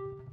you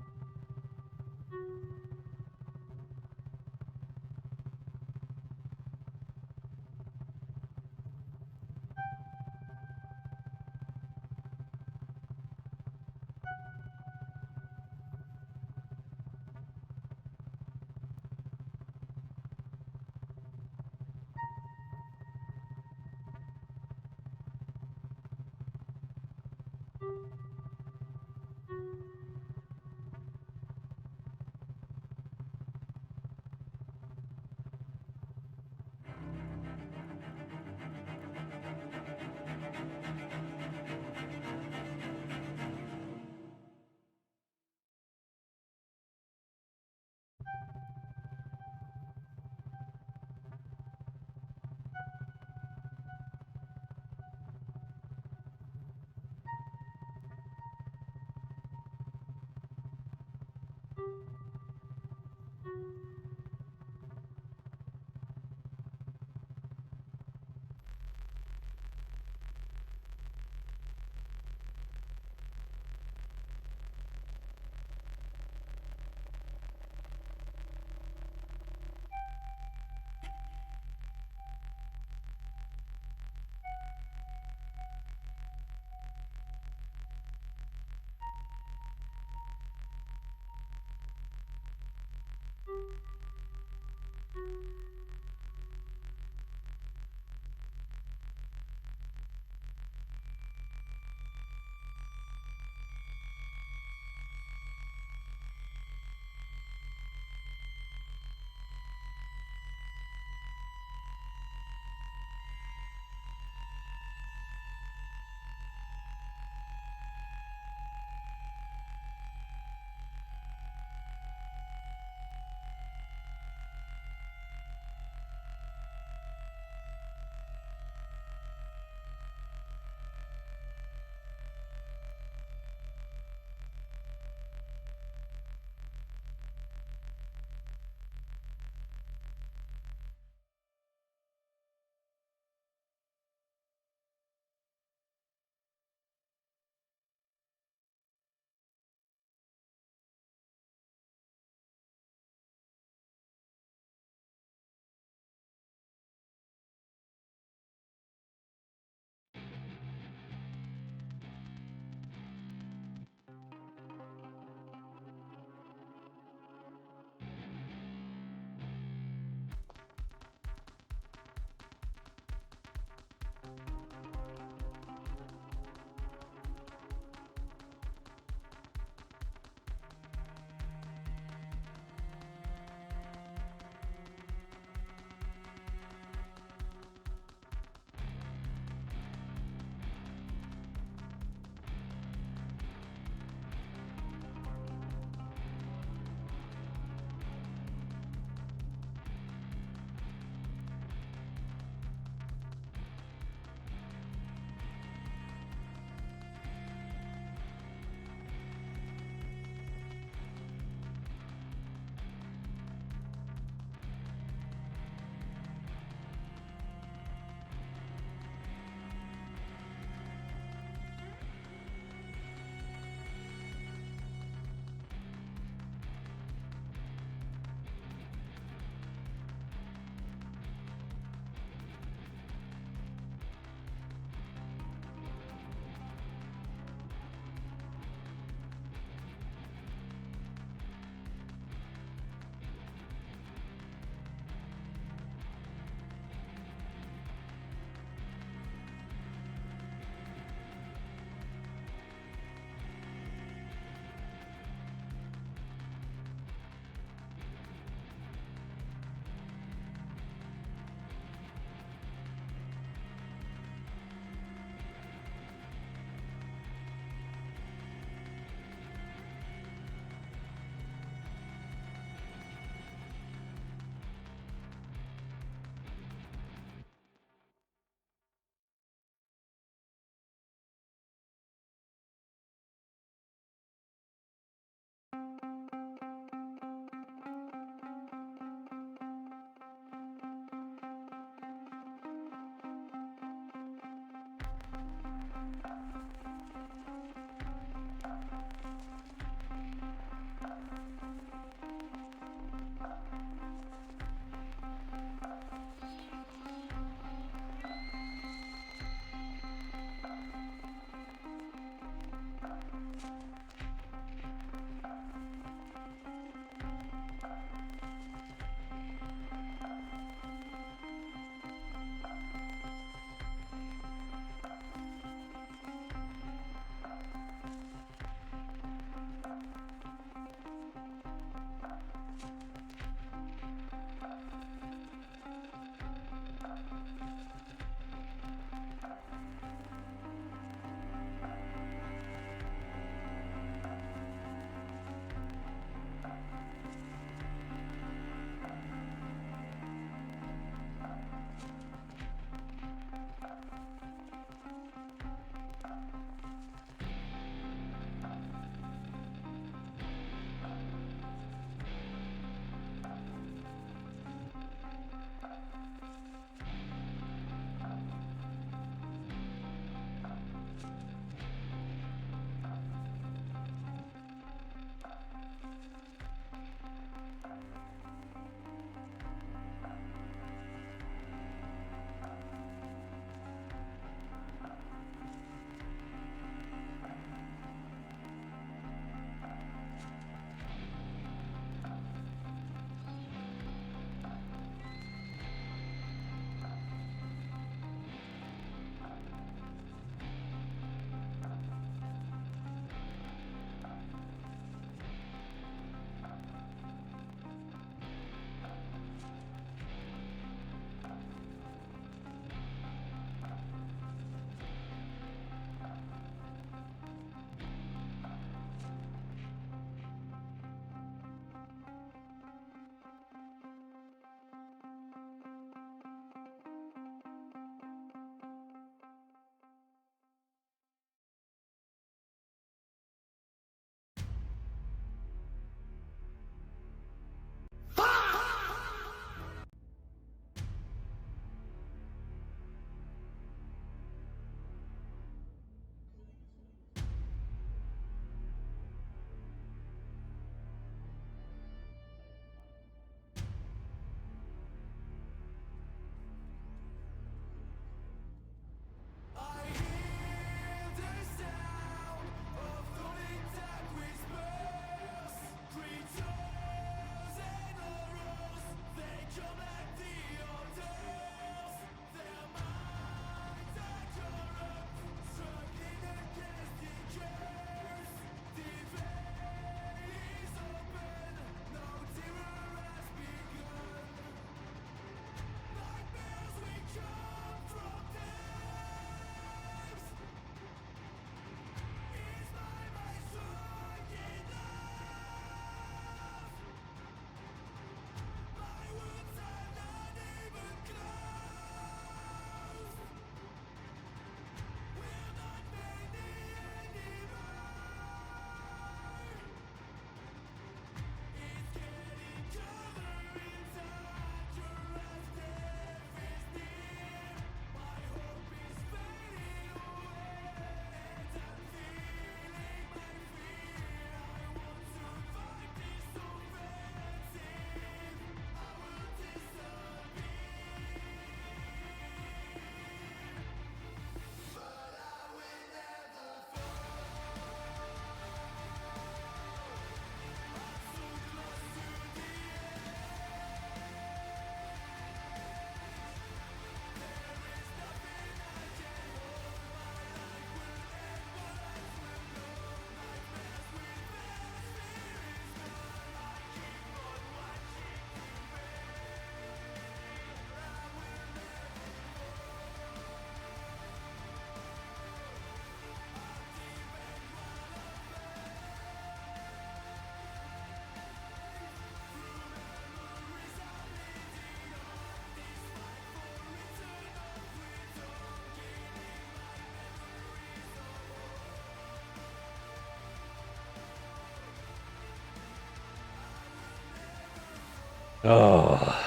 Oh,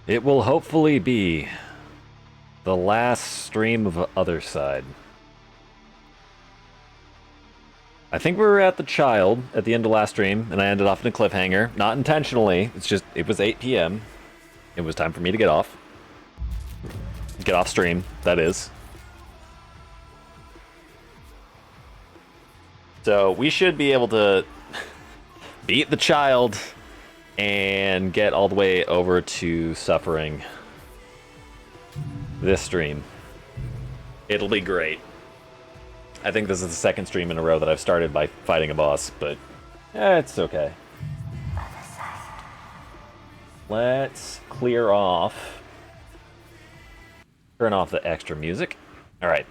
it will hopefully be the last stream of Othercide. I think we were at the child at the end of last stream, and I ended off in a cliffhanger. Not intentionally, it's just, it was 8 p.m. It was time for me to get off. Get off stream, that is. So we should be able to beat the child and get all the way over to suffering this stream. It'll be great. I think this is the second stream in a row that I've started by fighting a boss, but it's okay. Let's clear off. Turn off the extra music. Alright.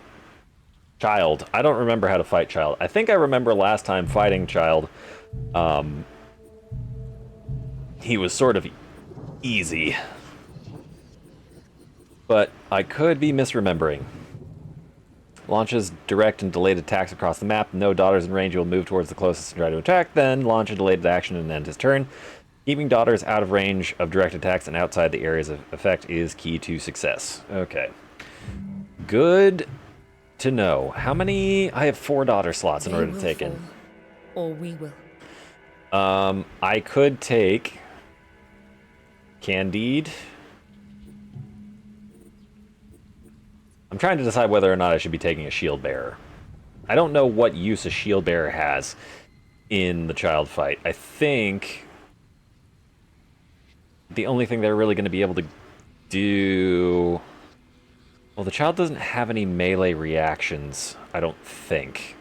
Child. I don't remember how to fight Child. I think I remember last time fighting Child. He was sort of easy. But I could be misremembering. Launches direct and delayed attacks across the map. No daughters in range will move towards the closest and try to attack. Then launch a delayed action and end his turn. Keeping daughters out of range of direct attacks and outside the areas of effect is key to success. Okay. Good to know. How many? I have 4 daughter slots in order to take in. Or we will. I could take Candide. I'm trying to decide whether or not I should be taking a shield bearer. I don't know what use a shield bearer has in the child fight. I think the only thing they're really going to be able to do... Well, the child doesn't have any melee reactions, I don't think.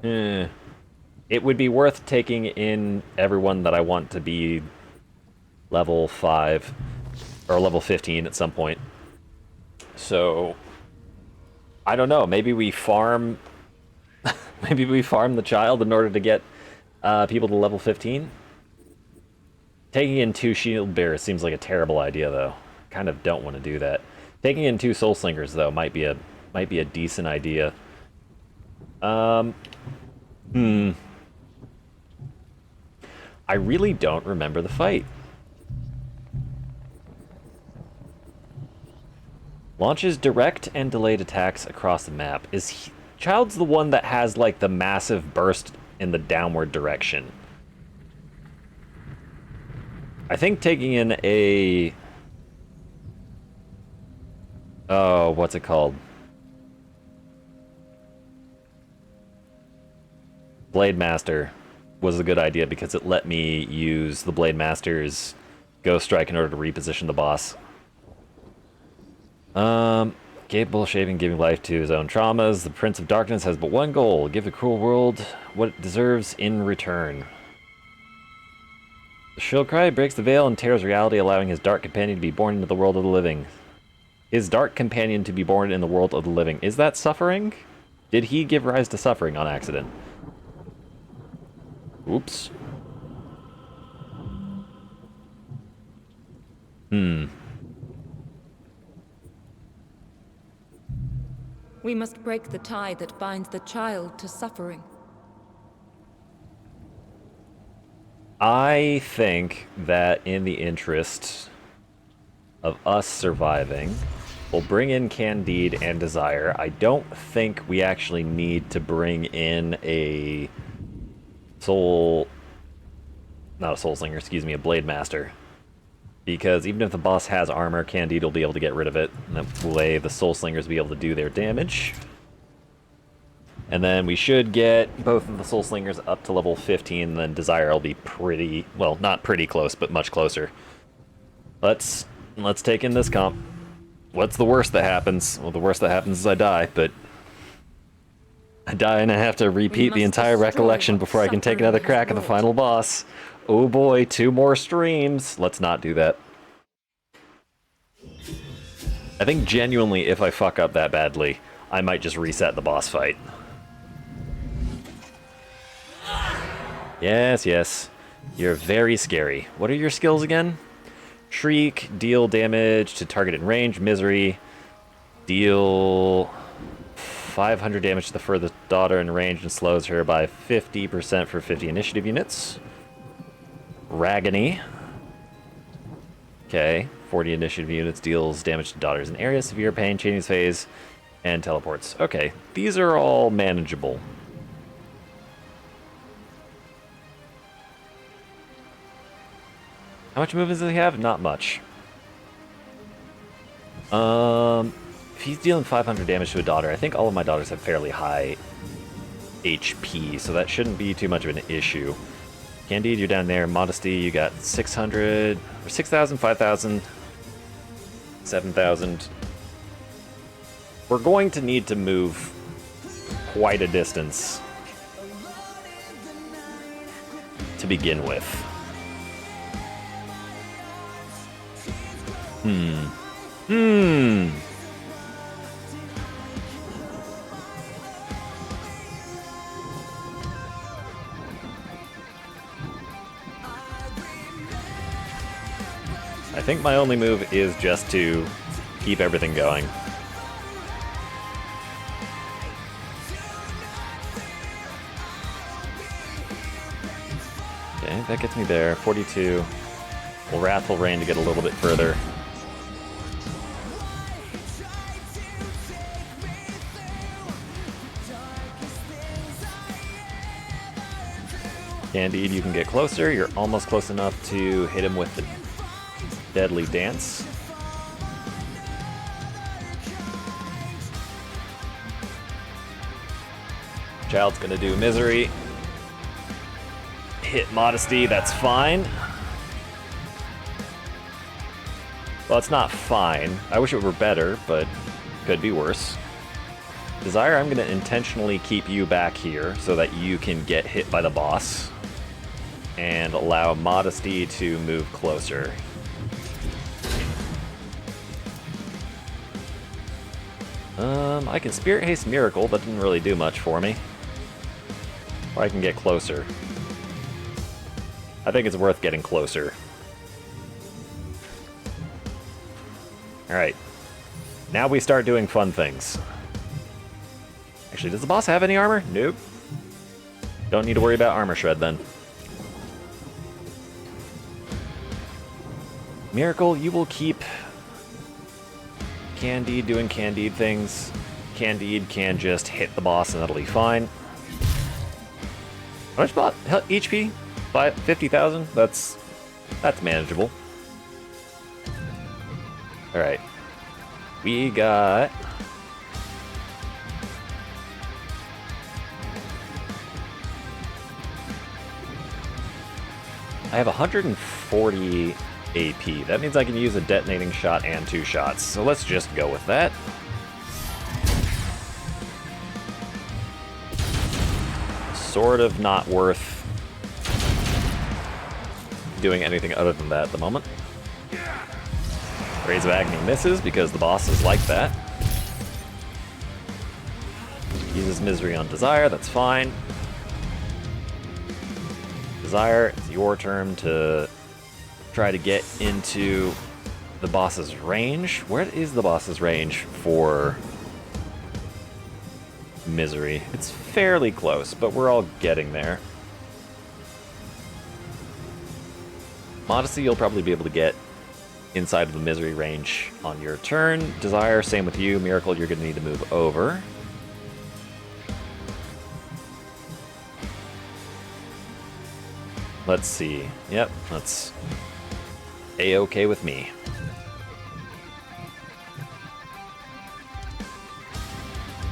It would be worth taking in everyone that I want to be level 5 or level 15 at some point. So, I don't know. Maybe we farm. Maybe we farm the child in order to get people to level 15. Taking in 2 shield bearers seems like a terrible idea, though. Kind of don't want to do that. Taking in 2 soul slingers, though, might be a decent idea. I really don't remember the fight. Launches direct and delayed attacks across the map. Child's the one that has, like, the massive burst in the downward direction. I think taking in a... Oh, what's it called? Blade Master was a good idea because it let me use the Blade Master's Ghost Strike in order to reposition the boss. Capable of shaping, giving life to his own traumas. The Prince of Darkness has but one goal: give the cruel world what it deserves in return. The Shield Cry breaks the veil and tears reality, allowing his dark companion to be born into the world of the living. His dark companion to be born in the world of the living. Is that suffering? Did he give rise to suffering on accident? Oops. We must break the tie that binds the child to suffering. I think that in the interest of us surviving, we'll bring in Candide and Desire. I don't think we actually need to bring in a not a Soul Slinger, excuse me, a Blade Master. Because even if the boss has armor, Candide will be able to get rid of it. And that way the Soul Slingers will be able to do their damage. And then we should get both of the Soul Slingers up to level 15, and then Desire will be pretty, well, not pretty close, but much closer. Let's take in this comp. What's the worst that happens? Well, the worst that happens is I die, but I die and I have to repeat the entire recollection before I can take another crack at the final boss. Oh boy, 2 more streams. Let's not do that. I think genuinely, if I fuck up that badly, I might just reset the boss fight. Yes, yes. You're very scary. What are your skills again? Shriek, deal damage to target in range, misery, deal 500 damage to the furthest daughter in range and slows her by 50% for 50 initiative units. Ragany. Okay, 40 initiative units, deals damage to daughters in area, severe pain, chaining phase, and teleports. Okay, these are all manageable. How much movement does he have? Not much. If he's dealing 500 damage to a daughter, I think all of my daughters have fairly high HP, so that shouldn't be too much of an issue. Candide, you're down there. Modesty, you got 600, or 6,000, 5,000, 7,000. We're going to need to move quite a distance to begin with. I think my only move is just to keep everything going. Okay, that gets me there. 42. Well, Wrathful Rain to get a little bit further. Candide, you can get closer. You're almost close enough to hit him with the Deadly Dance. Child's gonna do Misery. Hit Modesty, that's fine. Well, it's not fine. I wish it were better, but could be worse. Desire, I'm gonna intentionally keep you back here so that you can get hit by the boss. And allow Modesty to move closer. I can Spirit Haste Miracle, but didn't really do much for me. Or I can get closer. I think it's worth getting closer. Alright. Now we start doing fun things. Actually, does the boss have any armor? Nope. Don't need to worry about armor shred then. Miracle, you will keep Candide doing Candide things. Candide can just hit the boss and that'll be fine. How much HP? 50,000? That's manageable. Alright. We got... I have 140 AP. That means I can use a detonating shot and 2 shots. So let's just go with that. Sort of not worth doing anything other than that at the moment. Raise of Agony misses because the boss is like that. Uses Misery on Desire, that's fine. Desire, it's your turn to try to get into the boss's range. Where is the boss's range for Misery? It's fairly close, but we're all getting there. Modesty, you'll probably be able to get inside of the Misery range on your turn. Desire, same with you. Miracle, you're going to need to move over. Let's see. Yep, that's A-okay with me.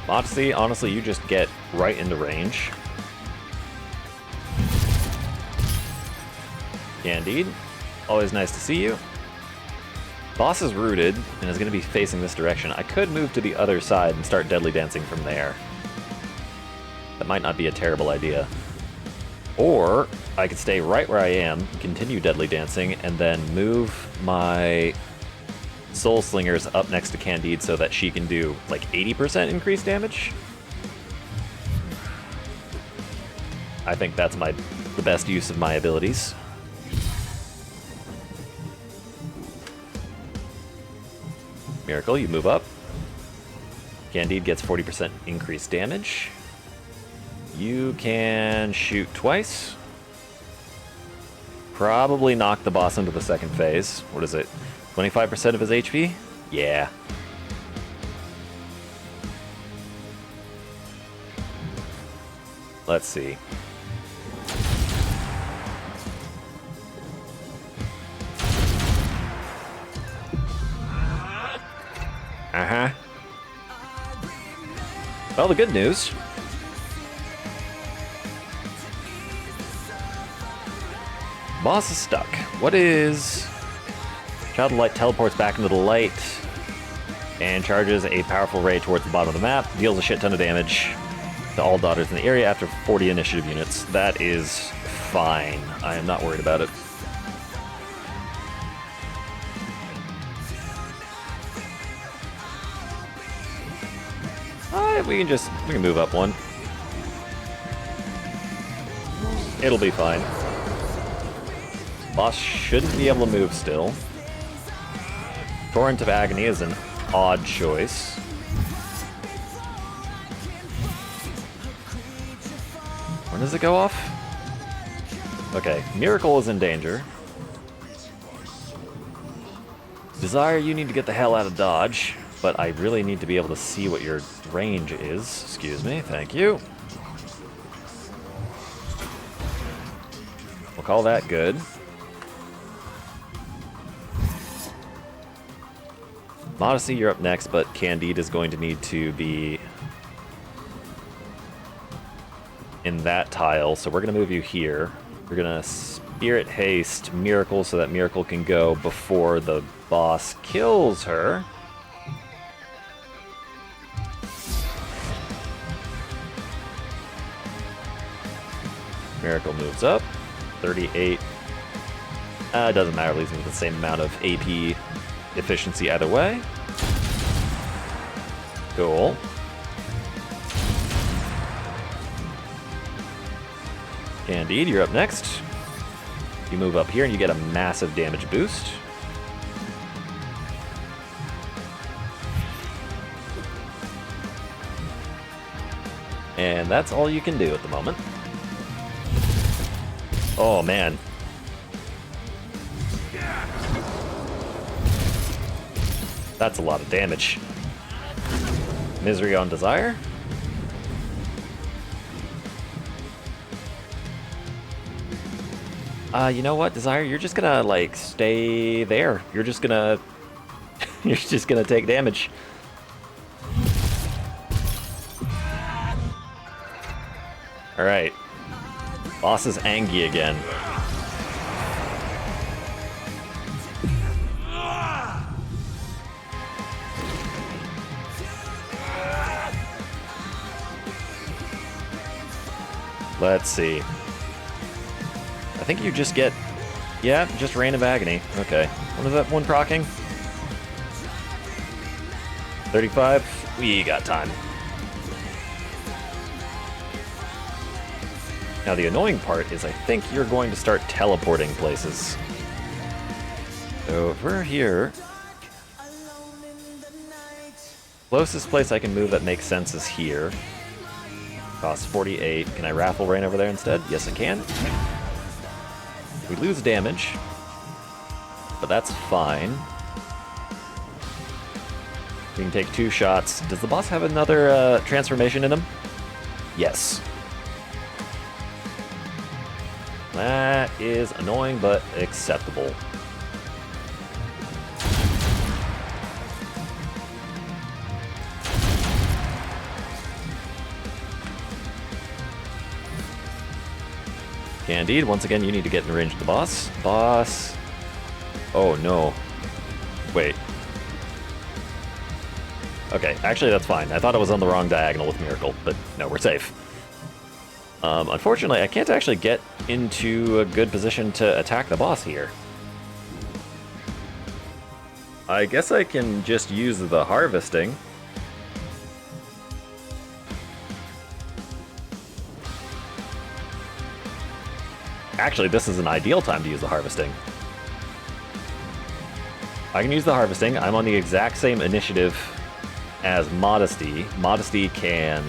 Modesty, honestly, you just get right into range. Candide, always nice to see you. Boss is rooted and is going to be facing this direction. I could move to the other side and start Deadly Dancing from there. That might not be a terrible idea. Or I could stay right where I am, continue Deadly Dancing, and then move my Soul Slingers up next to Candide so that she can do like 80% increased damage. I think that's the best use of my abilities. Miracle, you move up. Candide gets 40% increased damage. You can shoot twice. probably knock the boss into the second phase. What is it? 25% of his HP? Yeah. Let's see. Uh-huh. Well, the good news. Boss is stuck. What is... Child of Light teleports back into the light and charges a powerful ray towards the bottom of the map, deals a shit ton of damage to all daughters in the area after 40 initiative units. That is fine. I am not worried about it. We can move up one. It'll be fine. Boss shouldn't be able to move still. Torrent of Agony is an odd choice. When does it go off? Okay, Miracle is in danger. Desire, you need to get the hell out of dodge, but I really need to be able to see what your range is. Excuse me, thank you. We'll call that good. Modesty, you're up next, but Candide is going to need to be in that tile, so we're going to move you here. We're going to Spirit Haste Miracle so that Miracle can go before the boss kills her. Miracle moves up. 38. It doesn't matter, leaves me with the same amount of AP efficiency either way. Cool. Candide, you're up next. You move up here and you get a massive damage boost. And that's all you can do at the moment. Oh, man. That's a lot of damage. Misery on Desire. You know what, Desire? You're just gonna, like, stay there. You're just gonna... you're just gonna take damage. Alright. Boss is angry again. Let's see. I think you just get... yeah, just Reign of Agony. Okay. What is that one proccing? 35? We got time. Now the annoying part is I think you're going to start teleporting places. Over here. Closest place I can move that makes sense is here. Costs 48. Can I raffle Rain over there instead? Yes, I can. We lose damage, but that's fine. We can take 2 shots. Does the boss have another transformation in him? Yes. That is annoying, but acceptable. Candide, once again, you need to get in range of the boss. Boss. Oh, no. Wait. Okay, actually, that's fine. I thought I was on the wrong diagonal with Miracle, but no, we're safe. Unfortunately, I can't actually get into a good position to attack the boss here. I guess I can just use the harvesting. Actually, this is an ideal time to use the harvesting. I can use the harvesting. I'm on the exact same initiative as Modesty. Modesty can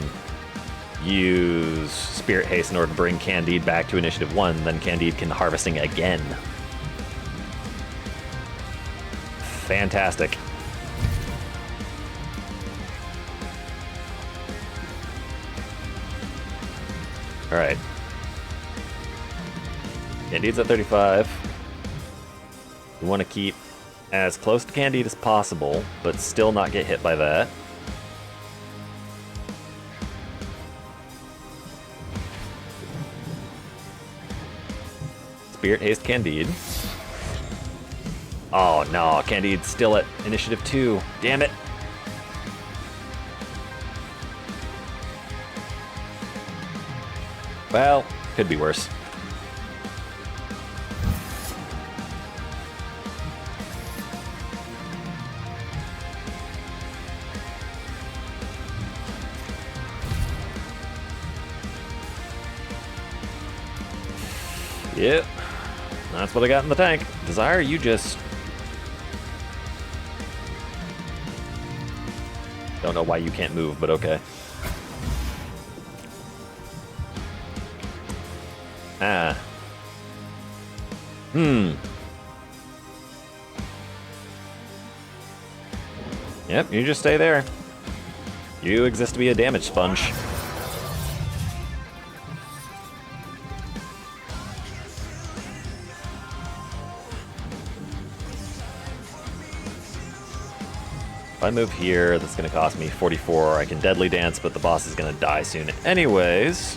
use Spirit Haste in order to bring Candide back to Initiative 1, then Candide can harvesting again. Fantastic. Alright. Candide's at 35. We want to keep as close to Candide as possible, but still not get hit by that. Spirit Haste Candide. Oh no, Candide's still at Initiative 2. Damn it. Well, could be worse. Yep. That's what I got in the tank. Desire, you just... Don't know why you can't move, but okay. Ah. Yep, you just stay there. You exist to be a damage sponge. If I move here, that's going to cost me 44. I can Deadly Dance, but the boss is going to die soon anyways.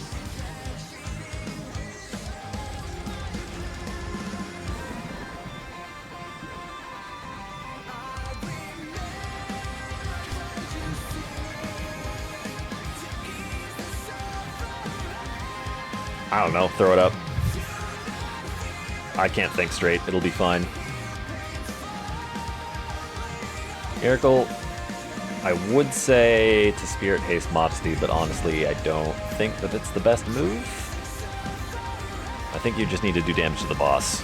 I don't know, throw it up. I can't think straight, it'll be fine. Miracle, I would say to Spirit Haste Modesty, but honestly, I don't think that it's the best move. I think you just need to do damage to the boss.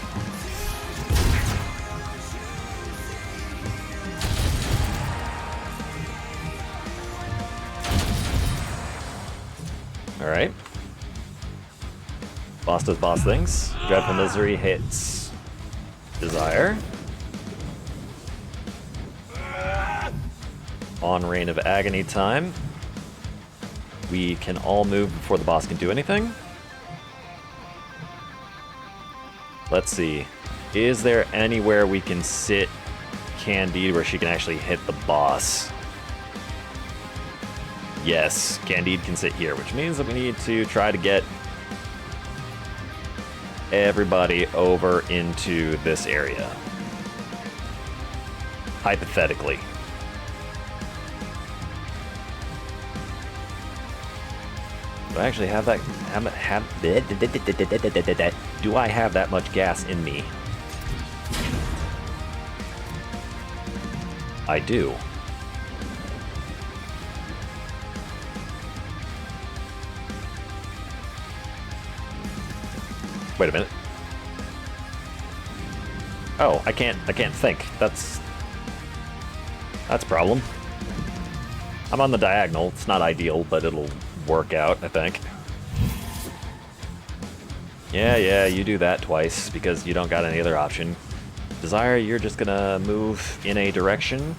Alright. Boss does boss things. Dreadful Misery hits Desire. On Reign of Agony time. We can all move before the boss can do anything. Let's see. Is there anywhere we can sit Candide where she can actually hit the boss? Yes, Candide can sit here, which means that we need to try to get everybody over into this area. Hypothetically. Do I actually have that? Do I have that much gas in me? I do. Wait a minute. Oh, I can't think. That's a problem. I'm on the diagonal. It's not ideal, but it'll work out, I think. Yeah, you do that twice because you don't got any other option. Desire, you're just gonna move in a direction.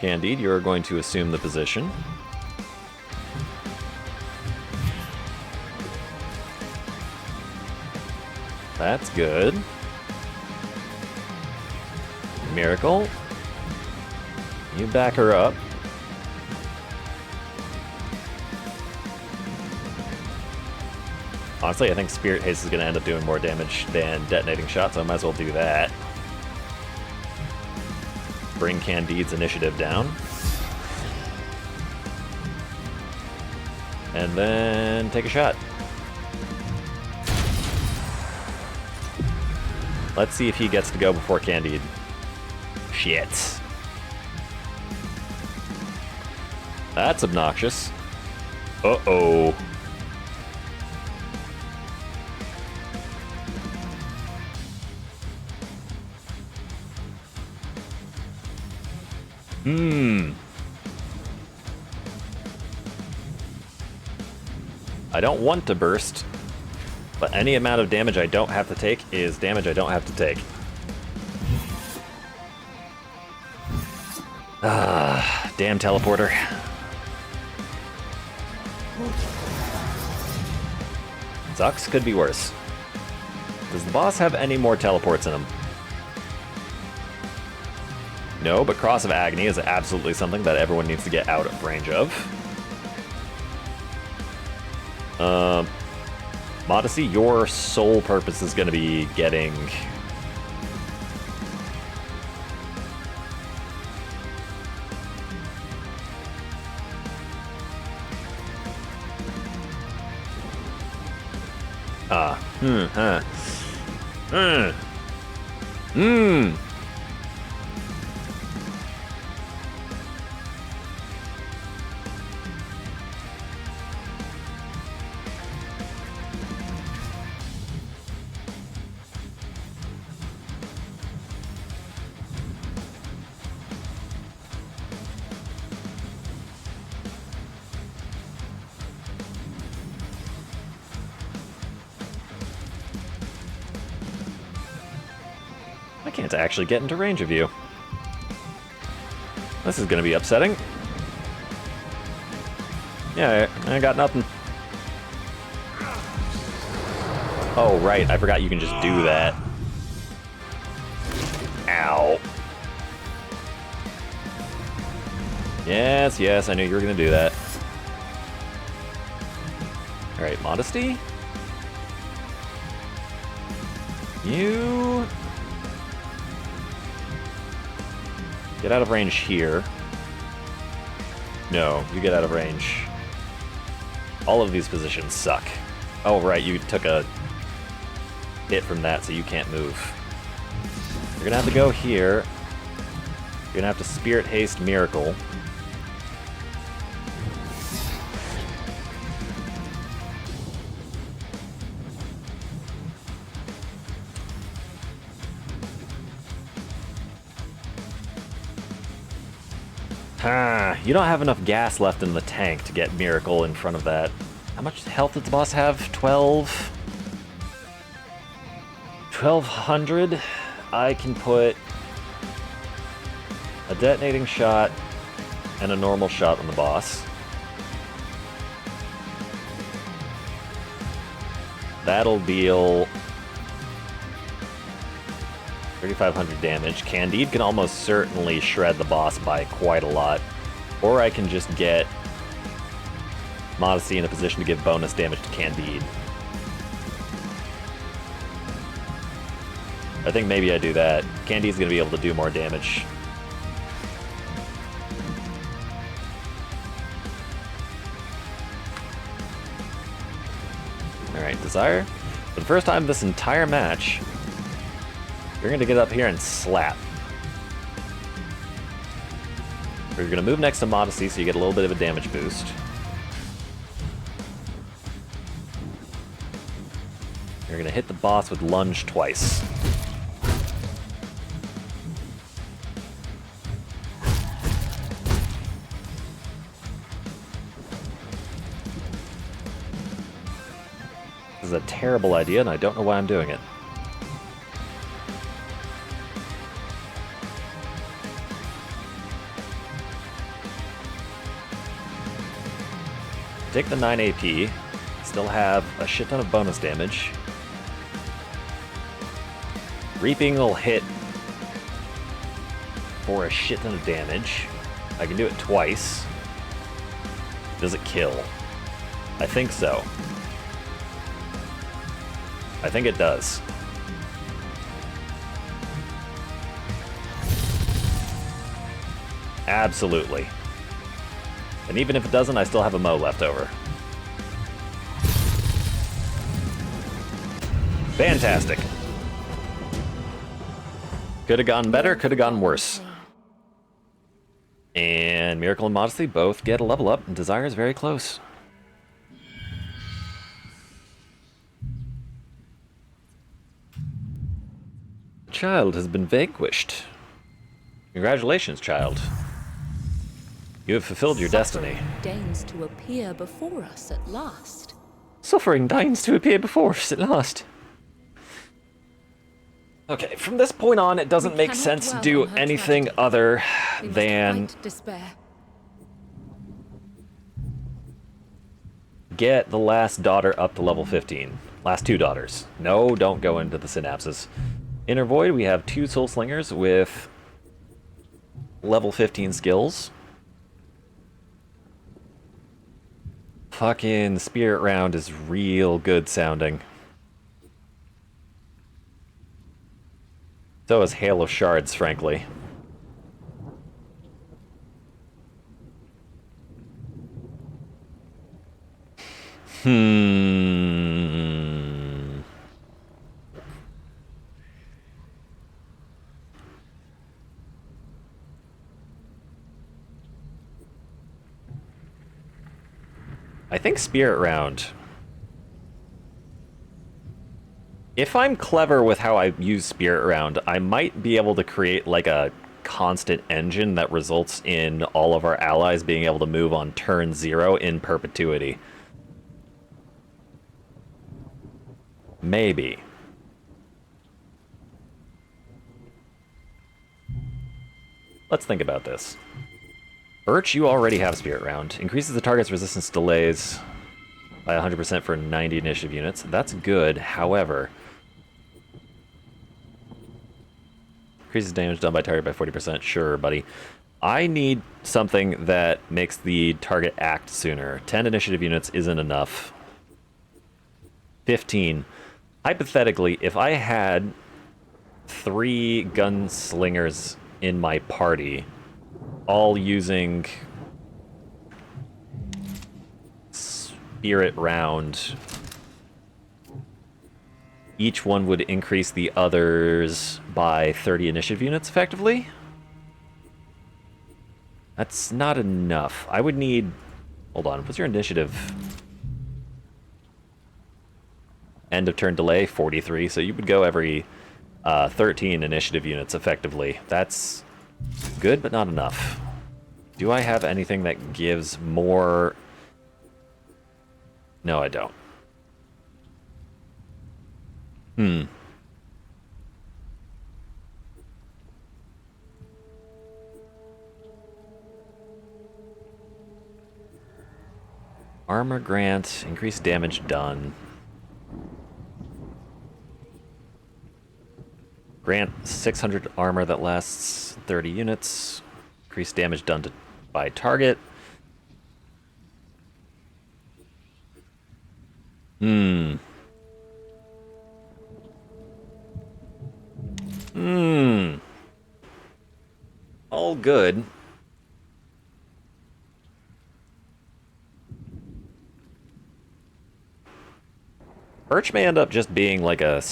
Candide, you're going to assume the position. That's good. Miracle. You back her up. Honestly, I think Spirit Haste is going to end up doing more damage than Detonating Shot, so I might as well do that. Bring Candide's initiative down. And then take a shot. Let's see if he gets to go before Candide. Shit. That's obnoxious. Uh-oh. I don't want to burst, but any amount of damage I don't have to take is damage I don't have to take. Ah, damn teleporter. Sucks, could be worse. Does the boss have any more teleports in him? No, but Cross of Agony is absolutely something that everyone needs to get out of range of. Modesty, your sole purpose is going to be getting... I can't actually get into range of you. This is gonna be upsetting. Yeah, I got nothing. Oh, right, I forgot you can just do that. Ow. Yes, yes, I knew you were gonna do that. Alright, Modesty? You... get out of range here. No, you get out of range. All of these positions suck. Oh, right, you took a hit from that, so you can't move. You're gonna have to go here. You're gonna have to Spirit Haste Miracle. You don't have enough gas left in the tank to get Miracle in front of that. How much health does the boss have? 12? 1200? I can put a detonating shot and a normal shot on the boss. That'll deal 3,500 damage. Candide can almost certainly shred the boss by quite a lot. Or I can just get Modesty in a position to give bonus damage to Candide. I think maybe I do that. Candide's gonna be able to do more damage. Alright, Desire. For the first time this entire match, you're gonna get up here and slap. You're gonna move next to Modesty so you get a little bit of a damage boost. You're gonna hit the boss with Lunge twice. This is a terrible idea and I don't know why I'm doing it. Take the 9 AP, still have a shit ton of bonus damage. Reaping will hit for a shit ton of damage. I can do it twice. Does it kill? I think so. I think it does. Absolutely. And even if it doesn't, I still have a Mo left over. Fantastic. Could have gone better, could have gone worse. And Miracle and Modesty both get a level up, and Desire is very close. The child has been vanquished. Congratulations, child. You have fulfilled your destiny. Suffering deigns to appear before us at last. Suffering deigns to appear before us at last. Okay, from this point on, it doesn't make cannot sense to dwell do on her anything tragedy. other We must than fight despair. get the last daughter up to level 15. Last two daughters. No, don't go into the synapses. Inner Void, we have two Soul Slingers with level 15 skills. Fucking Spirit Round is real good sounding. So is Hail of Shards, frankly. I think Spirit Round. If I'm clever with how I use Spirit Round, I might be able to create like a constant engine that results in all of our allies being able to move on turn 0 in perpetuity. Maybe. Let's think about this. Birch, you already have Spirit Round. Increases the target's resistance to delays by 100% for 90 initiative units. That's good, however... Increases damage done by target by 40%. Sure, buddy. I need something that makes the target act sooner. 10 initiative units isn't enough. 15. Hypothetically, if I had 3 gunslingers in my party, all using Spirit Round, each one would increase the others by 30 initiative units, effectively. That's not enough. I would need... Hold on, what's your initiative? End of turn delay, 43, so you would go every 13 initiative units, effectively. That's good, but not enough. Do I have anything that gives more... No, I don't. Armor grant, increased damage done. Grant 600 armor that lasts 30 units. Increased damage done by target. All good. Birch may end up just being like a...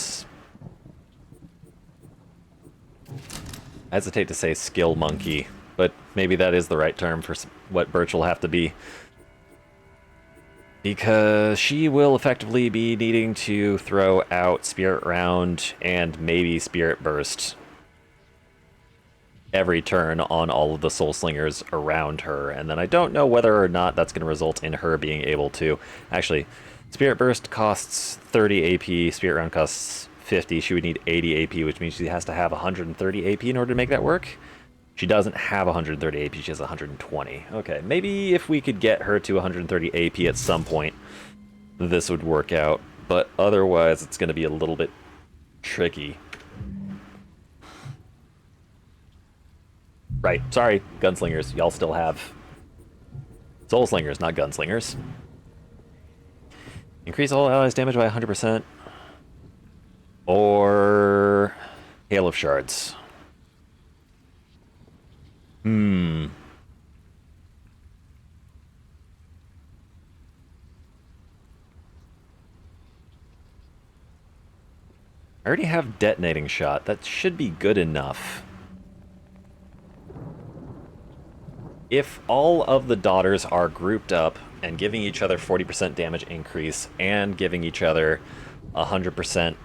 I hesitate to say skill monkey, but maybe that is the right term for what Birch will have to be. Because she will effectively be needing to throw out Spirit Round and maybe Spirit Burst every turn on all of the Soul Slingers around her, and then I don't know whether or not that's going to result in her being able to... Actually, Spirit Burst costs 30 AP, Spirit Round costs 50, she would need 80 AP, which means she has to have 130 AP in order to make that work. She doesn't have 130 AP, she has 120. Okay, maybe if we could get her to 130 AP at some point, this would work out, but otherwise it's going to be a little bit tricky. Right, sorry, gunslingers. Y'all still have Soul Slingers, not gunslingers. Increase all allies' damage by 100%. Or Hail of Shards. I already have Detonating Shot. That should be good enough. If all of the daughters are grouped up and giving each other 40% damage increase and giving each other 100%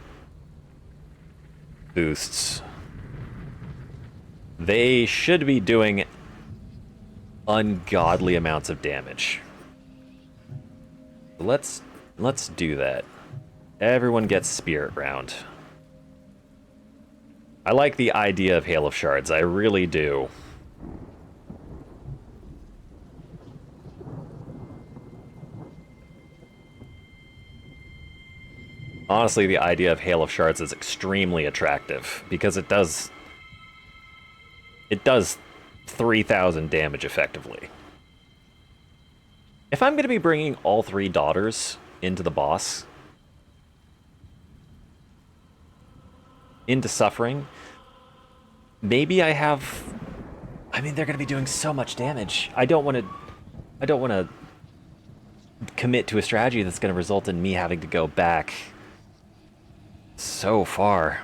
boosts, they should be doing ungodly amounts of damage. Let's do that. Everyone gets Spirit Round. I like the idea of Hail of Shards, I really do. Honestly, the idea of Hail of Shards is extremely attractive, because it does 3,000 damage effectively. If I'm going to be bringing all 3 daughters into the boss, into suffering, maybe I have... I mean, they're going to be doing so much damage. I don't want to commit to a strategy that's going to result in me having to go back so far.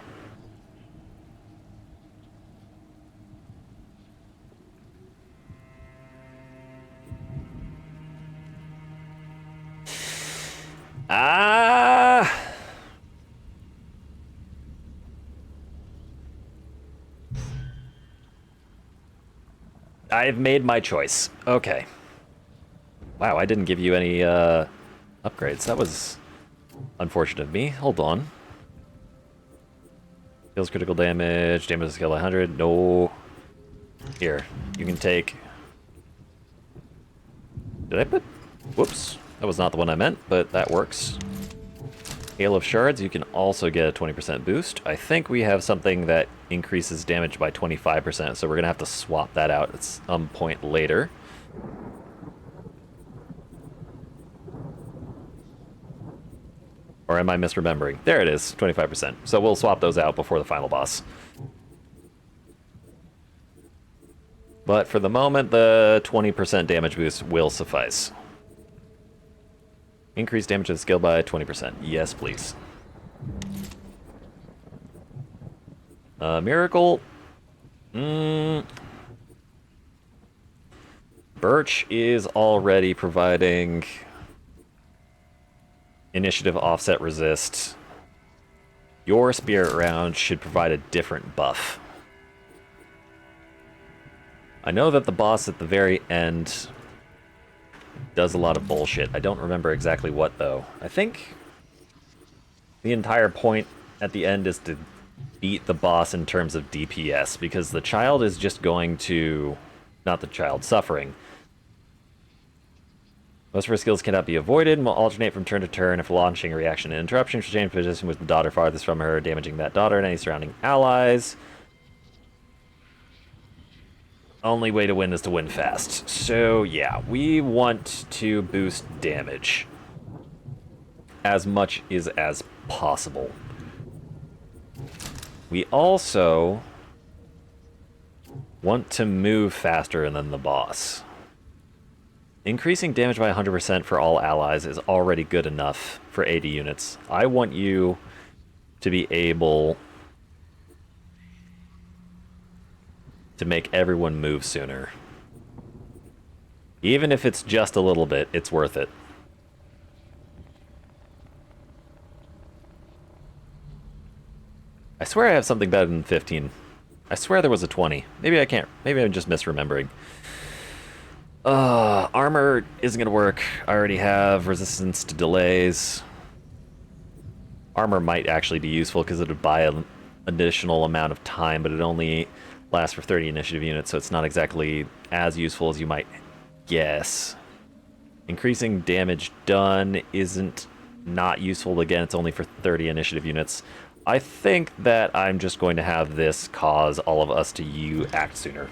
I've made my choice. Okay. Wow, I didn't give you any upgrades. That was unfortunate of me. Hold on. Deals critical damage. Damage to skill 100. No. Here, you can take... Did I put... Whoops. That was not the one I meant, but that works. Hail of Shards, you can also get a 20% boost. I think we have something that increases damage by 25%, so we're going to have to swap that out at some point later. Or am I misremembering? There it is, 25%. So we'll swap those out before the final boss. But for the moment, the 20% damage boost will suffice. Increase damage to the skill by 20%. Yes, please. Miracle. Birch is already providing initiative offset resist. Your Spirit Round should provide a different buff. I know that the boss at the very end does a lot of bullshit. I don't remember exactly what, though. I think the entire point at the end is to beat the boss in terms of DPS, because the child is just going to... Not the child, suffering. Most of her skills cannot be avoided and will alternate from turn to turn. If launching a reaction and interruption, she'll change position with the daughter farthest from her, damaging that daughter and any surrounding allies. Only way to win is to win fast. So, yeah, we want to boost damage as much as possible. We also want to move faster than the boss. Increasing damage by 100% for all allies is already good enough for 80 units. I want you to be able to make everyone move sooner. Even if it's just a little bit, it's worth it. I swear I have something better than 15. I swear there was a 20. Maybe I can't. Maybe I'm just misremembering. Armor isn't going to work. I already have resistance to delays. Armor might actually be useful because it would buy an additional amount of time, but it only lasts for 30 initiative units, so it's not exactly as useful as you might guess. Increasing damage done isn't not useful. Again, it's only for 30 initiative units. I think that I'm just going to have this cause all of us to act sooner.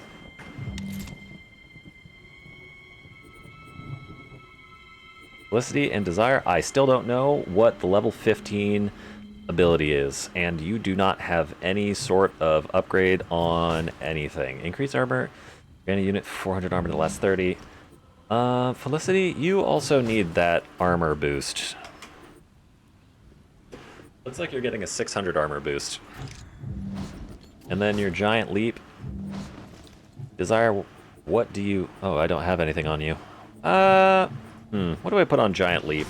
Felicity and Desire, I still don't know what the level 15 ability is, and you do not have any sort of upgrade on anything. Increase armor, grant a unit 400 armor to the last 30. Felicity, you also need that armor boost. Looks like you're getting a 600 armor boost. And then your giant leap. Desire, what do you... Oh, I don't have anything on you. What do I put on giant leap?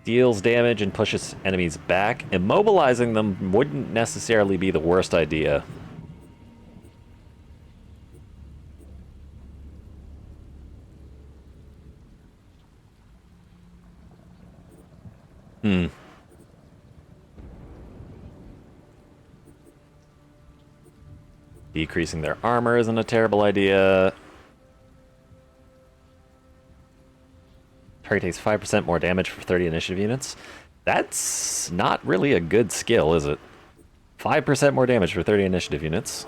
Deals damage and pushes enemies back. Immobilizing them wouldn't necessarily be the worst idea. Hmm. Decreasing their armor isn't a terrible idea. Target takes 5% more damage for 30 initiative units. That's not really a good skill, is it? 5% more damage for 30 initiative units.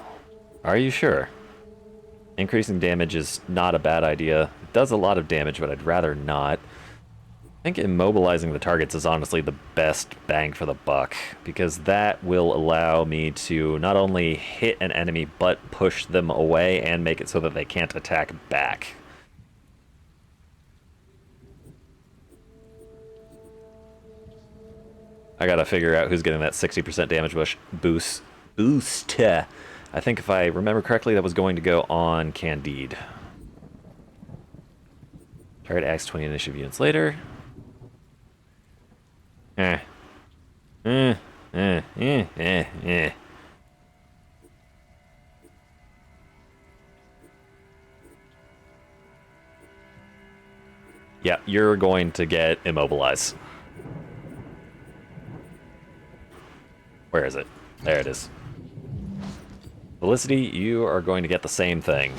Are you sure? Increasing damage is not a bad idea. It does a lot of damage, but I'd rather not. I think immobilizing the targets is honestly the best bang for the buck, because that will allow me to not only hit an enemy, but push them away and make it so that they can't attack back. I gotta figure out who's getting that 60% damage boost. I think if I remember correctly, that was going to go on Candide. Target acts 20 initiative units later. Yeah, you're going to get immobilized. Where is it? There it is. Felicity, you are going to get the same thing.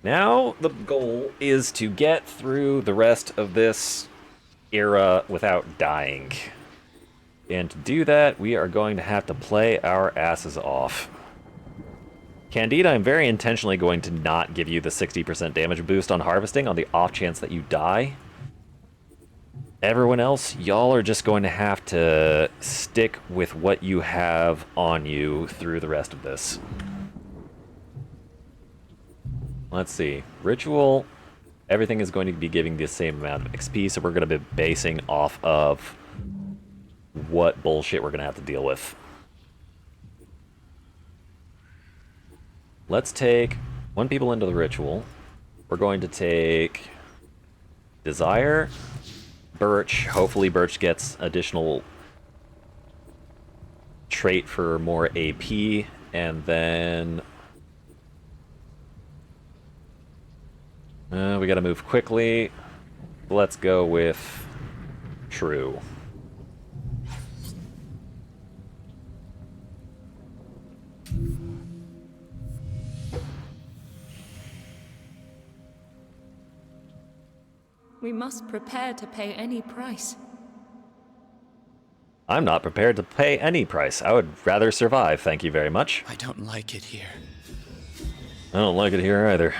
Now, the goal is to get through the rest of this era without dying. And to do that, we are going to have to play our asses off. Candide, I'm very intentionally going to not give you the 60% damage boost on harvesting on the off chance that you die. Everyone else, y'all are just going to have to stick with what you have on you through the rest of this. Let's see. Ritual, everything is going to be giving the same amount of XP, so we're going to be basing off of what bullshit we're going to have to deal with. Let's take 1 people into the ritual. We're going to take Desire, Birch. Hopefully Birch gets additional trait for more AP, and then we gotta move quickly. Let's go with True. We must prepare to pay any price. I'm not prepared to pay any price. I would rather survive, thank you very much. I don't like it here. I don't like it here either.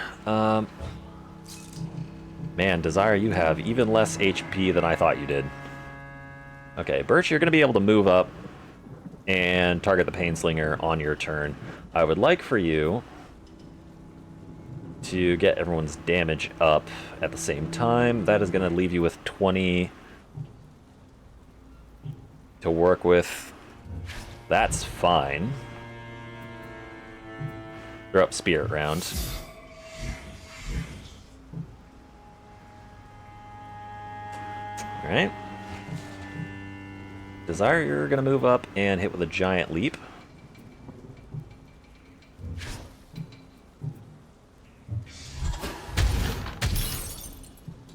Man, Desire, you have even less HP than I thought you did. Okay, Birch, you're going to be able to move up and target the Painslinger on your turn. I would like for you to get everyone's damage up at the same time. That is going to leave you with 20 to work with. That's fine. Throw up Spirit Round. Alright. Desire, you're going to move up and hit with a Giant Leap.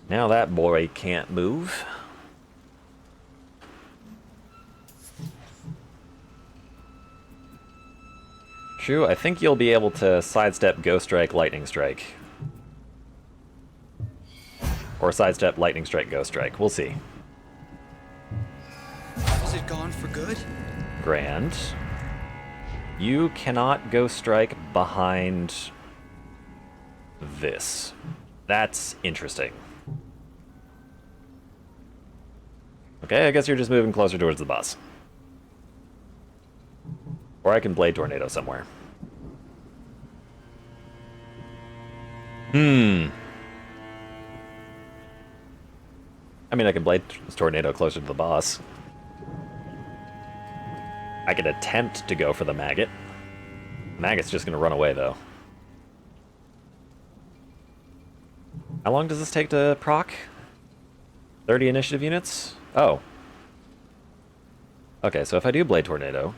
Now that boy can't move. True, I think you'll be able to sidestep Ghost Strike, Lightning Strike. Or sidestep Lightning Strike, Ghost Strike. We'll see. Is it gone for good? Grand. You cannot Ghost Strike behind this. That's interesting. Okay, I guess you're just moving closer towards the boss. Or I can Blade Tornado somewhere. I mean, I can Blade Tornado closer to the boss. I could attempt to go for the Maggot. Maggot's just going to run away, though. How long does this take to proc? 30 initiative units? Oh. Okay, so if I do Blade Tornado,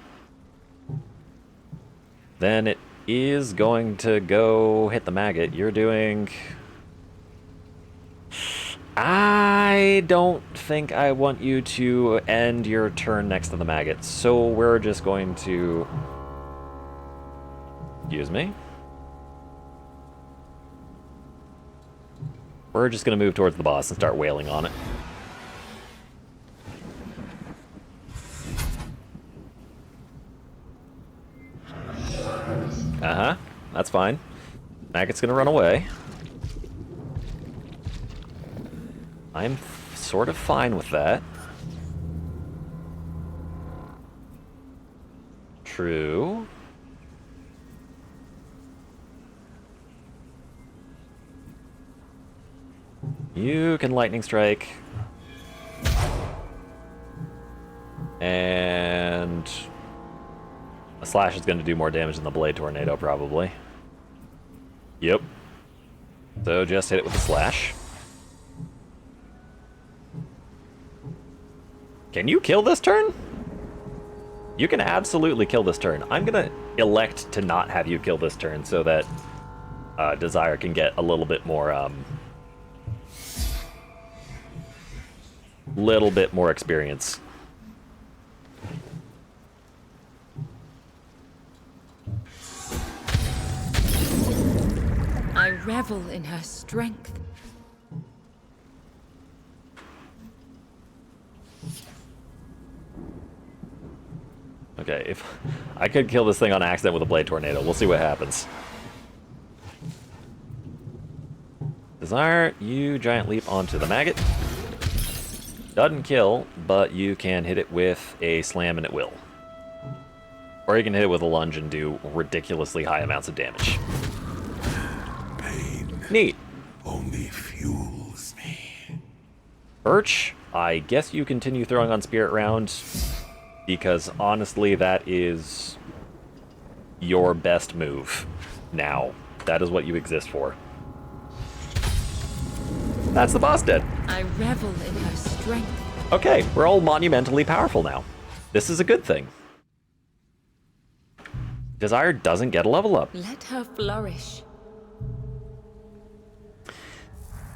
then it is going to go hit the Maggot. You're doing I don't think I want you to end your turn next to the maggot, so we're just going to... Excuse me? We're just going to move towards the boss and start wailing on it. Uh-huh. That's fine. Maggot's going to run away. I'm sort of fine with that. True. You can lightning strike. And a slash is going to do more damage than the blade tornado, probably. Yep. So just hit it with a slash. Can you kill this turn? You can absolutely kill this turn. I'm going to elect to not have you kill this turn so that Desire can get a little bit more experience. I revel in her strength. Okay, if I could kill this thing on accident with a blade tornado, we'll see what happens. Desire, you giant leap onto the maggot. Doesn't kill, but you can hit it with a slam and it will. Or you can hit it with a lunge and do ridiculously high amounts of damage. Pain Neat. only fuels me. Birch, I guess you continue throwing on Spirit Round, because honestly, that is your best move now. That is what you exist for. That's the boss dead. I revel in her strength. Okay, we're all monumentally powerful now. This is a good thing. Desire doesn't get a level up. Let her flourish.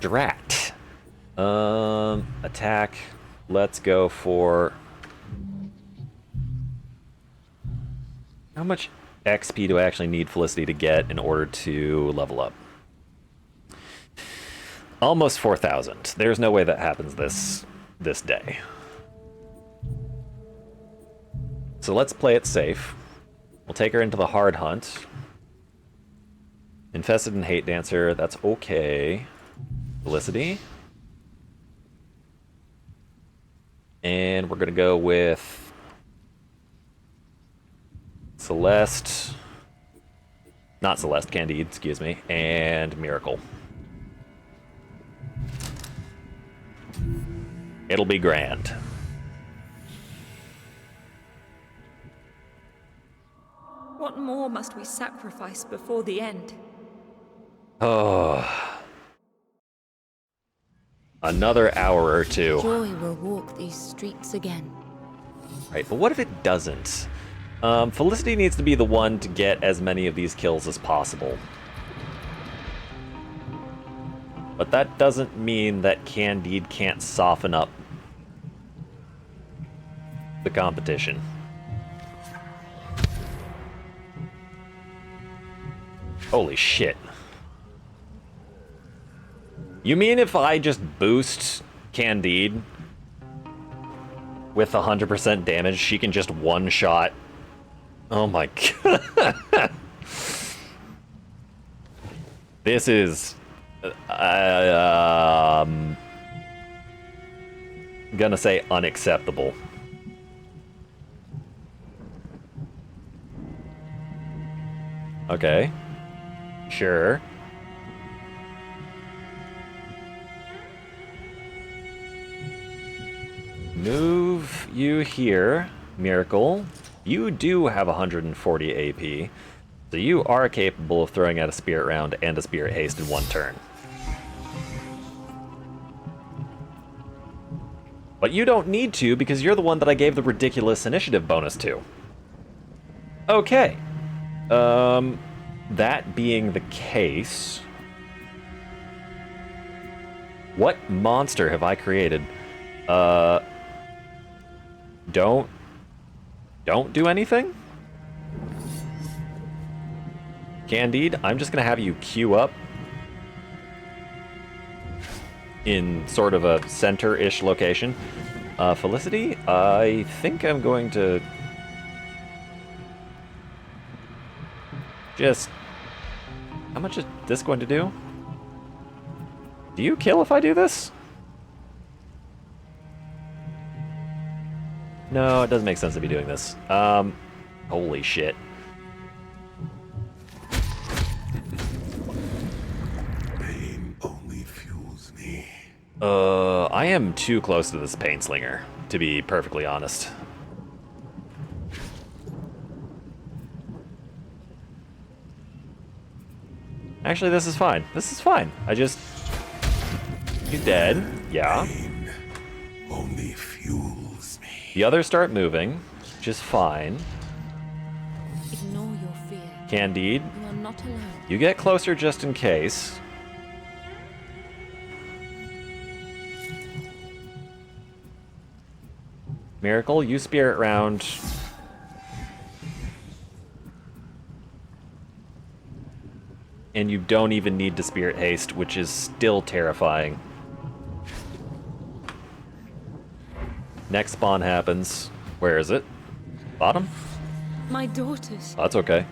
Drat. Attack. Let's go for... How much XP do I actually need Felicity to get in order to level up? Almost 4,000. There's no way that happens this day. So let's play it safe. We'll take her into the hard hunt. Infested and Hate Dancer, that's okay. Felicity. And we're gonna go with Celeste. Not Celeste, Candide, excuse me. And Miracle. It'll be grand. What more must we sacrifice before the end? Oh. Another hour or two. Joy will walk these streets again. Right, but what if it doesn't? Felicity needs to be the one to get as many of these kills as possible. But that doesn't mean that Candide can't soften up the competition. Holy shit. You mean if I just boost Candide with 100% damage, she can just one-shot? Oh my god. This is... gonna say unacceptable. Okay. Sure. Move you here, Miracle. You do have 140 AP, so you are capable of throwing out a Spirit Round and a Spirit Haste in one turn. But you don't need to, because you're the one that I gave the ridiculous initiative bonus to. Okay. That being the case... What monster have I created? Don't do anything? Candide, I'm just gonna have you queue up in sort of a center-ish location. Felicity, I think I'm going to just... How much is this going to do? Do you kill if I do this? No, it doesn't make sense to be doing this. Holy shit. Pain only fuels me. I am too close to this pain slinger, to be perfectly honest. Actually, this is fine. This is fine. He's dead. Yeah. Pain only fuels me. The others start moving, which is fine. Ignore your fear. Candide, You are not alone. you get closer just in case. Miracle, you spirit round. And you don't even need to spirit haste, which is still terrifying. Next spawn happens. Where is it? Bottom? My daughters. Oh, that's okay.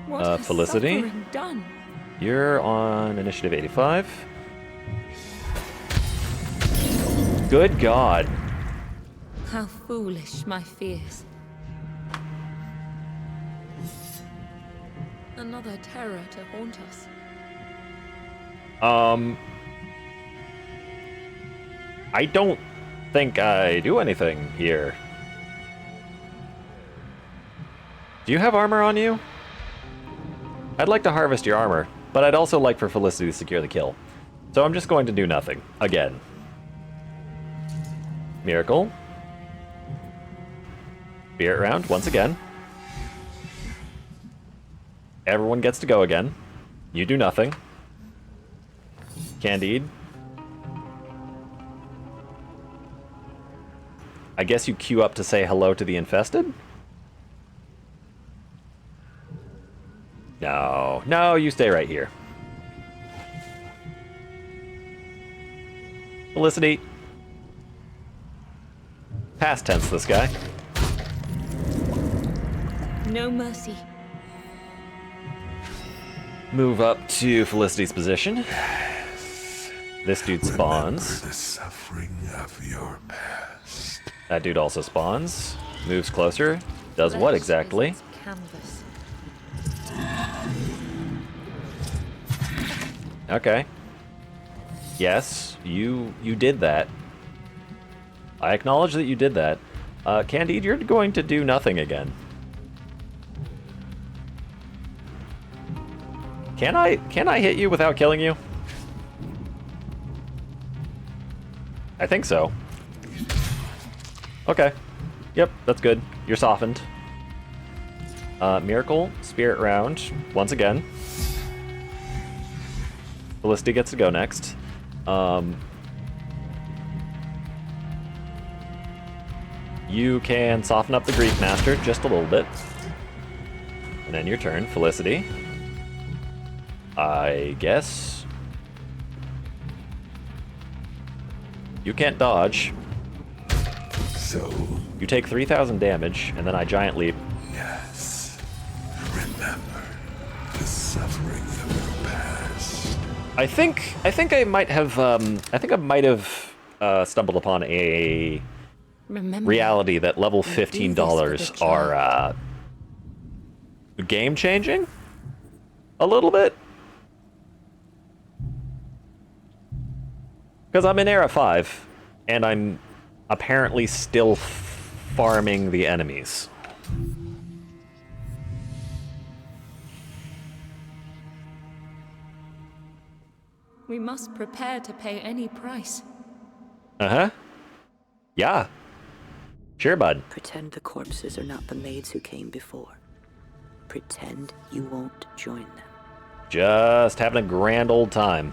What has Felicity? suffering done? You're on initiative 85. Good God. How foolish my fears. Another terror to haunt us. I don't think I do anything here. Do you have armor on you? I'd like to harvest your armor, but I'd also like for Felicity to secure the kill. So I'm just going to do nothing. Again. Miracle. Spirit round, once again. Everyone gets to go again. You do nothing. Candide. I guess you queue up to say hello to the infested? No. No, you stay right here. Felicity. Past tense this guy. No mercy. Move up to Felicity's position. This dude spawns. The suffering of your past. That dude also spawns. Moves closer. Does what exactly? Flesh is its canvas. Okay. Yes, you did that. I acknowledge that you did that. Candide, you're going to do nothing again. Can I hit you without killing you? I think so. Okay. Yep, that's good. You're softened. Miracle, spirit round, once again. Felicity gets to go next. You can soften up the Grief Master just a little bit. And then your turn, Felicity. I guess. You can't dodge. So, You take 3,000 damage, and then I giant leap. yes. Remember the suffering of your past. I think I might have stumbled upon a Remember, reality that level do this for the $15 child. are game changing. A little bit. Because I'm in Era 5, and I'm apparently still farming the enemies. we must prepare to pay any price. Uh-huh. Yeah. Sure, bud. Pretend the corpses are not the maids who came before. Pretend you won't join them. Just having a grand old time.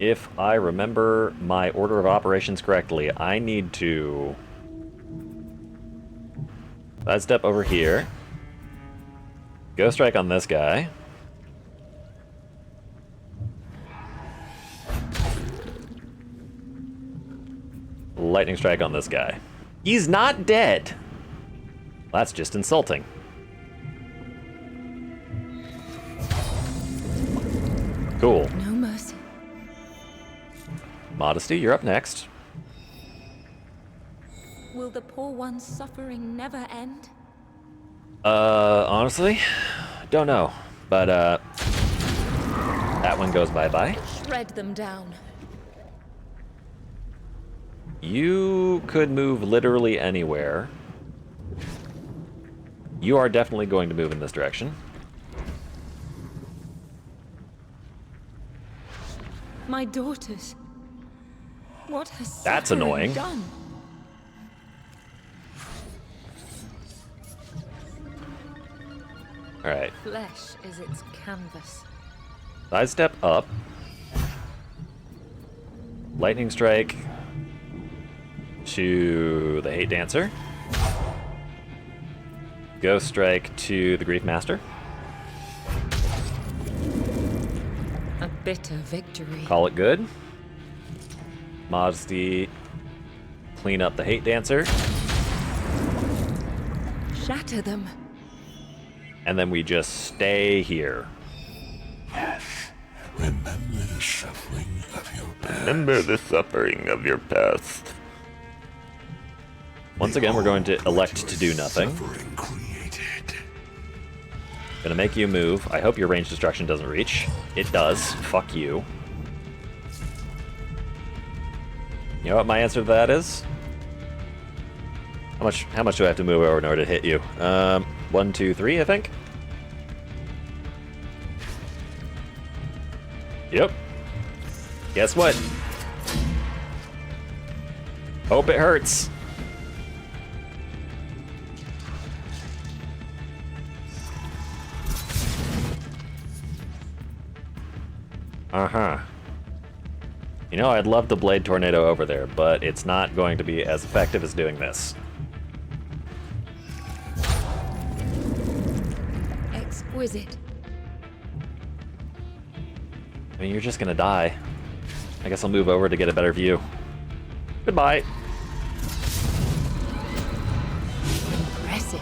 If I remember my order of operations correctly, I need to sidestep over here, go strike on this guy, lightning strike on this guy. He's not dead! That's just insulting. Cool. No mercy. Modesty, you're up next. Will the poor one's suffering never end? Honestly, don't know. But, that one goes bye-bye. Shred them down. You could move literally anywhere. You are definitely going to move in this direction. My daughters. What has That's suffering annoying. done? Alright. Flesh is its canvas. Sidestep up. Lightning strike to the Hate Dancer. Ghost strike to the Grief Master. A bitter victory. Call it good. Modesty. Clean up the Hate Dancer. Shatter them. And then we just stay here. Yes. Remember the suffering of your past. Remember the suffering of your past. Once again, we're going to elect to do nothing. Suffering created. Gonna make you move. I hope your range destruction doesn't reach. It does. Fuck you. You know what my answer to that is? How much do I have to move over in order to hit you? 1, 2, 3, I think. Yep. Guess what? Hope it hurts. Uh-huh. You know, I'd love to Blade Tornado over there, but it's not going to be as effective as doing this. Exquisite. I mean, you're just gonna die. I guess I'll move over to get a better view. Goodbye. Impressive.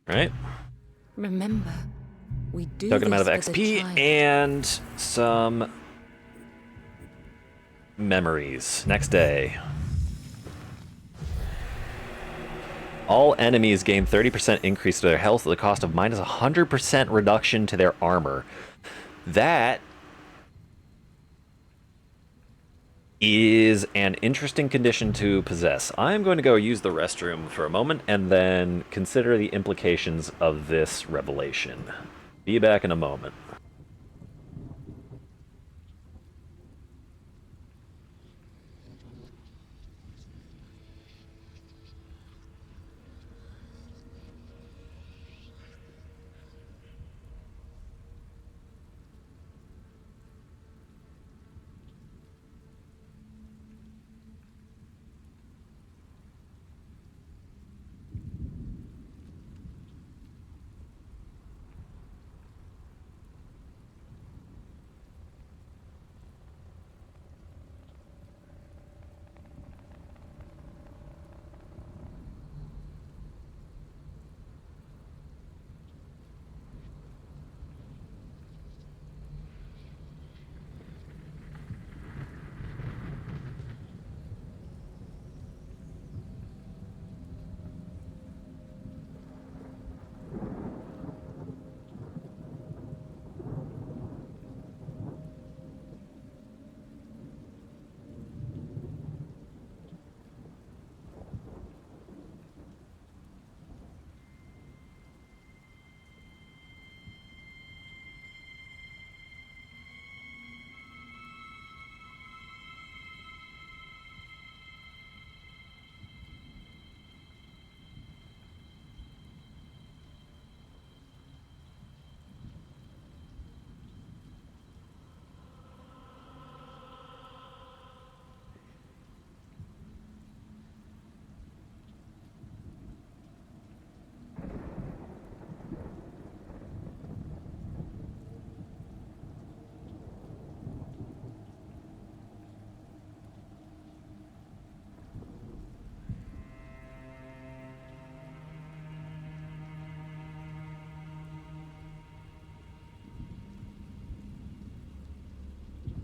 Alright. Remember, we do Took an amount of this for the XP child. and some memories. Next day. All enemies gain 30% increase to their health at the cost of minus 100% reduction to their armor. That is an interesting condition to possess. I'm going to go use the restroom for a moment and then consider the implications of this revelation. Be back in a moment.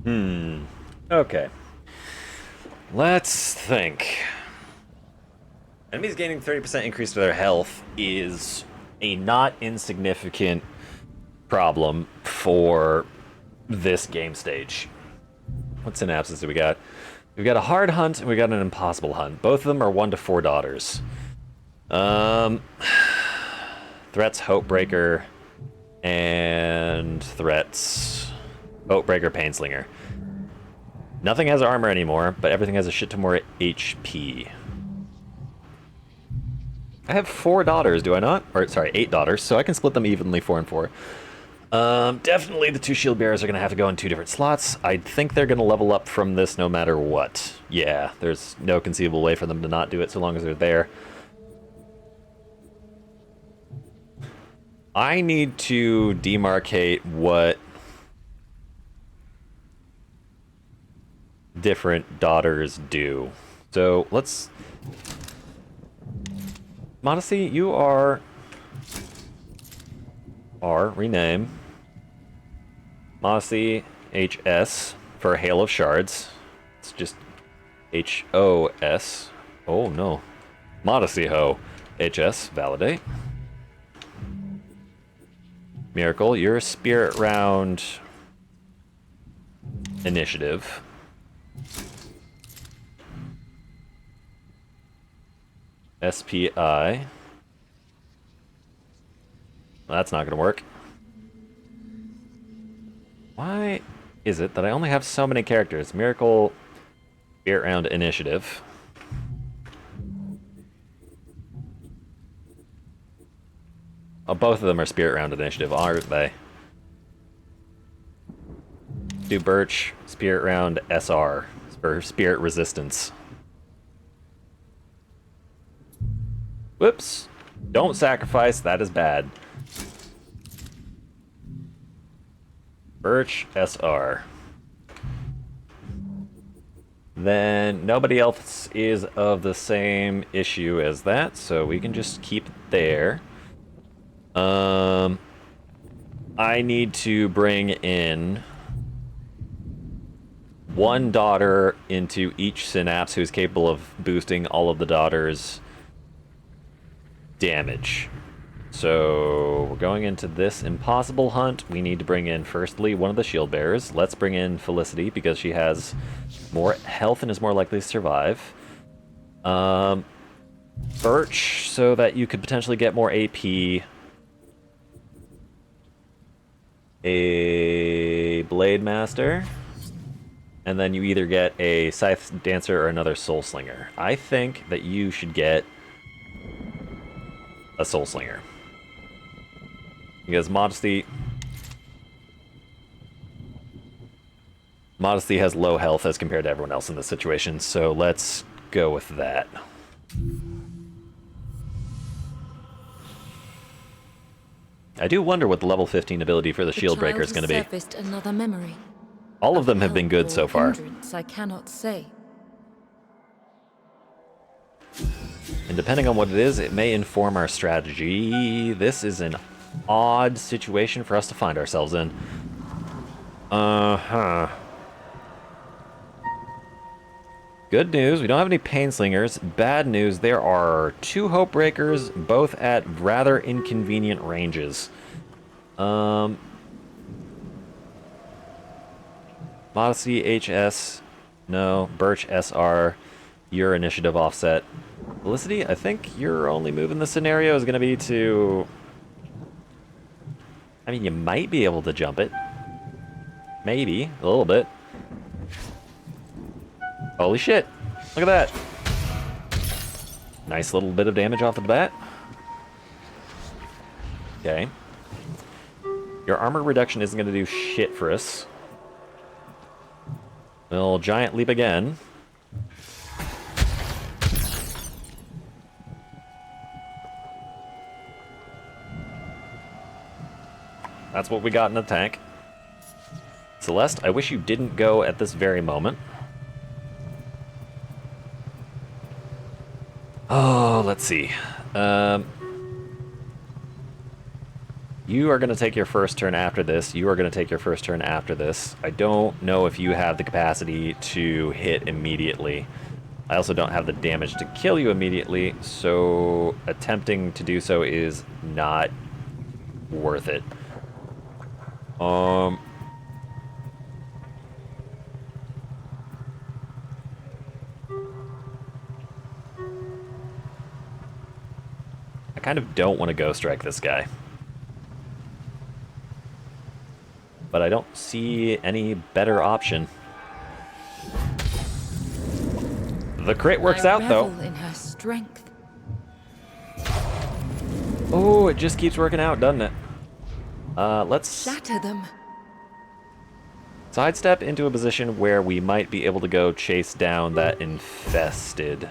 Okay. Let's think. Enemies gaining 30% increase to their health is a not insignificant problem for this game stage. What synapses do we got? We've got a hard hunt and we got an impossible hunt. Both of them are 1 to 4 daughters. Threats Hopebreaker and threats Hopebreaker Painslinger. Nothing has armor anymore, but everything has a shit ton more HP. I have 4 daughters, do I not? Or, sorry, 8 daughters, so I can split them evenly 4 and 4. Definitely the 2 shield bearers are going to have to go in 2 different slots. I think they're going to level up from this no matter what. Yeah, there's no conceivable way for them to not do it so long as they're there. I need to demarcate what different daughters do. So let's... Modesty, you are... rename. Modesty HS for Hail of Shards. It's just HOS. Oh no. Modesty Ho. HS, validate. Miracle, your Spirit Round initiative. SPI. Well, that's not gonna work. Why is it that I only have so many characters? Miracle, Spirit Round initiative. Oh, both of them are Spirit Round initiative, aren't they? Do Birch, Spirit Round SR, for Spirit Resistance. Whoops. Don't sacrifice, that is bad. Birch SR. Then nobody else is of the same issue as that, so we can just keep it there. I need to bring in 1 daughter into each synapse who's capable of boosting all of the daughters' damage. So we're going into this impossible hunt. We need to bring in, firstly, one of the shield bearers. Let's bring in Felicity because she has more health and is more likely to survive. Birch, so that you could potentially get more AP. A Blade Master. And then you either get a Scythe Dancer or another Soul Slinger. I think that you should get a Soul Slinger. Because Modesty has low health as compared to everyone else in this situation, so let's go with that. I do wonder what the level 15 ability for the Shield Breaker is going to be. Surfaced another memory. All of them have been good so far. I cannot say. And depending on what it is, it may inform our strategy. This is an odd situation for us to find ourselves in. Good news, we don't have any Painslingers. Bad news, there are 2 Hopebreakers, both at rather inconvenient ranges. Modesty HS, no. Birch SR, your initiative offset. Felicity, I think your only move in the scenario is going to be to... I mean, you might be able to jump it. Maybe, a little bit. Holy shit, look at that. Nice little bit of damage off the bat. Okay. Your armor reduction isn't going to do shit for us. We'll giant leap again. That's what we got in the tank. Celeste, I wish you didn't go at this very moment. Oh, let's see. You You are going to take your first turn after this. You are going to take your first turn after this. I don't know if you have the capacity to hit immediately. I also don't have the damage to kill you immediately, so attempting to do so is not worth it. I kind of don't want to Ghost Strike this guy. But I don't see any better option. The crit works out, though. In her strength. Oh, it just keeps working out, doesn't it? Let's Shatter them. sidestep into a position where we might be able to go chase down that infested.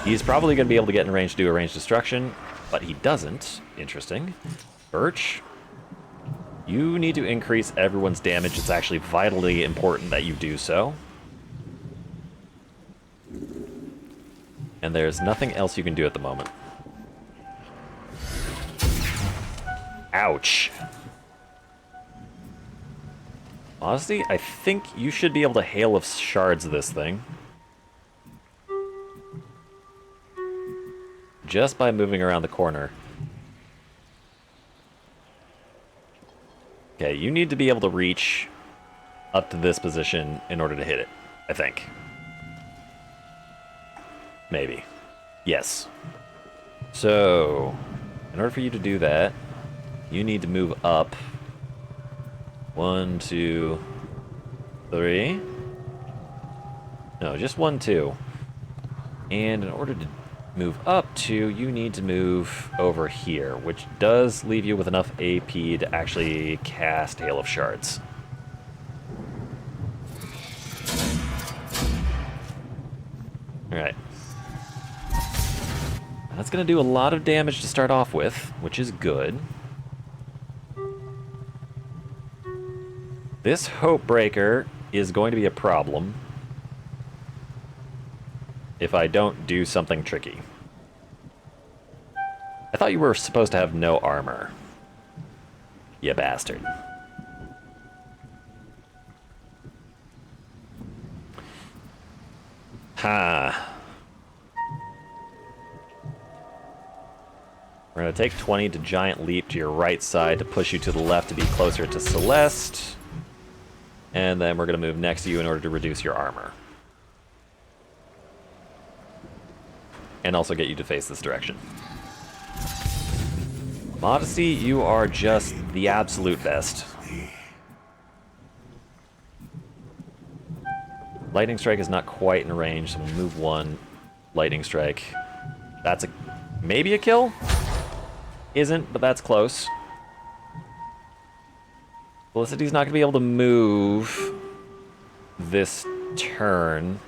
He's probably going to be able to get in range to do a range destruction, but he doesn't. Interesting. Birch, you need to increase everyone's damage. It's actually vitally important that you do so. And there's nothing else you can do at the moment. Ouch. Honestly, I think you should be able to Hail of Shards this thing. Just by moving around the corner. Okay, you need to be able to reach up to this position in order to hit it, I think. Maybe. Yes. So, in order for you to do that, you need to move up. 1, 2, 3. No, just 1, 2. And in order to move up 2, you need to move over here, which does leave you with enough AP to actually cast Hail of Shards. Alright. That's going to do a lot of damage to start off with, which is good. This Hope Breaker is going to be a problem if I don't do something tricky. I thought you were supposed to have no armor. You bastard. Ha. We're going to take 20 to Giant Leap to your right side to push you to the left to be closer to Celeste. And then we're going to move next to you in order to reduce your armor. And also get you to face this direction. Modesty, you are just the absolute best. Lightning Strike is not quite in range, so we'll move 1. Lightning Strike. That's maybe a kill? Isn't, but that's close. Felicity's not going to be able to move this turn.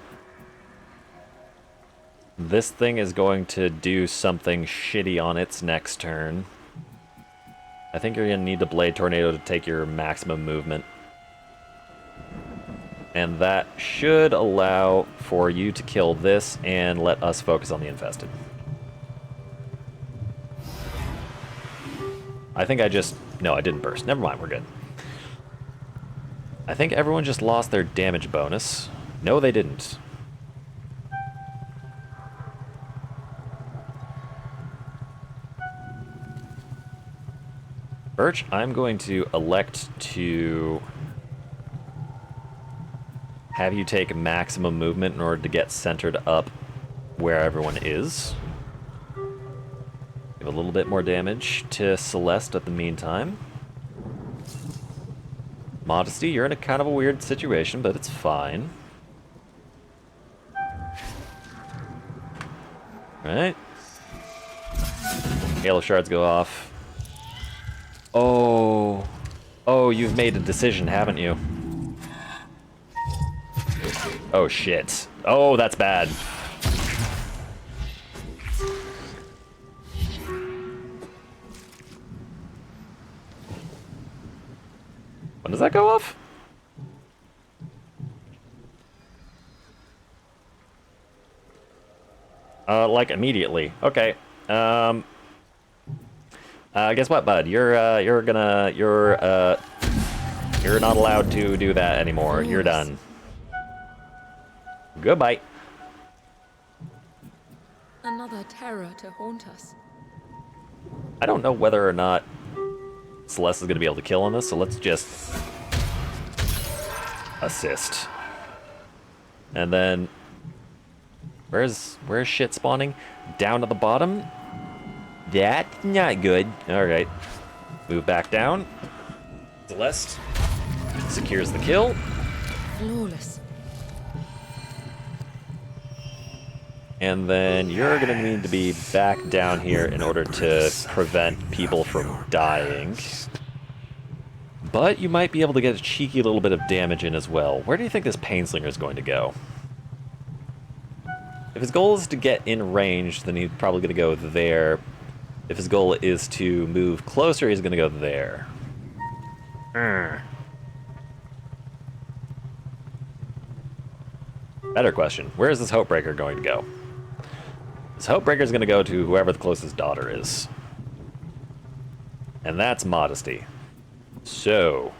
This thing is going to do something shitty on its next turn. I think you're going to need the Blade Tornado to take your maximum movement. And that should allow for you to kill this and let us focus on the infested. I think I just... No, I didn't burst. Never mind, we're good. I think everyone just lost their damage bonus. No, they didn't. Birch, I'm going to elect to have you take maximum movement in order to get centered up where everyone is. Give a little bit more damage to Celeste at the meantime. Modesty, you're in a kind of a weird situation, but it's fine. Alright. Hail of Shards go off. Oh. Oh, you've made a decision, haven't you? Oh, shit. Oh, that's bad. When does that go off? Like immediately. Okay. Guess what, bud? You're not allowed to do that anymore. You're done. Goodbye. Another terror to haunt us. I don't know whether or not Celeste is going to be able to kill on this, so let's just assist. And then where's shit spawning? Down at the bottom? That's not good. Alright. Move back down. Celeste secures the kill. Flawless. And then you're going to need to be back down here in order to prevent people from dying. But you might be able to get a cheeky little bit of damage in as well. Where do you think this Painslinger is going to go? If his goal is to get in range, then he's probably going to go there. If his goal is to move closer, he's going to go there. Better question. Where is this Hopebreaker going to go? This Hopebreaker is going to go to whoever the closest daughter is. And that's Modesty. So,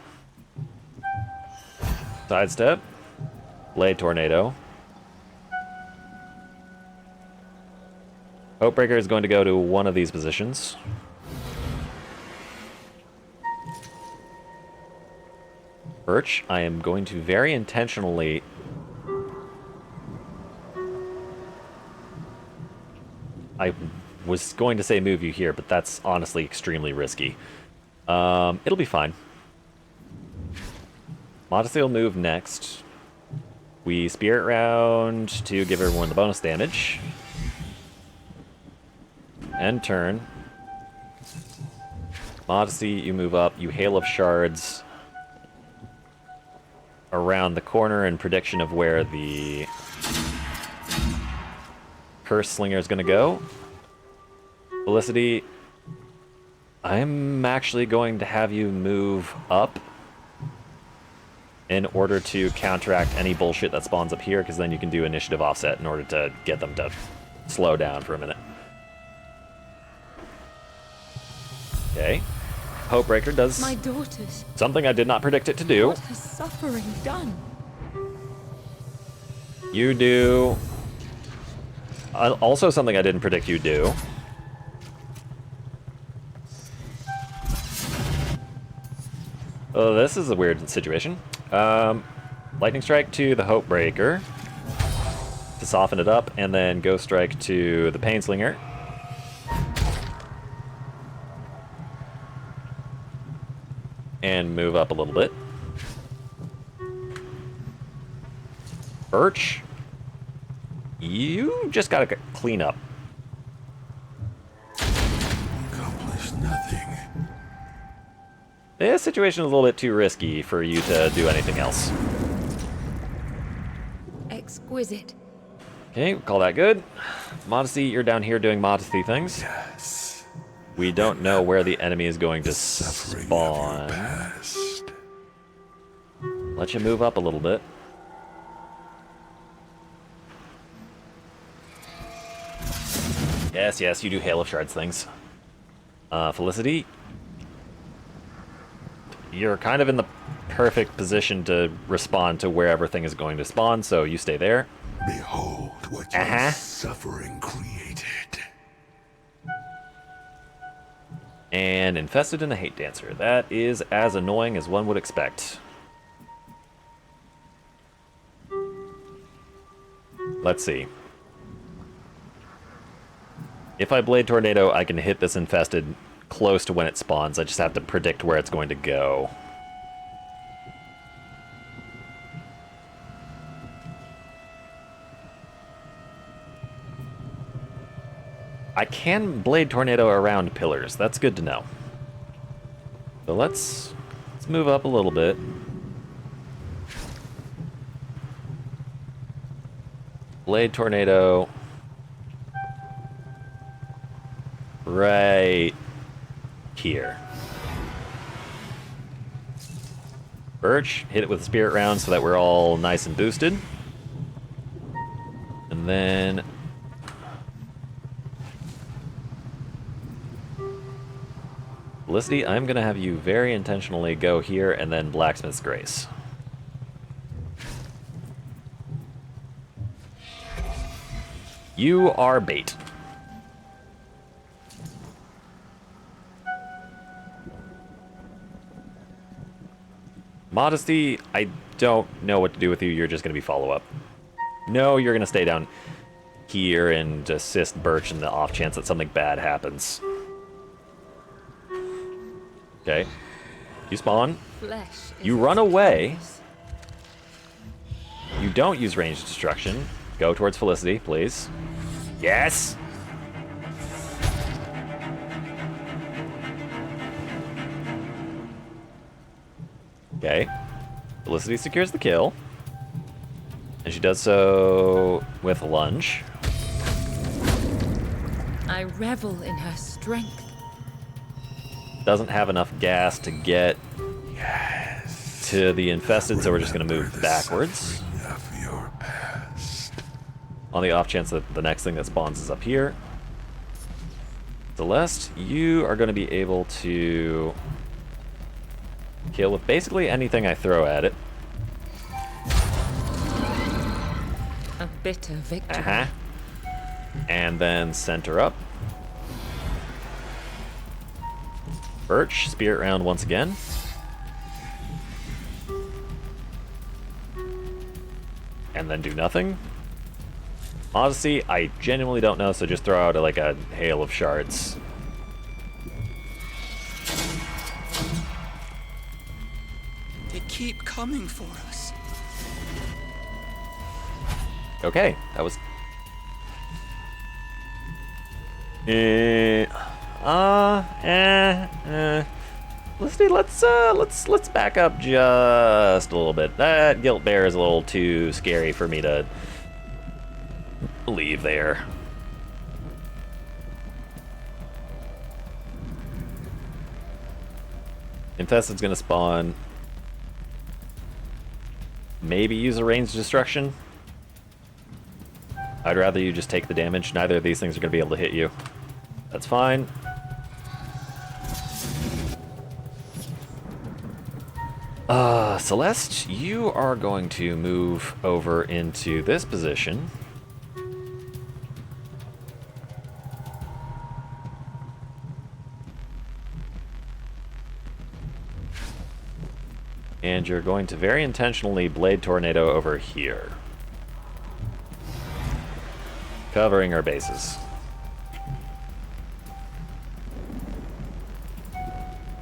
sidestep, Blade Tornado. Hopebreaker is going to go to one of these positions. Birch, I am going to very intentionally... I was going to say move you here, but that's honestly extremely risky. It'll be fine. Modesty will move next. We Spirit Round to give everyone the bonus damage. End turn. Modesty, you move up. You Hail of Shards around the corner in prediction of where the Curse Slinger is going to go. Felicity, I'm actually going to have you move up in order to counteract any bullshit that spawns up here, because then you can do initiative offset in order to get them to slow down for a minute. Okay. Hopebreaker does My daughters. something I did not predict it to do. What has suffering done? You do... also something I didn't predict you'd do. Oh, this is a weird situation. Lightning Strike to the Hopebreaker to soften it up, and then Ghost Strike to the Painslinger. And move up a little bit. Birch, you just gotta clean up. Accomplish nothing. This situation is a little bit too risky for you to do anything else. Exquisite. Okay, we'll call that good. Modesty, you're down here doing modesty things. Yes. We don't know where the enemy is going to Suffering of spawn. your past. Let you move up a little bit. Yes, yes, you do Hail of Shards things. Felicity, you're kind of in the perfect position to respond to where everything is going to spawn, so you stay there. Behold what your suffering created. And Infested in a Hate Dancer. That is as annoying as one would expect. Let's see. If I Blade Tornado, I can hit this Infested close to when it spawns. I just have to predict where it's going to go. I can Blade Tornado around pillars. That's good to know. So let's move up a little bit. Blade Tornado. Right here. Birch, hit it with a Spirit Round so that we're all nice and boosted. And then... Felicity, I'm going to have you very intentionally go here and then Blacksmith's Grace. You are bait. Modesty, I don't know what to do with you. You're just going to be follow-up. No, you're going to stay down here and assist Birch in the off chance that something bad happens. Okay. You spawn. Flesh You is run its away. purpose. You don't use ranged destruction. Go towards Felicity, please. Yes! Okay. Felicity secures the kill. And she does so with lunge. I revel in her strength. Doesn't have enough gas to get to the infested, so we're just going to move backwards. Of your past. On the off chance that the next thing that spawns is up here. Celeste, you are going to be able to kill with basically anything I throw at it. A bitter victory. Uh-huh. And then center up. Birch, spirit round once again. And then do nothing. Odyssey, I genuinely don't know, so just throw out like a hail of shards. They keep coming for us. Okay, that was. Let's back up just a little bit. That Guilt Bear is a little too scary for me to leave there. Infested's gonna spawn. Maybe use a ranged destruction. I'd rather you just take the damage. Neither of these things are gonna be able to hit you. That's fine. Celeste, you are going to move over into this position. And you're going to very intentionally Blade Tornado over here. Covering our bases.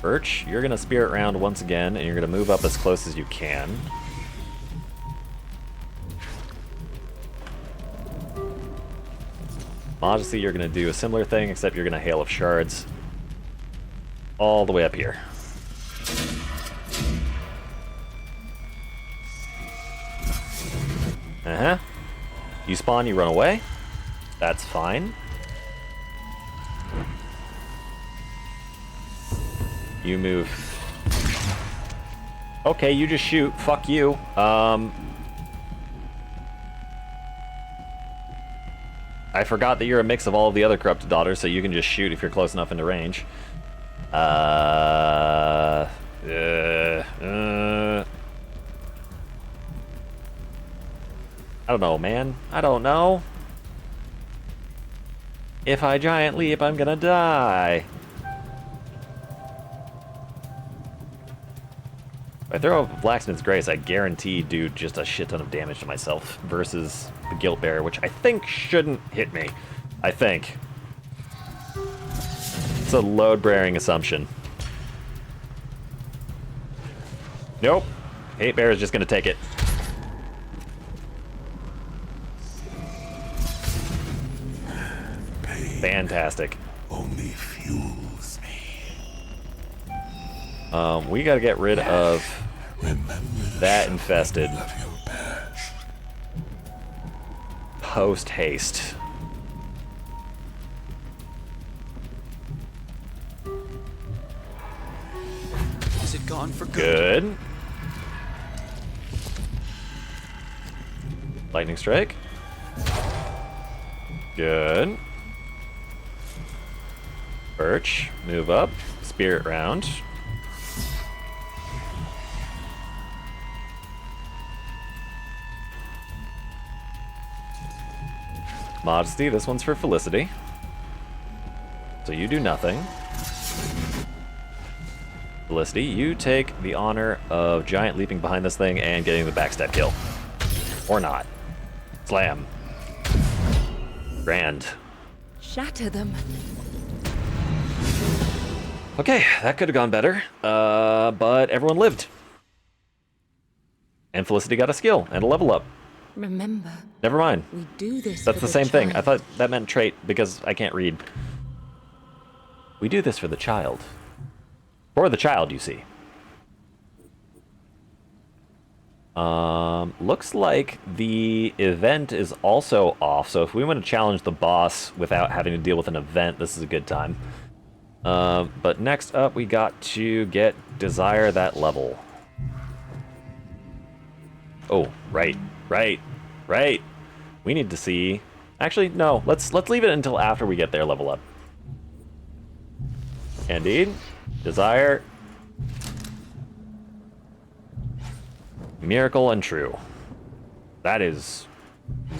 Birch, you're going to Spirit Round once again, and you're going to move up as close as you can. Modesty, you're going to do a similar thing, except you're going to Hail of Shards all the way up here. Uh-huh. You spawn, you run away. That's fine. You move. Okay, you just shoot. Fuck you. I forgot that you're a mix of all of the other corrupted daughters, so you can just shoot if you're close enough into range. I don't know, man. I don't know. If I giant leap, I'm gonna die. If I throw a Blacksmith's Grace, I guarantee do just a shit ton of damage to myself versus the Guilt Bear, which I think shouldn't hit me. I think. It's a load-bearing assumption. Nope. Hate Bear is just gonna take it. Fantastic. Only fuels me. We gotta get rid of that infested. Of your past. Post haste. Is it gone for good? Good. Lightning strike. Good. Birch, move up. spirit round. Modesty, this one's for Felicity. So you do nothing. Felicity, you take the honor of giant leaping behind this thing and getting the backstab kill. Or not. Slam. Grand. Shatter them. Okay, that could have gone better, but everyone lived. And Felicity got a skill and a level up. Remember, Never mind. we do this That's for the same thing. I child. thought that meant trait because I can't read. We do this for the child. For the child, you see. Looks like the event is also off, so if we want to challenge the boss without having to deal with an event, this is a good time. But next up, we got to get Desire that level. Oh, right. We need to see... Actually, no, let's leave it until after we get their level up. Indeed. Desire. Miracle and True. That is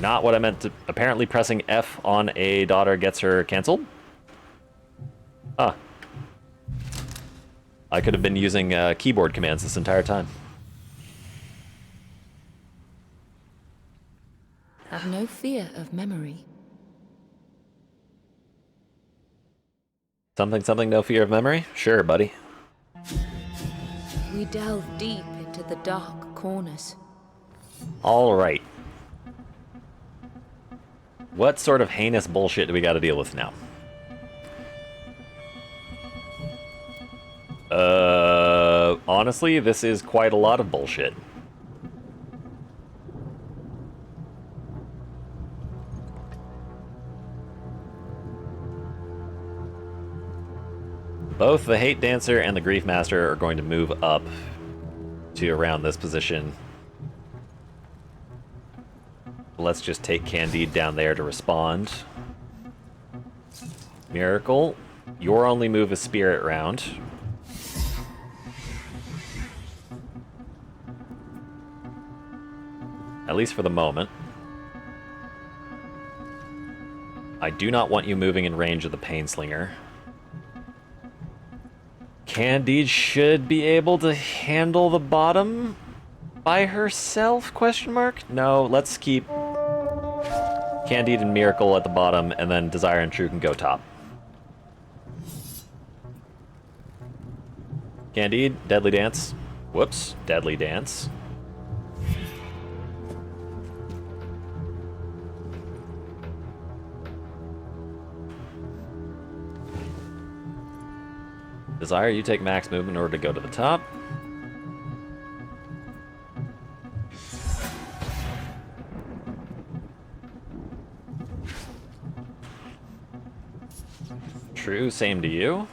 not what I meant to... Apparently pressing F on a daughter gets her canceled? Ah. I could have been using keyboard commands this entire time. Have no fear of memory. Something, no fear of memory? Sure, buddy. We delve deep into the dark corners. Alright. What sort of heinous bullshit do we gotta deal with now? Honestly, this is quite a lot of bullshit. Both the Hate Dancer and the Grief Master are going to move up to around this position. Let's just take Candide down there to respond. Miracle, your only move is Spirit Round. At least for the moment. I do not want you moving in range of the Painslinger. Candide should be able to handle the bottom by herself, question mark? No, let's keep Candide and Miracle at the bottom, and then Desire and True can go top. Candide, Deadly Dance. Whoops, Deadly Dance. Desire, you take max movement in order to go to the top. True, same to you.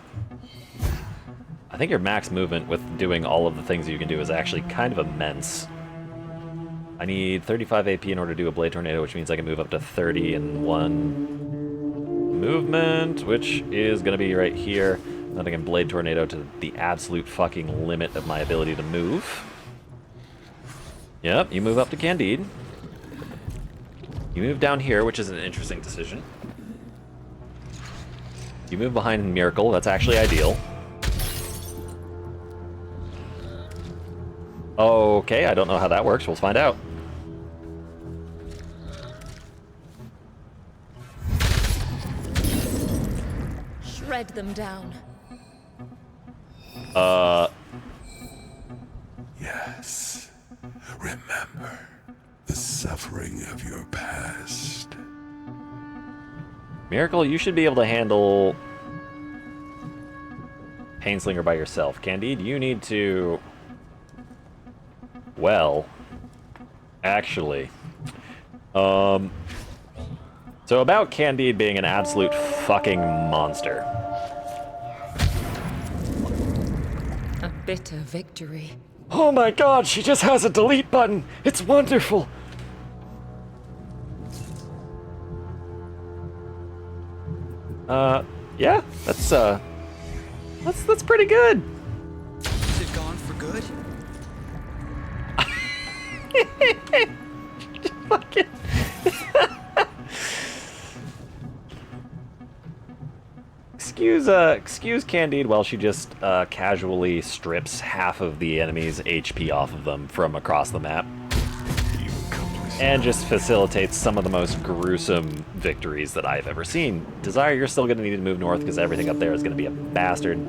I think your max movement with doing all of the things you can do is actually kind of immense. I need 35 AP in order to do a Blade Tornado, which means I can move up to 30 in one movement, which is going to be right here. Then I can Blade Tornado to the absolute fucking limit of my ability to move. Yep, you move up to Candide. You move down here, which is an interesting decision. You move behind Miracle, that's actually ideal. Okay, I don't know how that works, we'll find out. Shred them down. Yes. Remember the suffering of your past. Miracle, you should be able to handle Painslinger by yourself. Candide, you need to... Well, actually. So about Candide being an absolute fucking monster. A bitter victory. Oh my god, she just has a delete button! It's wonderful! Yeah, that's That's pretty good. Is it gone for good? Fucking. Excuse Candide while she just casually strips half of the enemy's HP off of them from across the map. And just facilitates some of the most gruesome victories that I've ever seen. Desire, you're still going to need to move north because everything up there is going to be a bastard.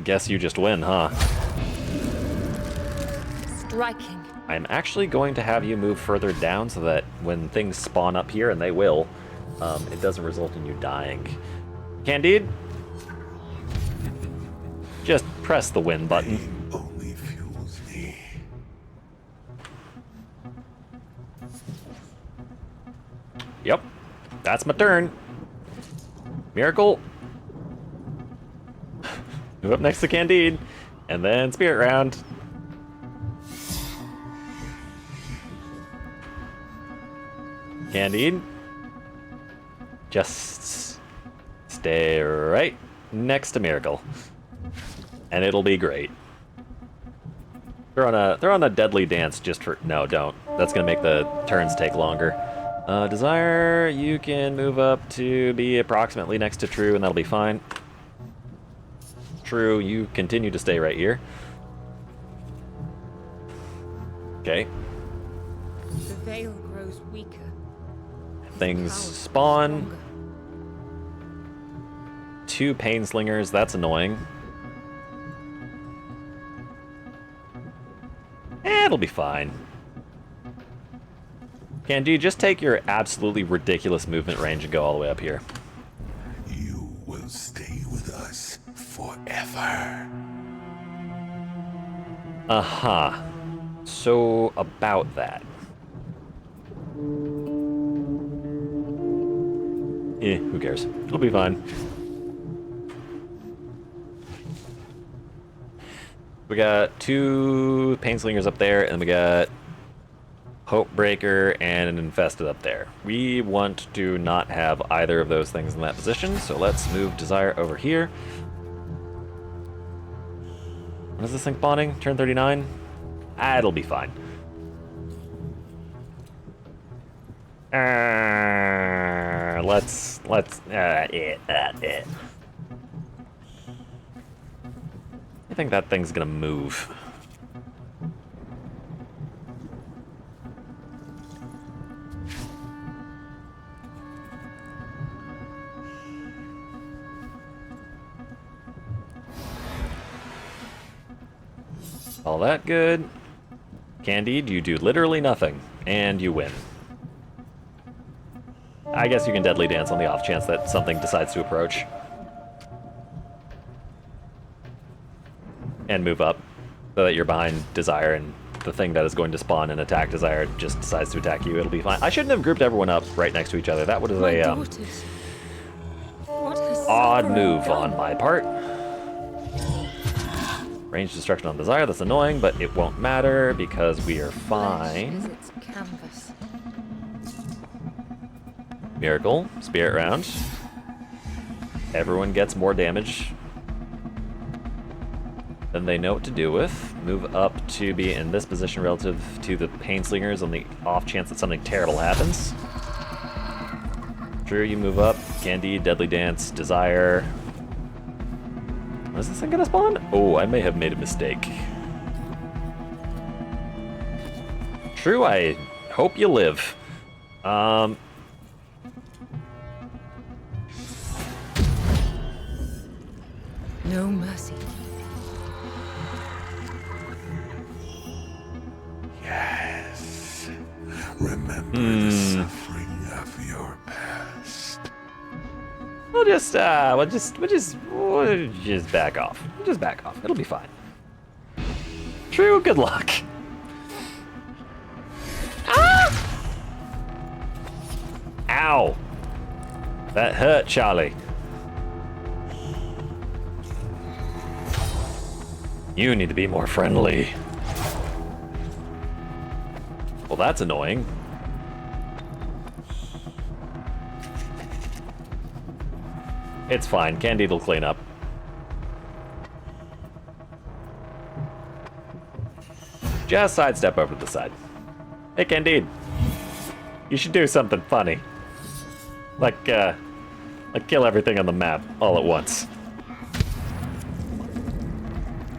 Guess you just win, huh? Striking. I'm actually going to have you move further down so that when things spawn up here, and they will, it doesn't result in you dying. Candide? Just press the win button. Only fuels me. Yep. That's my turn. Miracle. Move up next to Candide. And then Spirit Round. Candide. Just stay right next to Miracle. And it'll be great. Throw on a deadly dance just for... No, don't. That's gonna make the turns take longer. Desire, you can move up to be approximately next to True, and that'll be fine. True, you continue to stay right here. Okay. The veil grows weaker. Things Power spawn. stronger. 2 Painslingers, that's annoying. It'll be fine. Candide, just take your absolutely ridiculous movement range and go all the way up here. You will stay with us forever. Uh-huh. So, about that. Who cares? It'll be fine. We got 2 Painslingers up there, and we got Hopebreaker and an Infested up there. We want to not have either of those things in that position, so let's move Desire over here. When is this thing spawning? Turn 39? It'll be fine. I think that thing's gonna move. All that good. Candide, you do literally nothing, and you win. I guess you can Deadly Dance on the off chance that something decides to approach. And move up, so that you're behind Desire, and the thing that is going to spawn and attack Desire just decides to attack you. It'll be fine. I shouldn't have grouped everyone up right next to each other. That was My a daughters. What has odd Sakura move done? on my part. Range destruction on Desire, that's annoying, but it won't matter because we are Flesh is fine. its canvas. Miracle, Spirit Round. Everyone gets more damage than they know what to do with. Move up to be in this position relative to the Painslingers on the off chance that something terrible happens. Drew, you move up. Candide, Deadly Dance, Desire. Is this thing gonna spawn? Oh, I may have made a mistake. True, I hope you live. No mercy. Yes. Remember the suffering of your past. We'll just back off. We'll just back off. It'll be fine. True, good luck. Ah! Ow. That hurt, Charlie. You need to be more friendly. Well, that's annoying. It's fine. Candide will clean up. Just sidestep over to the side. Hey, Candide. You should do something funny. Like kill everything on the map all at once.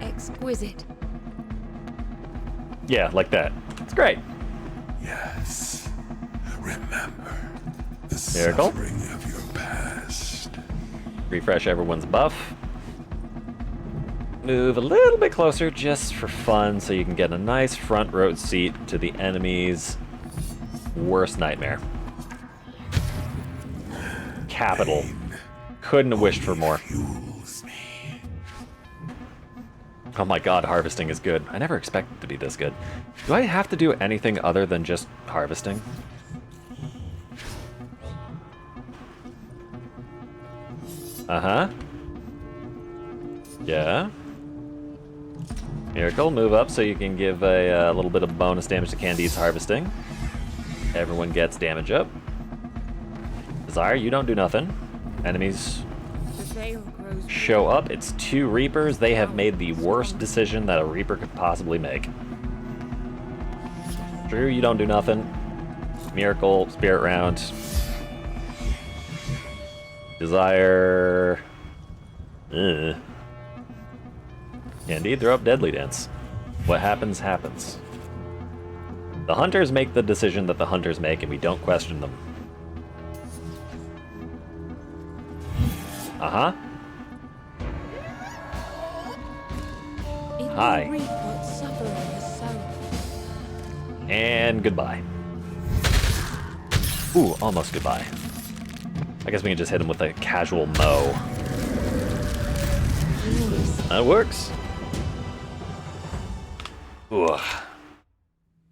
Exquisite. Yeah, like that. It's great. Yes. Remember the Miracle? suffering of your past. Refresh everyone's buff. Move a little bit closer just for fun so you can get a nice front row seat to the enemy's worst nightmare. Capital. Couldn't have wished for more. Fuels me. Oh my god, harvesting is good. I never expected it to be this good. Do I have to do anything other than just harvesting? Uh-huh. Yeah. Miracle, move up so you can give a little bit of bonus damage to Candide's harvesting. Everyone gets damage up. Desire, you don't do nothing. Enemies The veil grows show up. It's 2 Reapers. They have made the worst decision that a Reaper could possibly make. Drew, you don't do nothing. Miracle, Spirit Round. Desire. Candide, throw up Deadly Dance. What happens, happens. The Hunters make the decision that the Hunters make, and we don't question them. Uh-huh. It will Hi. reap what suffering has sown. And goodbye. Ooh, almost goodbye. I guess we can just hit him with a casual mow. That works. Ugh.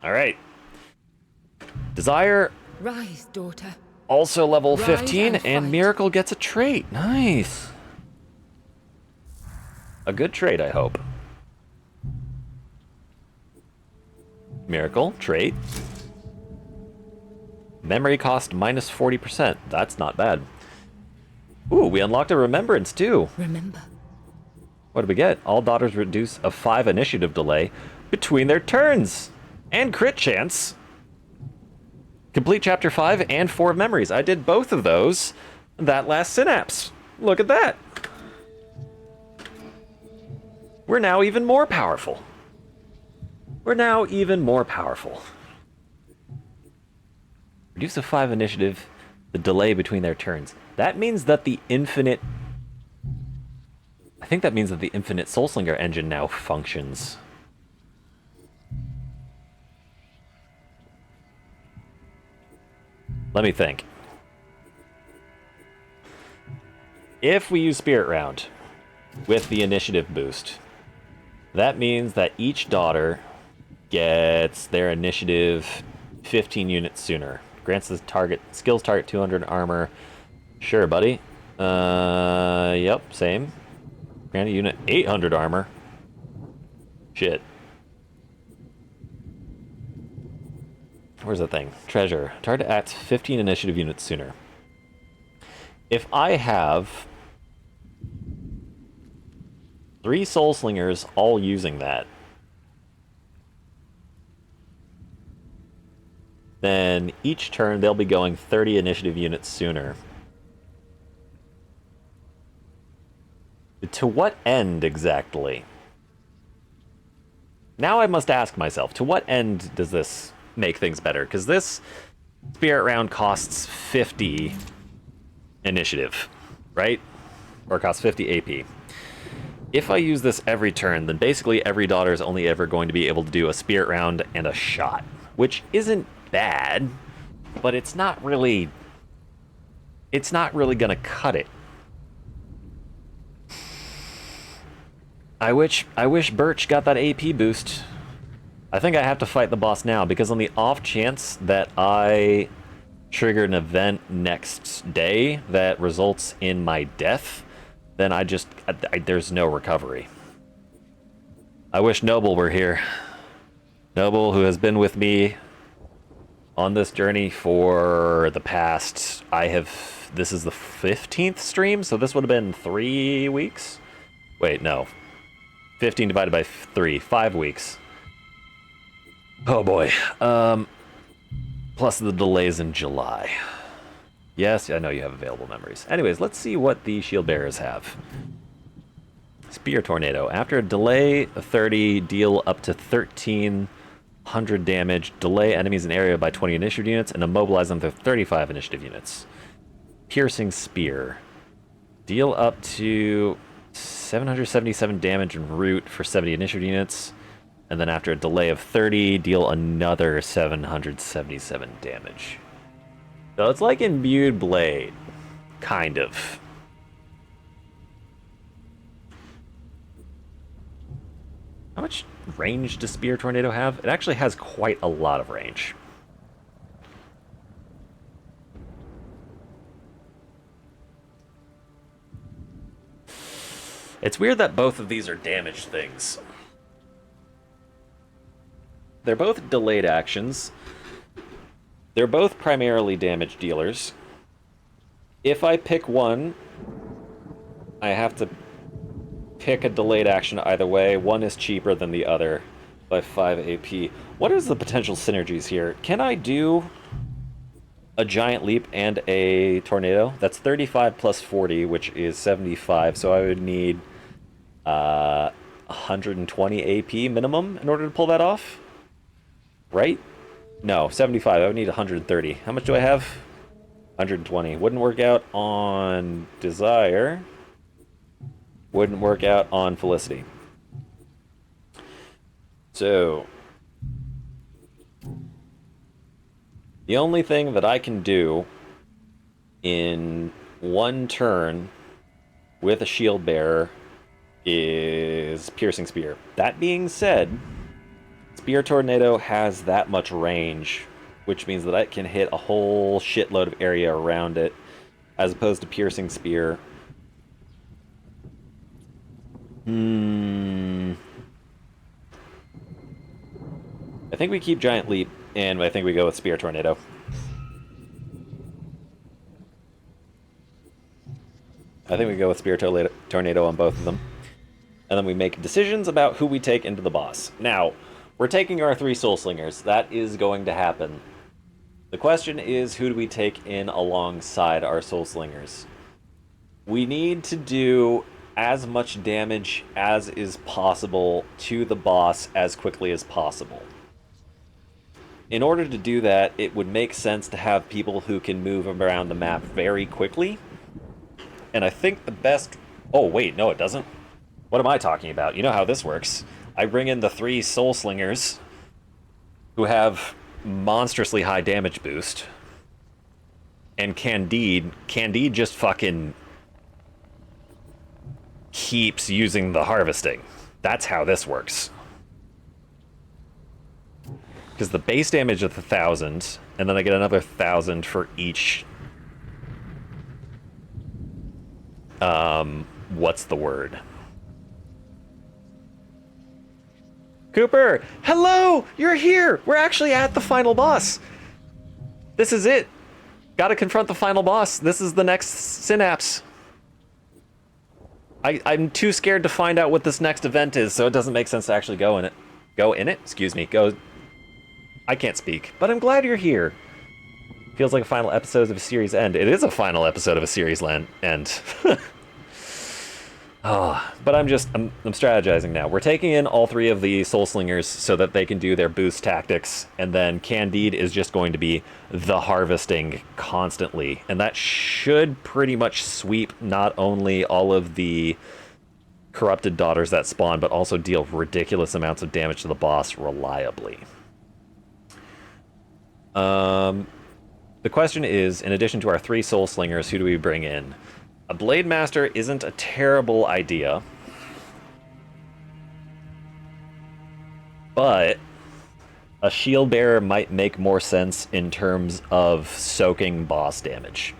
Alright. Desire, Rise, daughter. also level Rise 15, and and fight. Miracle gets a trait. Nice. A good trait, I hope. Miracle, trait. Memory cost minus 40%. That's not bad. Ooh, we unlocked a remembrance too. Remember. What did we get? All daughters reduce a 5 initiative delay between their turns. And crit chance. Complete chapter 5 and 4 of memories. I did both of those that last synapse. Look at that. We're now even more powerful. We're now even more powerful. Reduce a 5 initiative, the delay between their turns. That means that the infinite... I think that means that the infinite Soulslinger engine now functions. Let me think. If we use Spirit Round with the initiative boost, that means that each daughter gets their initiative 15 units sooner. Grants the target skills target 200 armor. Sure, buddy. Yep, same. Grant a unit 800 armor. Shit. Where's the thing? Treasure. Target acts 15 initiative units sooner. If I have 3 Soul Slingers all using that, then each turn they'll be going 30 initiative units sooner. To what end exactly? Now I must ask myself, to what end does this make things better? Because this Spirit Round costs 50 initiative, right? Or costs 50 AP. If I use this every turn, then basically every daughter is only ever going to be able to do a Spirit Round and a shot, which isn't bad, but it's not really gonna cut it. I wish Birch got that AP boost. I think I have to fight the boss now, because on the off chance that I trigger an event next day that results in my death, then there's no recovery. I wish Noble were here. Noble, who has been with me On this journey for the past, this is the 15th stream, so this would have been 3 weeks? Wait, no. 15 divided by 3, 5 weeks. Oh boy. Plus the delays in July. Yes, I know you have available memories. Anyways, let's see what the shield bearers have. Spear Tornado. After a delay of 30, deal up to 1,300 damage, delay enemies in area by 20 initiative units, and immobilize them for 35 initiative units. Piercing Spear. Deal up to 777 damage en route for 70 initiative units, and then after a delay of 30, deal another 777 damage. So it's like Imbued Blade. Kind of. How much range does Spear Tornado have? It actually has quite a lot of range. It's weird that both of these are damage things. They're both delayed actions. They're both primarily damage dealers. If I pick one, I have to pick a delayed action either way. One is cheaper than the other by 5 AP. What is the potential synergies here? Can I do a giant leap and a tornado? That's 35 plus 40, which is 75, so I would need 120 AP minimum in order to pull that off? Right? No, 75. I would need 130. How much do I have? 120. Wouldn't work out on Desire. Wouldn't work out on Felicity. So, the only thing that I can do in one turn with a shield bearer is Piercing Spear. That being said, Spear Tornado has that much range, which means that I can hit a whole shitload of area around it, as opposed to Piercing Spear. I think we keep Giant Leap, and I think we go with Spear Tornado. I think we go with Spear Tornado on both of them. And then we make decisions about who we take into the boss. Now, we're taking our 3 Soul Slingers. That is going to happen. The question is, who do we take in alongside our Soul Slingers? We need to do as much damage as is possible to the boss as quickly as possible. In order to do that, it would make sense to have people who can move around the map very quickly. And I think the best... Oh, wait, no, it doesn't. What am I talking about? You know how this works. I bring in the 3 Soul Slingers who have monstrously high damage boost. And Candide just fucking keeps using the harvesting. That's how this works. Because the base damage is 1,000, and then I get another 1,000 for each... what's the word? Cooper! Hello! You're here! We're actually at the final boss! This is it! Gotta confront the final boss. This is the next synapse. I'm too scared to find out what this next event is, so it doesn't make sense to actually go in it. Go in it? Excuse me. Go... I can't speak, but I'm glad you're here. Feels like a final episode of a series end. It is a final episode of a series end. Oh, but I'm strategizing now. We're taking in all 3 of the Soul Slingers so that they can do their boost tactics, and then Candide is just going to be the harvesting constantly, and that should pretty much sweep not only all of the corrupted daughters that spawn, but also deal ridiculous amounts of damage to the boss reliably. The question is, in addition to our 3 Soul Slingers, who do we bring in? A Blade Master isn't a terrible idea, but a Shield Bearer might make more sense in terms of soaking boss damage.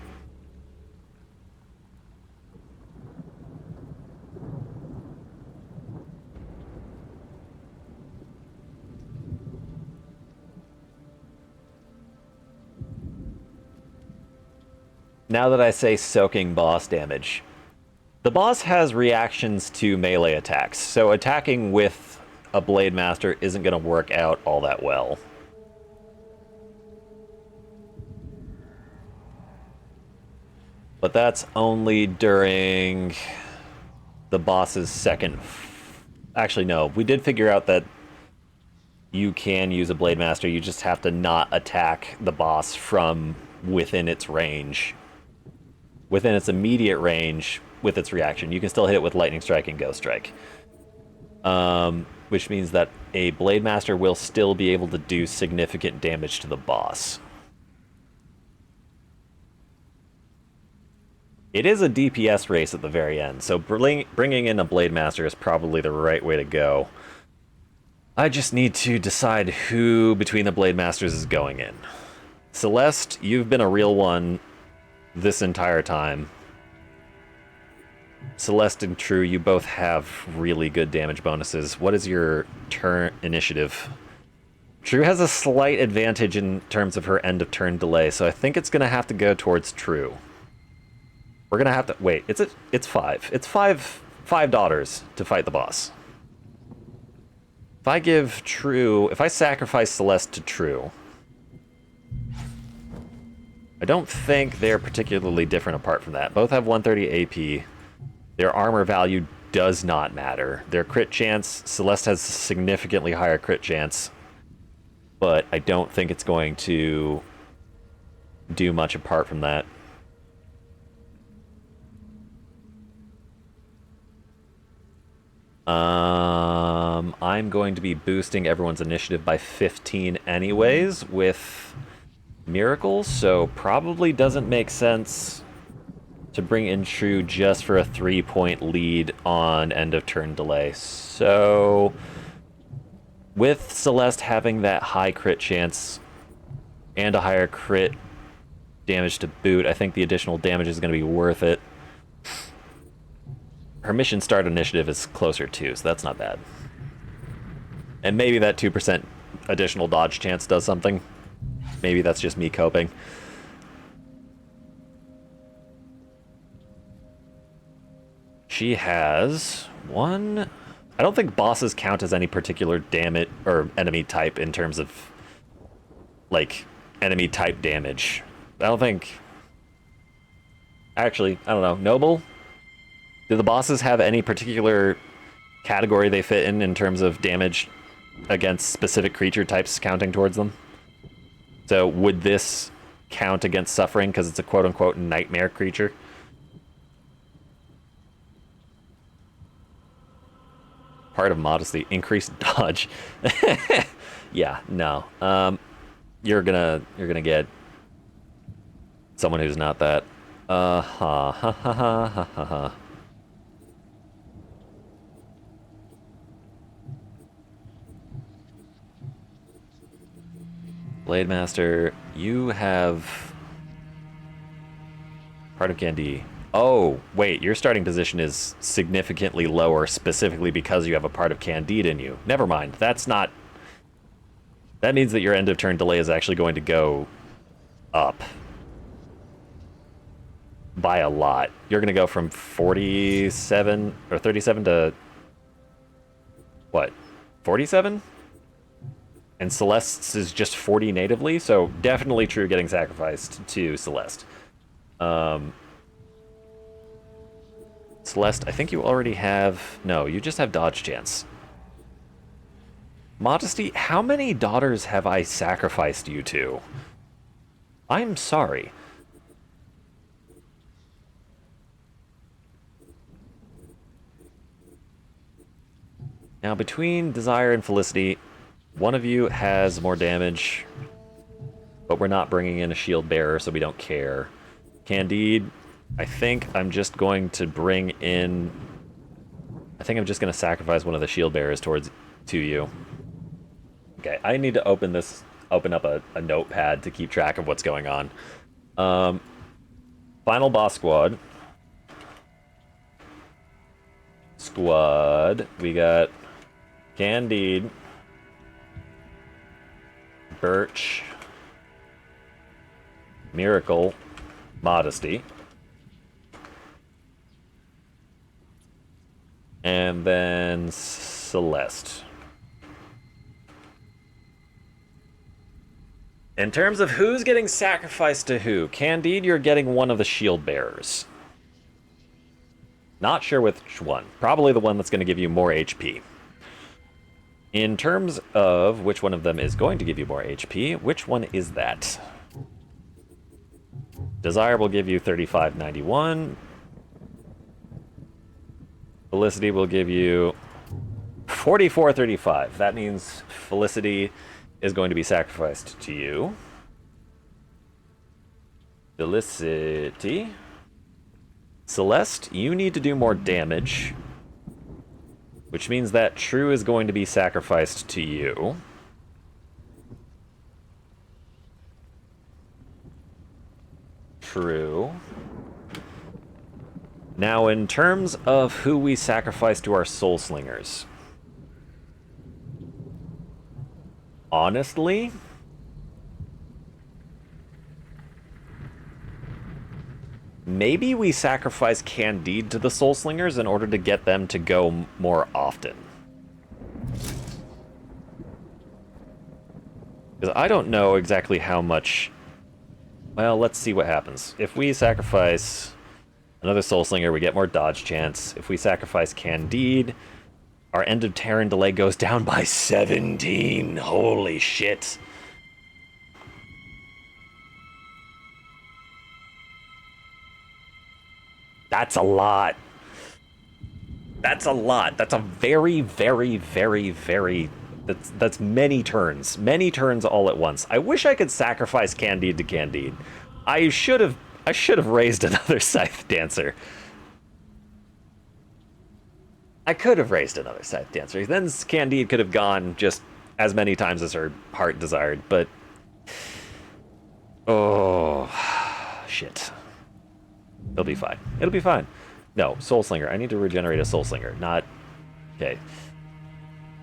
Now that I say soaking boss damage, the boss has reactions to melee attacks, so attacking with a Blade Master isn't going to work out all that well. But that's only during the boss's second... Actually, no. We did figure out that you can use a Blade Master. You just have to not attack the boss from within its range. Within its immediate range with its reaction. You can still hit it with Lightning Strike and Ghost Strike. Which means that a Blade Master will still be able to do significant damage to the boss. It is a DPS race at the very end, so bringing in a Blade Master is probably the right way to go. I just need to decide who between the Blade Masters is going in. Celeste, you've been a real one this entire time. Celeste and True, you both have really good damage bonuses. What is your turn initiative? True has a slight advantage in terms of her end of turn delay, so I think it's going to have to go towards True. We're going to have to... Wait, it's 5. It's five daughters to fight the boss. If I give True... If I sacrifice Celeste to True... I don't think they're particularly different apart from that. Both have 130 AP. Their armor value does not matter. Their crit chance... Celeste has significantly higher crit chance. But I don't think it's going to do much apart from that. I'm going to be boosting everyone's initiative by 15 anyways with miracles, so probably doesn't make sense to bring in True just for a 3-point lead on end of turn delay. So with Celeste having that high crit chance and a higher crit damage to boot, I think the additional damage is going to be worth it. Her mission start initiative is closer too, so that's not bad. And maybe that 2% additional dodge chance does something. Maybe that's just me coping. She has one... I don't think bosses count as any particular damage or enemy type in terms of, like, enemy type damage. I don't think... Actually, I don't know. Noble? Do the bosses have any particular category they fit in terms of damage against specific creature types counting towards them? So would this count against suffering because it's a quote-unquote nightmare creature? Part of modesty, increased dodge. Yeah, no. You're gonna get someone who's not that. Ha ha ha ha ha ha. Blade Master, you have part of Candy. Oh, wait, your starting position is significantly lower specifically because you have a part of Candide in you. Never mind, that's not... That means that your end of turn delay is actually going to go up by a lot. You're going to go from 47 or 37 to what? 47? And Celeste's is just 40 natively, so definitely True getting sacrificed to Celeste. Celeste, I think you already have... No, you just have dodge chance. Modesty, how many daughters have I sacrificed you to? I'm sorry. Now, between Desire and Felicity, one of you has more damage, but we're not bringing in a shield bearer, so we don't care. Candide, I think I'm just going to bring in... I think I'm just going to sacrifice one of the shield bearers to you. Okay, I need to open up a notepad to keep track of what's going on. Final boss squad. We got Candide, Birch, Miracle, Modesty. And then Celeste. In terms of who's getting sacrificed to who, Candide, you're getting one of the shield bearers. Not sure which one. Probably the one that's going to give you more HP. In terms of which one of them is going to give you more HP, which one is that? Desire will give you 3591. Felicity will give you 4435. That means Felicity is going to be sacrificed to you. Felicity. Celeste, you need to do more damage, which means that True is going to be sacrificed to you. True. Now, in terms of who we sacrifice to our Soul Slingers, honestly, maybe we sacrifice Candide to the Soul Slingers in order to get them to go more often. Because I don't know exactly how much... Well, let's see what happens. If we sacrifice another Soul Slinger, we get more dodge chance. If we sacrifice Candide, our End of Terran delay goes down by 17. Holy shit. That's a lot. That's a lot. That's a very, very, very, very... That's many turns. Many turns all at once. I wish I could sacrifice Candide to Candide. I should have raised another Scythe Dancer. I could have raised another Scythe Dancer. Then Candide could have gone just as many times as her heart desired, but... Oh... Shit. It'll be fine. It'll be fine. No, Soul Slinger. I need to regenerate a Soul Slinger, not... Okay.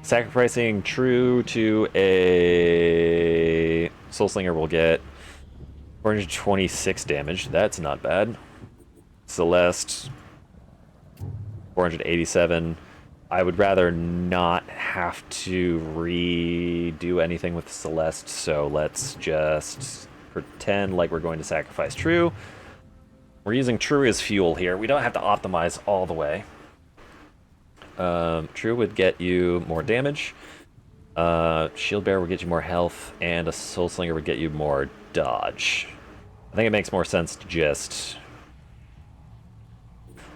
Sacrificing True to a Soul Slinger will get 426 damage. That's not bad. Celeste, 487. I would rather not have to redo anything with Celeste, so let's just pretend like we're going to sacrifice True. We're using True as fuel here. We don't have to optimize all the way. True would get you more damage. Shield Bearer would get you more health, and a Soul Slinger would get you more dodge. I think it makes more sense to just...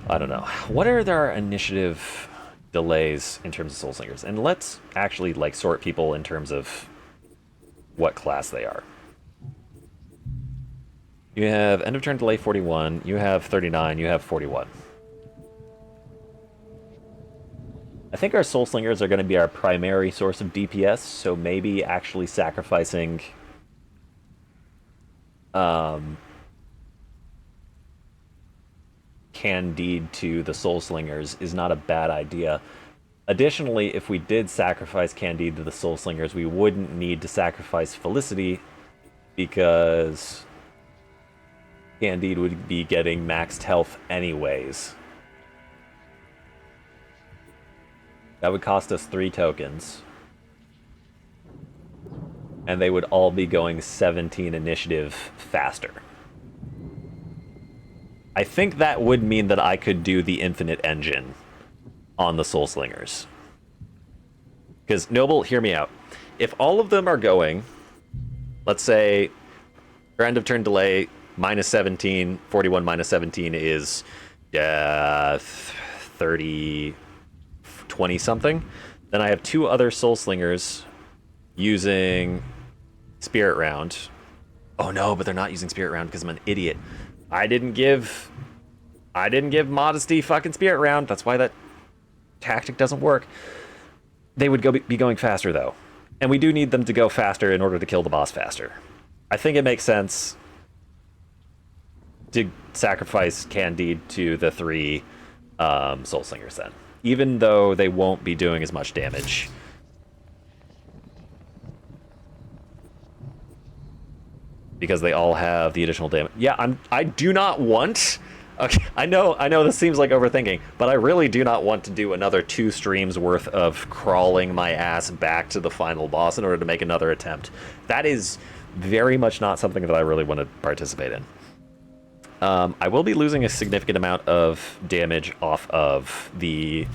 I don't know. What are their initiative delays in terms of Soul Slingers? And let's actually like sort people in terms of what class they are. You have End of Turn Delay 41, you have 39, you have 41. I think our Soul Slingers are going to be our primary source of DPS, so maybe actually sacrificing Candide to the Soul Slingers is not a bad idea. Additionally, if we did sacrifice Candide to the Soul Slingers, we wouldn't need to sacrifice Felicity, because Candide would be getting maxed health anyways. That would cost us 3 tokens. And they would all be going 17 initiative faster. I think that would mean that I could do the infinite engine on the Soul Slingers. Because, Noble, hear me out. If all of them are going, let's say, your End of Turn delay, minus 17, 41 minus 17 is 30... 20 something, then I have 2 other Soul Slingers using Spirit Round. Oh no, but they're not using Spirit Round because I'm an idiot. I didn't give Modesty fucking Spirit Round. That's why that tactic doesn't work. They would be going faster though, and we do need them to go faster in order to kill the boss faster. I think it makes sense to sacrifice Candide to the 3 Soul Slingers then, even though they won't be doing as much damage. because they all have the additional damage. Yeah, I do not want. Okay, I know this seems like overthinking, but I really do not want to do another 2 streams worth of crawling my ass back to the final boss in order to make another attempt. That is very much not something that I really want to participate in. I will be losing a significant amount of damage off of the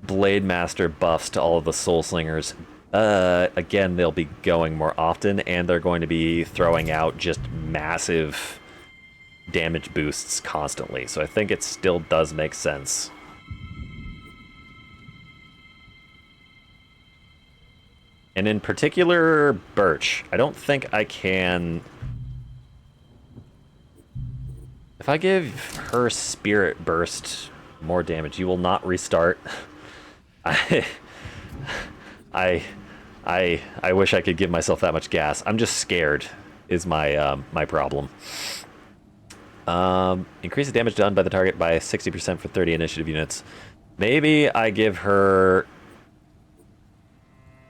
Blade Master buffs to all of the Soul Slingers. Again, they'll be going more often, and they're going to be throwing out just massive damage boosts constantly. So I think it still does make sense. And in particular, Birch. I don't think I can... If I give her Spirit Burst more damage, you will not restart. I wish I could give myself that much gas. I'm just scared, is my my problem. Increase the damage done by the target by 60% for 30 initiative units. Maybe I give her...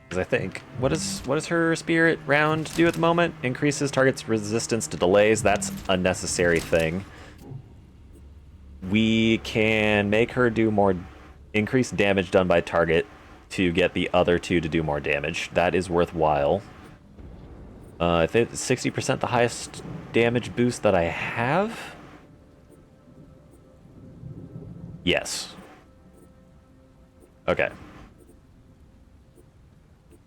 Because I think... What does her Spirit round do at the moment? Increases target's resistance to delays. That's a necessary thing. We can make her do more increased damage done by target to get the other 2 to do more damage. That is worthwhile. I think 60% the highest damage boost that I have? Yes. Okay.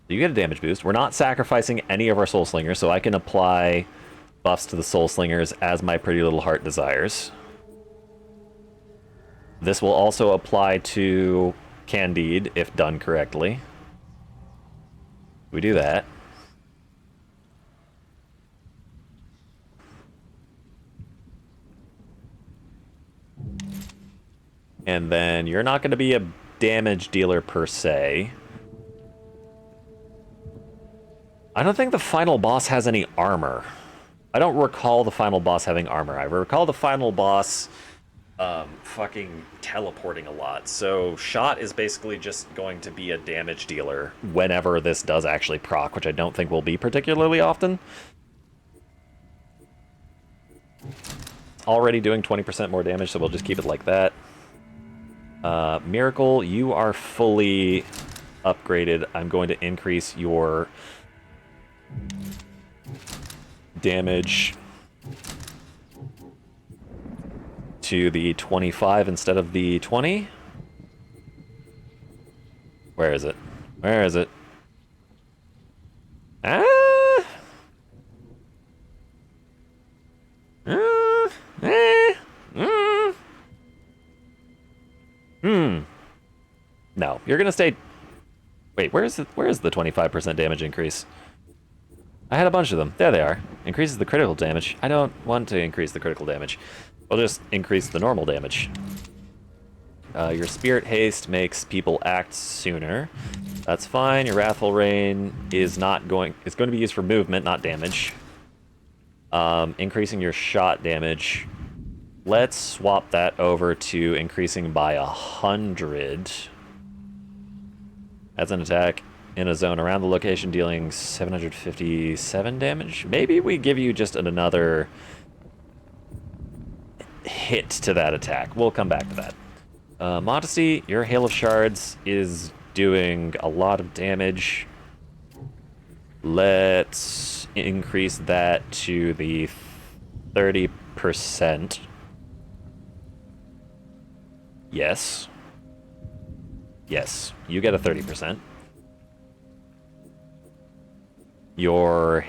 You get a damage boost. We're not sacrificing any of our Soul Slingers, so I can apply buffs to the Soul Slingers as my pretty little heart desires. This will also apply to Candide, if done correctly. We do that. And then you're not going to be a damage dealer per se. I don't think the final boss has any armor. I don't recall the final boss having armor. I recall the final boss fucking teleporting a lot. So Shot is basically just going to be a damage dealer whenever this does actually proc, which I don't think will be particularly often. It's already doing 20% more damage, so we'll just keep it like that. Miracle, you are fully upgraded. I'm going to increase your damage to the 25 instead of the 20. Where is it? Where is it? Ah! No, you're gonna stay... Wait, where is the 25% damage increase? I had a bunch of them. There they are. Increases the critical damage. I don't want to increase the critical damage. We'll just increase the normal damage. Your Spirit Haste makes people act sooner. That's fine. Your Wrathful Rain is not going... It's going to be used for movement, not damage. Increasing your shot damage. Let's swap that over to increasing by 100. As an attack in a zone around the location, dealing 757 damage. Maybe we give you just another hit to that attack. We'll come back to that. Modesty, your Hail of Shards is doing a lot of damage. Let's increase that to the 30%. Yes. Yes, you get a 30%. Your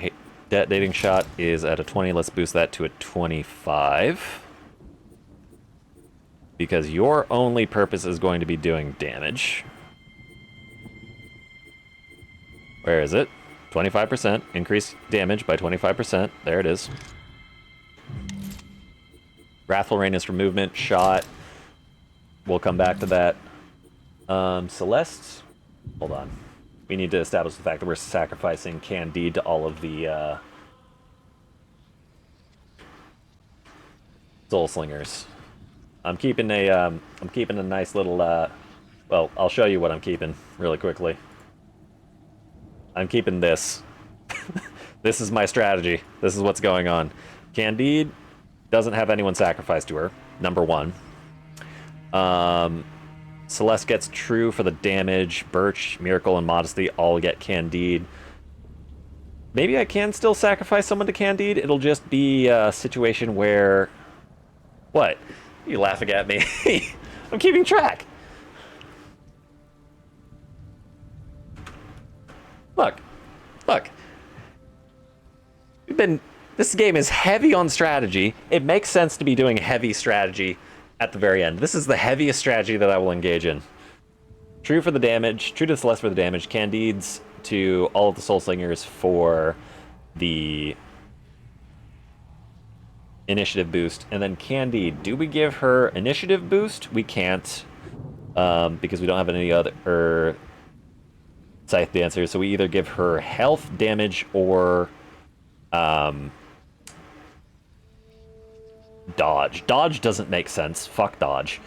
detonating shot is at a 20. Let's boost that to a 25. Because your only purpose is going to be doing damage. Where is it? 25%. Increase damage by 25%. There it is. Wrathful Rain is for movement. Shot. We'll come back to that. Celeste? Hold on. We need to establish the fact that we're sacrificing Candide to all of the Soul Slingers. I'm keeping a nice little well, I'll show you what I'm keeping really quickly. I'm keeping this This is my strategy. This is what's going on. Candide doesn't have anyone sacrificed to her, number one. Celeste gets True for the damage. Birch, Miracle, and Modesty all get Candide. Maybe I can still sacrifice someone to Candide. It'll just be a situation where... What? You laughing at me? I'm keeping track. Look. Look. This game is heavy on strategy. It makes sense to be doing heavy strategy at the very end. This is the heaviest strategy that I will engage in. True for the damage. True to Celeste for the damage. Candides to all of the Soul Slingers for the initiative boost. And then Candide, do we give her initiative boost? We can't, because we don't have any other Scythe Dancer. So we either give her health, damage, or dodge. Dodge doesn't make sense. Fuck dodge.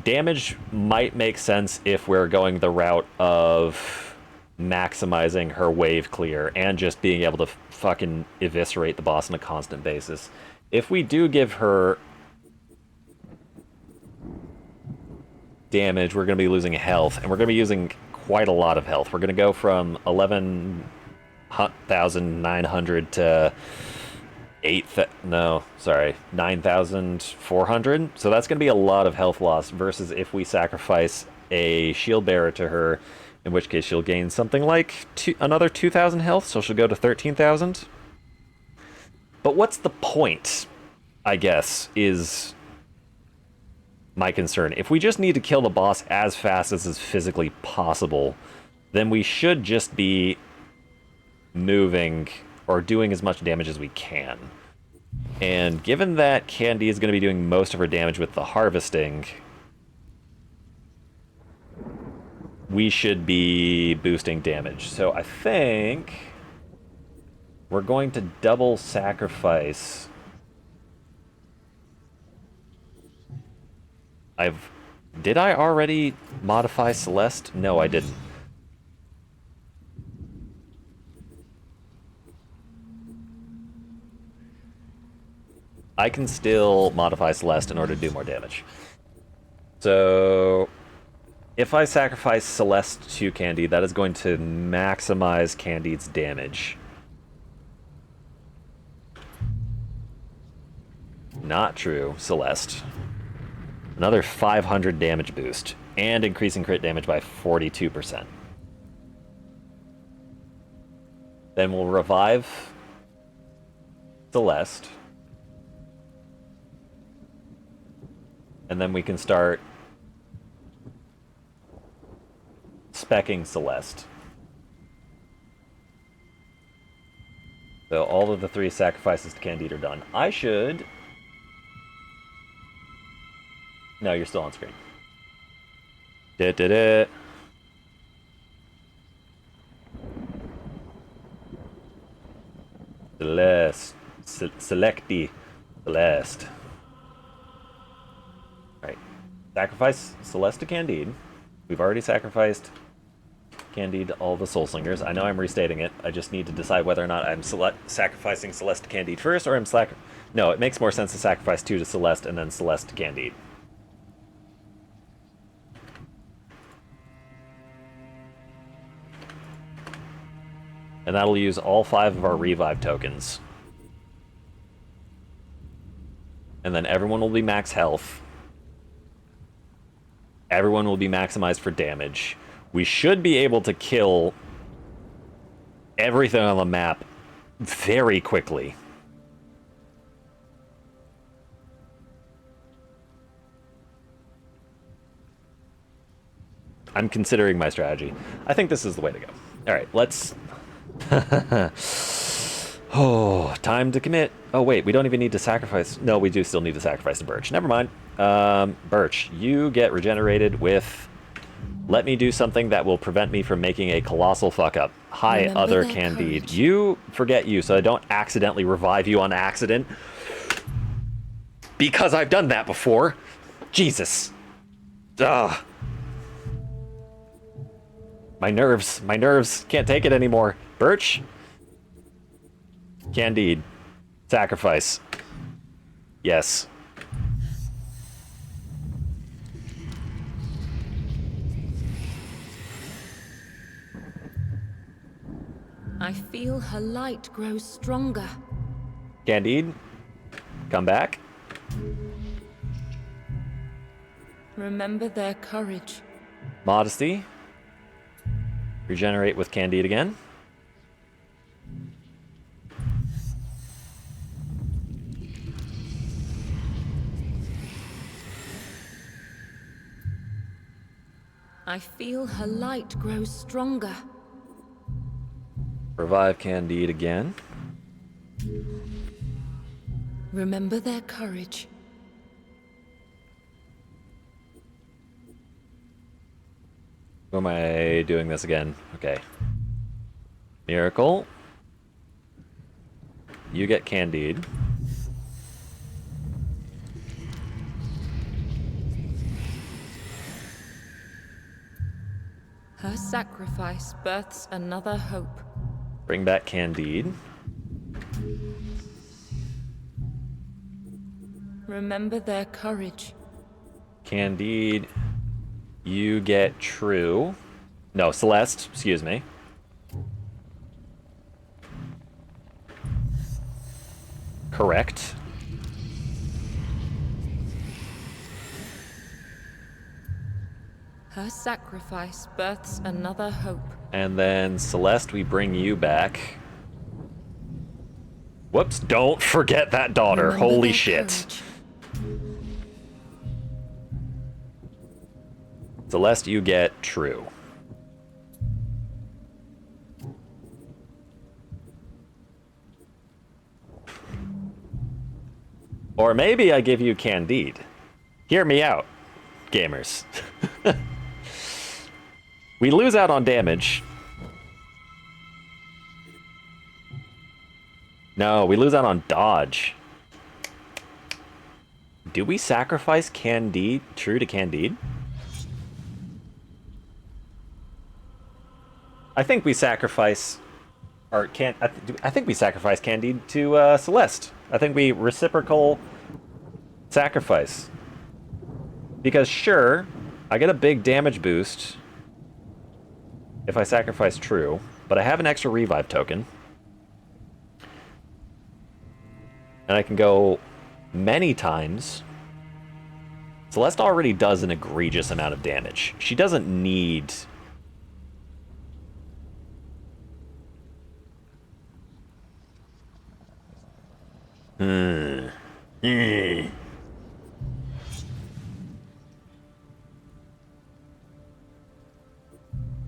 Damage might make sense if we're going the route of maximizing her wave clear and just being able to fucking eviscerate the boss on a constant basis. If we do give her damage, we're going to be losing health, and we're going to be using quite a lot of health. We're going to go from 11,900 to 9,400. So that's going to be a lot of health loss versus if we sacrifice a shield bearer to her, in which case she'll gain something like another 2,000 health, so she'll go to 13,000. But what's the point, I guess, is my concern. If we just need to kill the boss as fast as is physically possible, then we should just be moving or doing as much damage as we can. And given that Candy is going to be doing most of her damage with the harvesting, we should be boosting damage. So I think we're going to double sacrifice. Did I already modify Celeste? No, I didn't. I can still modify Celeste in order to do more damage. So if I sacrifice Celeste to Candide, that is going to maximize Candide's damage. Not true, Celeste. Another 500 damage boost, and increasing crit damage by 42%. Then we'll revive Celeste. And then we can start speccing Celeste. So all of the 3 sacrifices to Candide are done. I should... No, you're still on screen. Celeste. Selecti. Celeste. Alright. Sacrifice Celeste to Candide. We've already sacrificed Candide to all the Soul Slingers. I know I'm restating it. I just need to decide whether or not I'm sacrificing Celeste to Candide first, or I'm No, it makes more sense to sacrifice 2 to Celeste and then Celeste to Candide. And that'll use all 5 of our revive tokens. And then everyone will be max health. Everyone will be maximized for damage. We should be able to kill everything on the map very quickly. I'm considering my strategy. I think this is the way to go. All right, let's... Oh, time to commit. Oh, wait, we don't even need to sacrifice. No, we do still need to sacrifice the Birch. Never mind. Birch, you get regenerated with... Let me do something that will prevent me from making a colossal fuck up. Hi, Remember other that Candide. courage. You forget you, so I don't accidentally revive you on accident. Because I've done that before. Jesus. My nerves can't take it anymore. Birch. Candide. Sacrifice. Yes. I feel her light grow stronger. Candide. Come back. Remember their courage. Modesty. Regenerate with Candide again. I feel her light grow stronger. Revive Candide again. Remember their courage. Who am I doing this again? Okay. Miracle. You get Candide. Her sacrifice births another hope. Bring back Candide. Remember their courage. Candide. You get True. No, Celeste, excuse me. Correct. Her sacrifice births another hope. And then Celeste, we bring you back. Whoops, don't forget that daughter. Remember Holy their shit. courage. Celeste, you get True. Or maybe I give you Candide. Hear me out, gamers. We lose out on damage. No, we lose out on dodge. Do we sacrifice Candide, True to Candide? I think we sacrifice, or can't. I think we sacrifice Candide to Celeste. I think we reciprocal sacrifice. Because sure, I get a big damage boost if I sacrifice True, but I have an extra revive token. And I can go many times. Celeste already does an egregious amount of damage. She doesn't need...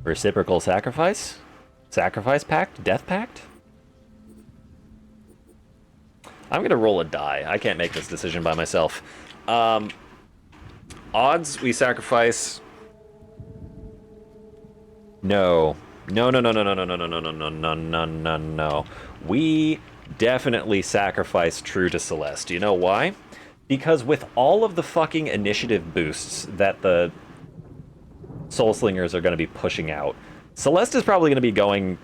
Reciprocal sacrifice? Sacrifice pact? Death pact? I'm gonna roll a die. I can't make this decision by myself. Odds, we sacrifice... No. No, no, no, no, no, no, no, no, no, no, no, no, no, no, no. We definitely sacrifice True to Celeste. You know why? Because with all of the fucking initiative boosts that the Soul Slingers are going to be pushing out, Celeste is probably going to be going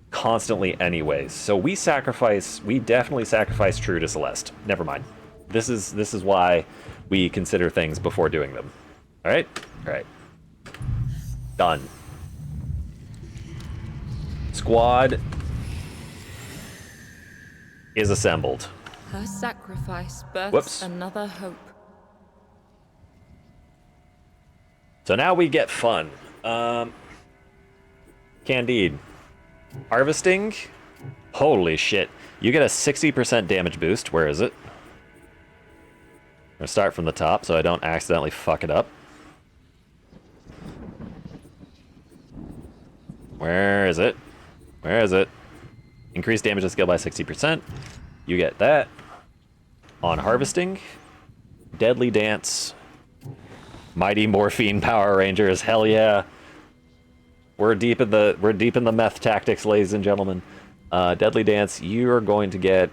constantly anyways. So we definitely sacrifice True to Celeste. Never mind. This is why we consider things before doing them. All right? All right. Done. Squad is assembled. Her sacrifice births Whoops. another hope. So now we get fun. Candide. Harvesting. Holy shit. You get a 60% damage boost. Where is it? I'm gonna start from the top so I don't accidentally fuck it up. Where is it? Where is it? Increase damage and skill by 60%. You get that. On harvesting. Deadly Dance. Mighty Morphine Power Rangers, hell yeah. We're deep in the meth tactics, ladies and gentlemen. Deadly Dance, you are going to get,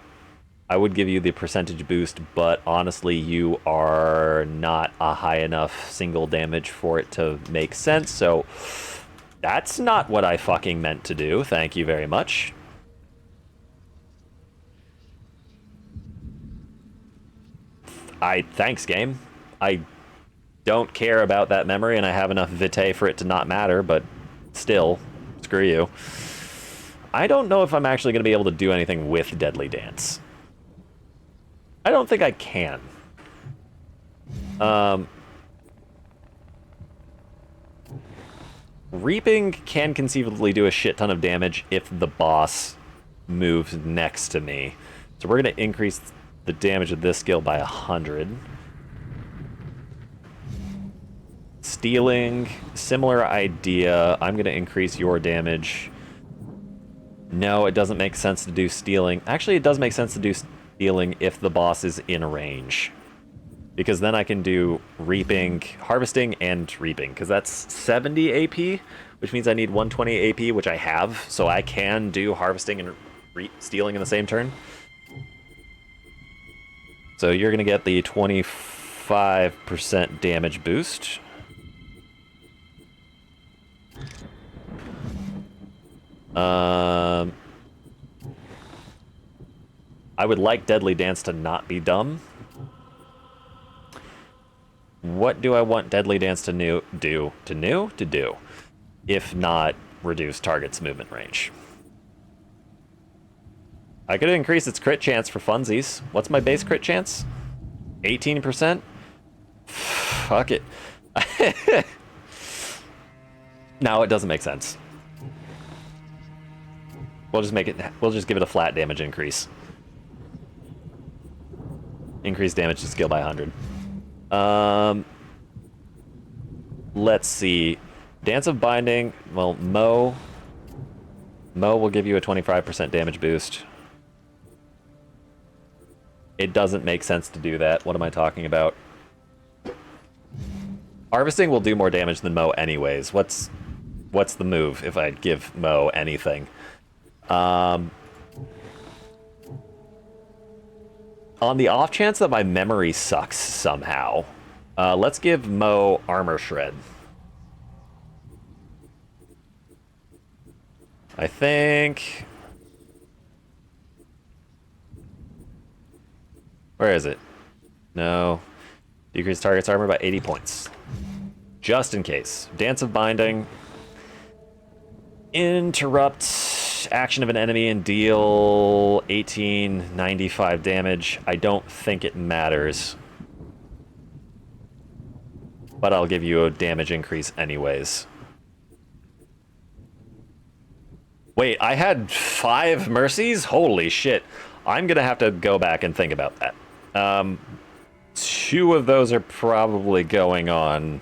I would give you the percentage boost, but honestly, you are not a high enough single damage for it to make sense, so That's not what I fucking meant to do. Thank you very much. Thanks, game. I don't care about that memory, and I have enough vitae for it to not matter, but still, screw you. I don't know if I'm actually going to be able to do anything with Deadly Dance. I don't think I can. Reaping can conceivably do a shit ton of damage if the boss moves next to me. So we're going to increase the damage of this skill by 100. Stealing, similar idea. I'm going to increase your damage. No, it doesn't make sense to do stealing. Actually, it does make sense to do stealing if the boss is in range. Because then I can do reaping, harvesting, and reaping. Because that's 70 AP, which means I need 120 AP, which I have. So I can do harvesting and stealing in the same turn. So you're going to get the 25% damage boost. I would like Deadly Dance to not be dumb. What do I want Deadly Dance to do? If not, reduce target's movement range. I could increase its crit chance for funsies. What's my base crit chance? 18%? Fuck it. No, it doesn't make sense. We'll just give it a flat damage increase. Increase damage to skill by 100. Let's see. Dance of Binding. Well, Mo will give you a 25% damage boost. It doesn't make sense to do that. What am I talking about? Harvesting will do more damage than Mo anyways. What's the move if I give Mo anything? On the off chance that my memory sucks somehow, let's give Mo Armor Shred. I think... Where is it? No. Decrease target's armor by 80 points. Just in case. Dance of Binding. Interrupt action of an enemy and deal 1895 damage. I don't think it matters. But I'll give you a damage increase anyways. Wait, I had 5 mercies? Holy shit. I'm gonna have to go back and think about that. 2 of those are probably going on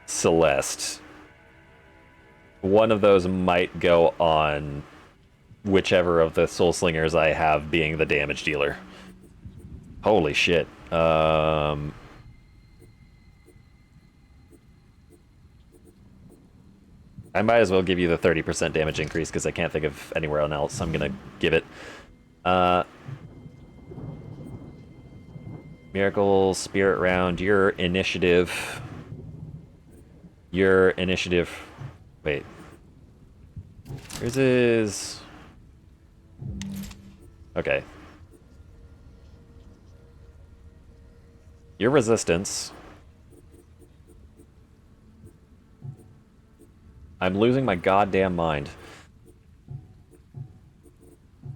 Celeste. One of those might go on whichever of the Soul Slingers I have being the damage dealer. Holy shit. I might as well give you the 30% damage increase because I can't think of anywhere else. I'm gonna give it. Miracle, Spirit Round, your initiative. Wait. Yours is... Okay. Your resistance. I'm losing my goddamn mind.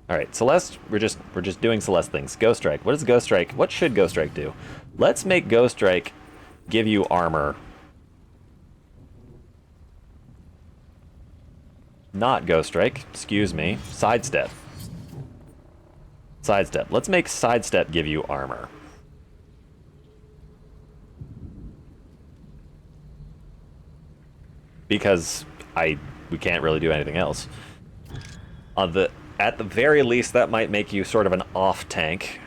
Alright, Celeste, we're just doing Celeste things. Ghost Strike. What is Ghost Strike? What should Ghost Strike do? Let's make Ghost Strike give you armor. Not Ghost Strike, excuse me. Sidestep. Sidestep. Let's make Sidestep give you armor. Because we can't really do anything else. At the very least, that might make you sort of an off tank.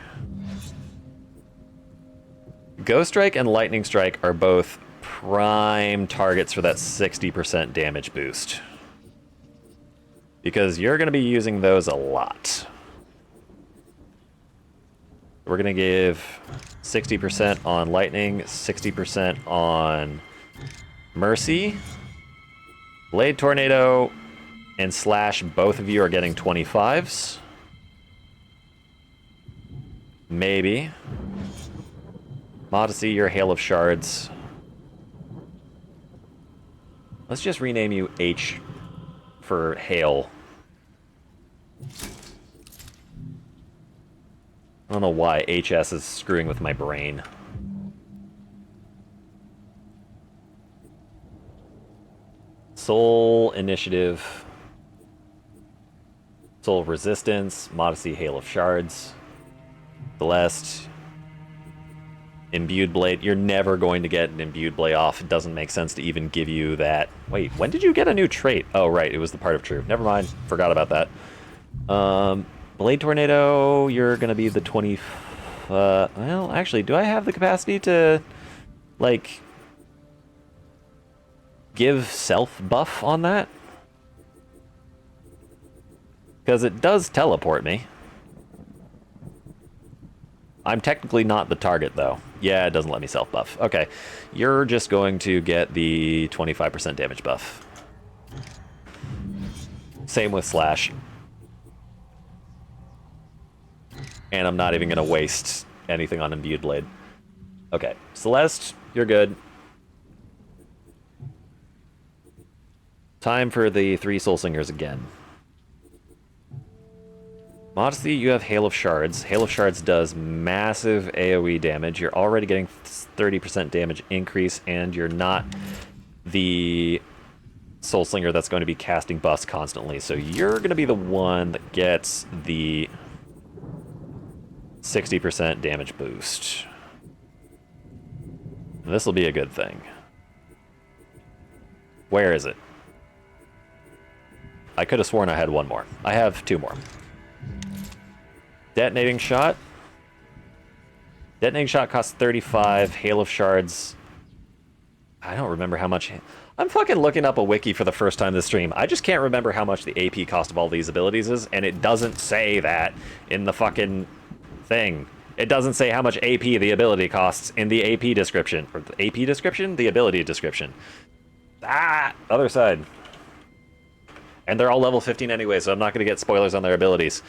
Ghost Strike and Lightning Strike are both prime targets for that 60% damage boost. Because you're going to be using those a lot. We're going to give 60% on Lightning, 60% on Mercy. Blade Tornado and Slash, both of you are getting 25s. Maybe. Modesty, your Hail of Shards. Let's just rename you H for Hail. I don't know why HS is screwing with my brain. Soul Initiative. Soul Resistance. Modesty, Hail of Shards. Celeste. Imbued Blade. You're never going to get an Imbued Blade off. It doesn't make sense to even give you that. Wait, when did you get a new trait? Oh, right. It was the Part of Truth. Never mind. Forgot about that. Blade Tornado, you're going to be the 20... well, actually, do I have the capacity to, like, give self buff on that? Because it does teleport me. I'm technically not the target, though. Yeah, it doesn't let me self-buff. Okay, you're just going to get the 25% damage buff. Same with Slash. And I'm not even going to waste anything on Imbued Blade. Okay, Celeste, you're good. Time for the 3 Soul Singers again. Modesty, you have Hail of Shards. Hail of Shards does massive AoE damage. You're already getting 30% damage increase, and you're not the Soul Slinger that's going to be casting buffs constantly. So you're going to be the one that gets the 60% damage boost. This will be a good thing. Where is it? I could have sworn I had one more. I have 2 more. Detonating Shot. Detonating Shot costs 35. Hail of Shards. I don't remember how much... I'm fucking looking up a wiki for the first time this stream. I just can't remember how much the AP cost of all these abilities is, and it doesn't say that in the fucking thing. It doesn't say how much AP the ability costs in the AP description. Or the AP description? The ability description. Ah! Other side. And they're all level 15 anyway, so I'm not going to get spoilers on their abilities.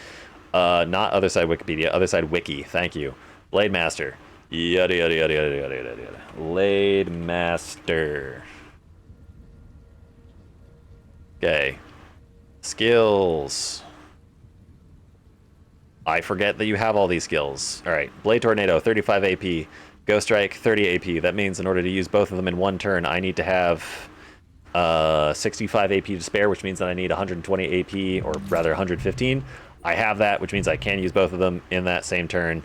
Not Othercide Wikipedia, Othercide Wiki, thank you. Blade Master. Yada yada yada yada yada yada yada. Blade Master. Okay. Skills. I forget that you have all these skills. Alright, Blade Tornado, 35 AP. Ghost Strike, 30 AP. That means in order to use both of them in one turn, I need to have 65 AP to spare, which means that I need 120 AP, or rather 115. I have that, which means I can use both of them in that same turn.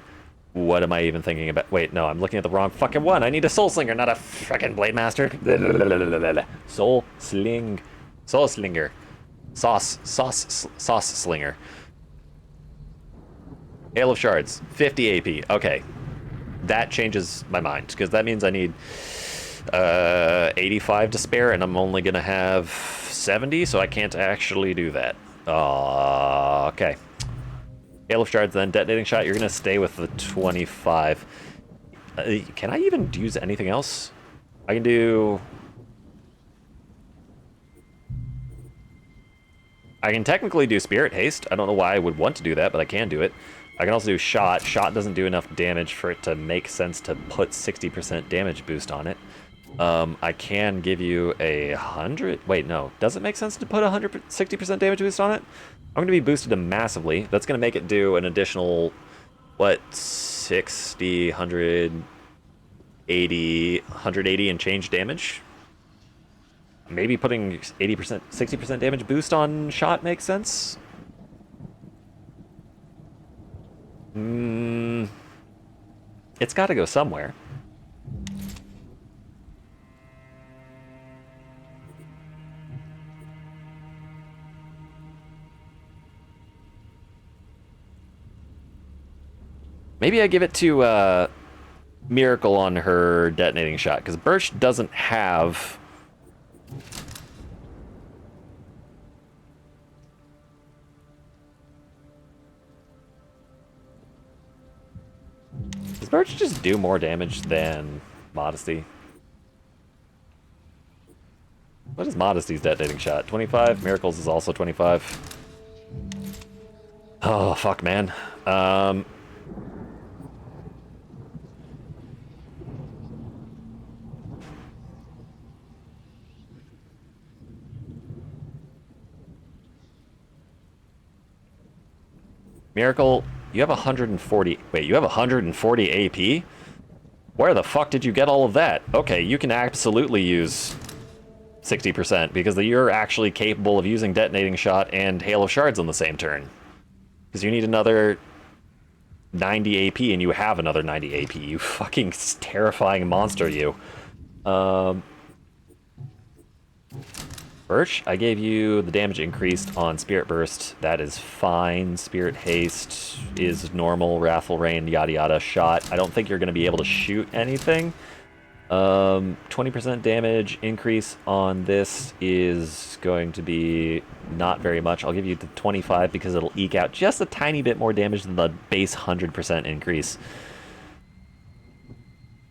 What am I even thinking about? Wait, no, I'm looking at the wrong fucking one. I need a Soul Slinger, not a fucking Blade Master. Soul Slinger. Sauce Slinger. Hail of Shards, 50 AP. Okay. That changes my mind, because that means I need 85 to spare, and I'm only going to have 70, so I can't actually do that. Okay. Hail of Shards, then Detonating Shot. You're going to stay with the 25. Can I even use anything else? I can do... I can technically do Spirit Haste. I don't know why I would want to do that, but I can do it. I can also do Shot. Shot doesn't do enough damage for it to make sense to put 60% damage boost on it. I can give you 100... Wait, no. Does it make sense to put 60% damage boost on it? I'm going to be boosted to massively. That's going to make it do an additional, what, 60, 180, 180 and change damage? Maybe putting 80%, 60% damage boost on Shot makes sense? It's got to go somewhere. Maybe I give it to Miracle on her Detonating Shot, because Birch doesn't have... Does Birch just do more damage than Modesty? What is Modesty's detonating shot? 25. Miracles is also 25. Oh, fuck, man. Miracle, you have 140... Wait, you have 140 AP? Where the fuck did you get all of that? Okay, you can absolutely use 60% because you're actually capable of using Detonating Shot and Hail of Shards on the same turn. Because you need another 90 AP and you have another 90 AP. You fucking terrifying monster, you. Birch, I gave you the damage increased on Spirit Burst. That is fine. Spirit Haste is normal. Wrathful Rain, yada yada. Shot. I don't think you're going to be able to shoot anything. 20% damage increase on this is going to be not very much. I'll give you the 25 because it'll eke out just a tiny bit more damage than the base 100% increase.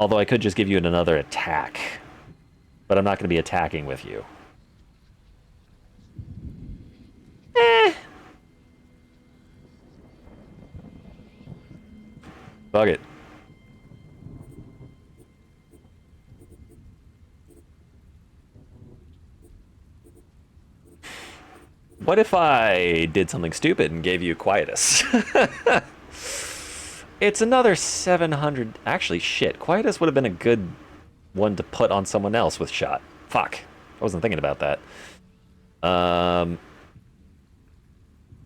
Although I could just give you another attack. But I'm not going to be attacking with you. Fuck it. What if I did something stupid and gave you Quietus? It's another 700... Actually, shit. Quietus would have been a good one to put on someone else with shot. Fuck. I wasn't thinking about that.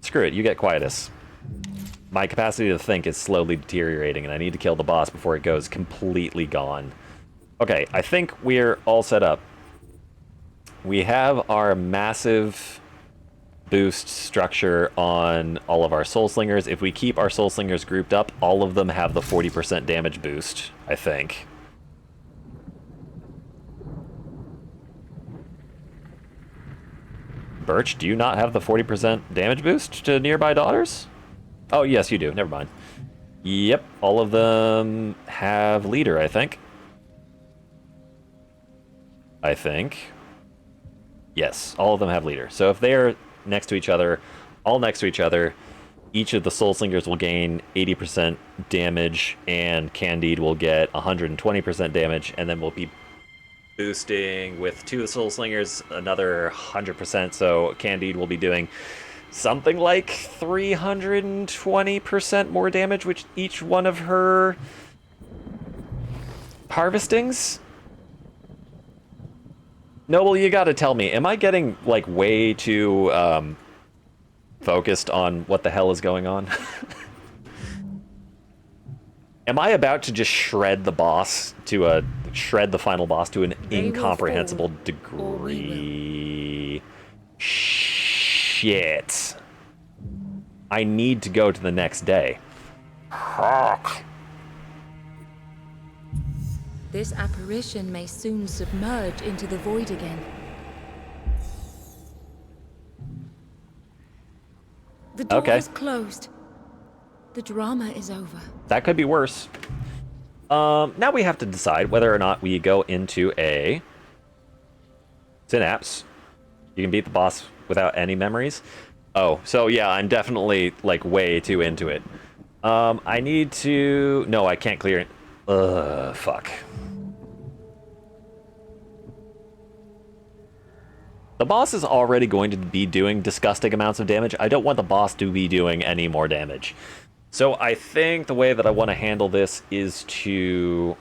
Screw it. You get Quietus. My capacity to think is slowly deteriorating, and I need to kill the boss before it goes completely gone. Okay, I think we're all set up. We have our massive boost structure on all of our Soul Slingers. If we keep our Soul Slingers grouped up, all of them have the 40% damage boost, I think. Birch, do you not have the 40% damage boost to nearby daughters? Oh, yes, you do. Never mind. Yep, all of them have leader, I think. Yes, all of them have leader. So if they're next to each other, all next to each other, each of the Soul Slingers will gain 80% damage, and Candide will get 120% damage, and then we'll be boosting with 2 Soul Slingers another 100%, so Candide will be doing something like 320% more damage with each one of her harvestings. Noble, you gotta tell me, am I getting, like, way too, focused on what the hell is going on? Am I about to just shred the boss to shred the final boss to an incomprehensible degree? Shit. I need to go to the next day. Fuck. This apparition may soon submerge into the void again. The door is closed. The drama is over. That could be worse. Now we have to decide whether or not we go into a Synapse. You can beat the boss without any memories. Oh, so yeah, I'm definitely, like, way too into it. I need to... No, I can't clear it. Fuck. The boss is already going to be doing disgusting amounts of damage. I don't want the boss to be doing any more damage. So I think the way that I want to handle this is to...